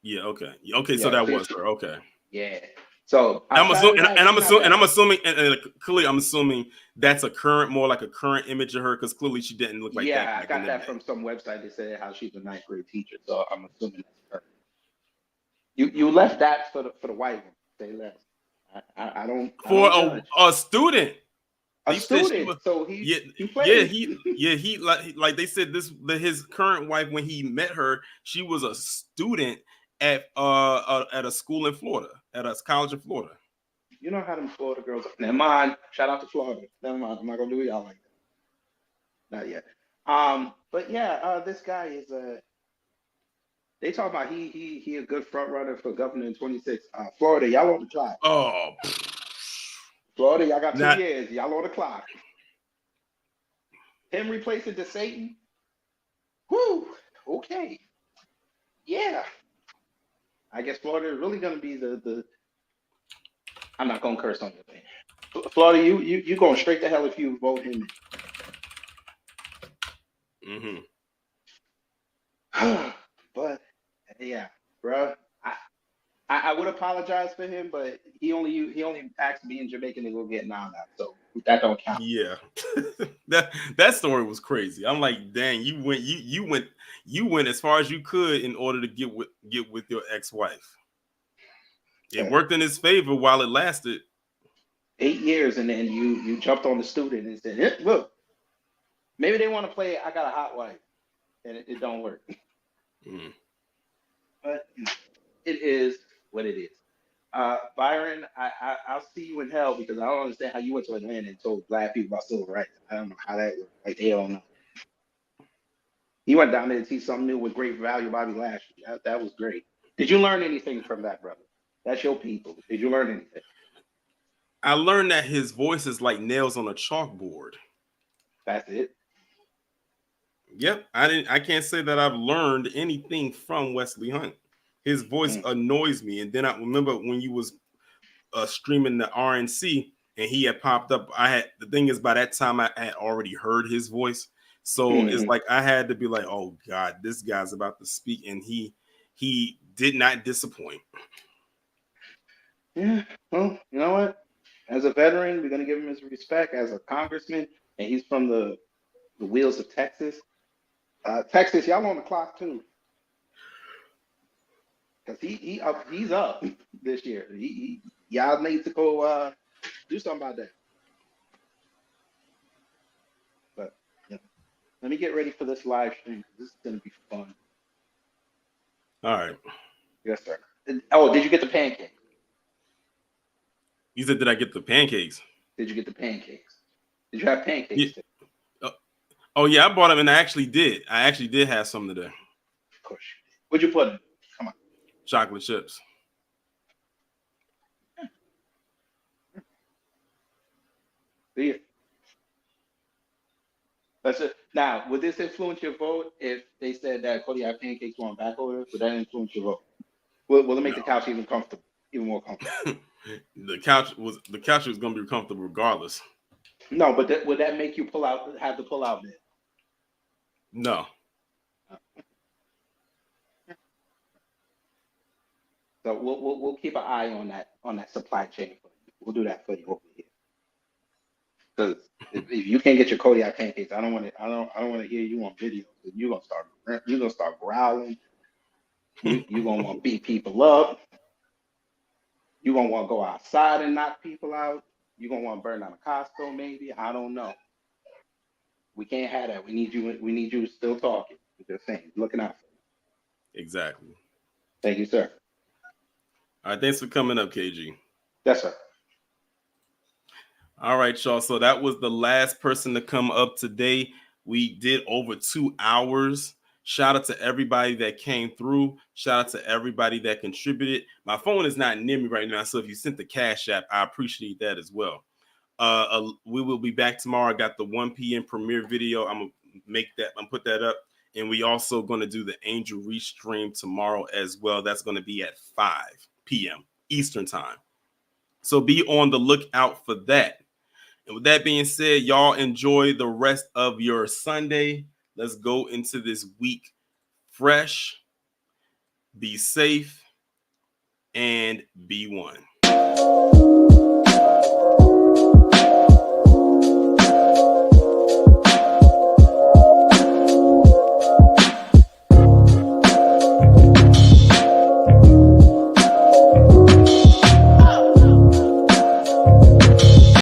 [SPEAKER 1] Yeah. Okay. Okay. So that was her. Okay.
[SPEAKER 21] Yeah. So
[SPEAKER 1] I'm assuming clearly I'm assuming that's more like a current image of her because clearly she didn't look like that.
[SPEAKER 21] Yeah, I got that from some website that said how she's a ninth grade teacher. So I'm assuming that's her. You left that for the white one. Say less. I don't.
[SPEAKER 1] For a student.
[SPEAKER 21] A student. So he played.
[SPEAKER 1] He like they said his current wife when he met her, she was a student at a school in Florida, at a college in Florida.
[SPEAKER 21] You know how them Florida girls are. Never mind. Shout out to Florida. Never mind. I'm not gonna do y'all like that. Not yet. But yeah, this guy is they talk about he a good front runner for governor in 26. Florida, y'all on the clock.
[SPEAKER 1] Oh,
[SPEAKER 21] Florida, y'all got 2 years. Y'all on the clock. Him replacing DeSatan. Whoo. Okay. Yeah. I guess Florida is really gonna be the. I'm not gonna curse on your thing. Florida, you going straight to hell if you vote him. But yeah, bro, I would apologize for him, but he only asked me in Jamaican to go get now, so that don't count.
[SPEAKER 1] Yeah, that story was crazy. I'm like, dang, you went as far as you could in order to get with your ex-wife. It worked in his favor while it lasted.
[SPEAKER 21] 8 years, and then you jumped on the student and said, hey, look, maybe they want to play I Got a Hot Wife, and it don't work. But it is what it is. Byron, I'll see you in hell because I don't understand how you went to Atlanta and told black people about civil rights. I don't know how that works. Like, they don't know. He went down there to teach something new with great value, Bobby Lashley. That was great. Did you learn anything from that, brother? That's your people. Did you learn anything?
[SPEAKER 1] I learned that his voice is like nails on a chalkboard.
[SPEAKER 21] That's it.
[SPEAKER 1] Yep, I can't say that I've learned anything from Wesley Hunt. His voice annoys me. And then I remember when you was streaming the RNC and he had popped up. The thing is, by that time I had already heard his voice, so it's like I had to be like, oh God, this guy's about to speak, and he did not disappoint.
[SPEAKER 21] Yeah, well, you know what? As a veteran, we're gonna give him his respect as a congressman, and he's from the wheels of Texas. Texas, y'all on the clock too, because he's up this year. Y'all need to go do something about that. But yeah, let me get ready for this live stream. This is gonna be fun.
[SPEAKER 1] All right.
[SPEAKER 21] Yes, sir. Oh, did you get the pancakes?
[SPEAKER 1] You said, did I get the pancakes?
[SPEAKER 21] Did you get the pancakes? Did you have pancakes?
[SPEAKER 1] Yeah. Oh yeah, I bought them, and I actually did. I actually did have some today.
[SPEAKER 21] Of course. What'd you put in? Come on.
[SPEAKER 1] Chocolate chips.
[SPEAKER 21] See it. That's it. Now, would this influence your vote if they said that Kodiak pancakes were on back order? Would that influence your vote? Will it make the couch even more comfortable?
[SPEAKER 1] The couch was going to be comfortable regardless.
[SPEAKER 21] No, but would that make you have to pull out bid?
[SPEAKER 1] No.
[SPEAKER 21] So we'll keep an eye on that supply chain for you. We'll do that for you over here. Because if you can't get your Kodiak pancakes, I don't want to. I don't want to hear you on video. You're gonna start growling. You're gonna want to beat people up. You're gonna want to go outside and knock people out. You're gonna want to burn down a Costco, maybe. I don't know. We can't have that. We need you. We need you still talking. I'm just saying, looking out for you.
[SPEAKER 1] Exactly.
[SPEAKER 21] Thank you, sir.
[SPEAKER 1] All right, thanks for coming up, KG.
[SPEAKER 21] Yes, sir.
[SPEAKER 1] All right, y'all. So that was the last person to come up today. We did over 2 hours. Shout out to everybody that came through. Shout out to everybody that contributed. My phone is not near me right now, so if you sent the Cash App, I appreciate that as well. We will be back tomorrow. I got the 1 p.m. premiere video. I'm gonna put that up, and we also gonna do the Angel Reach stream tomorrow as well. That's gonna be at 5 p.m. Eastern time. So be on the lookout for that. And with that being said, y'all enjoy the rest of your Sunday. Let's go into this week fresh, be safe, and be one.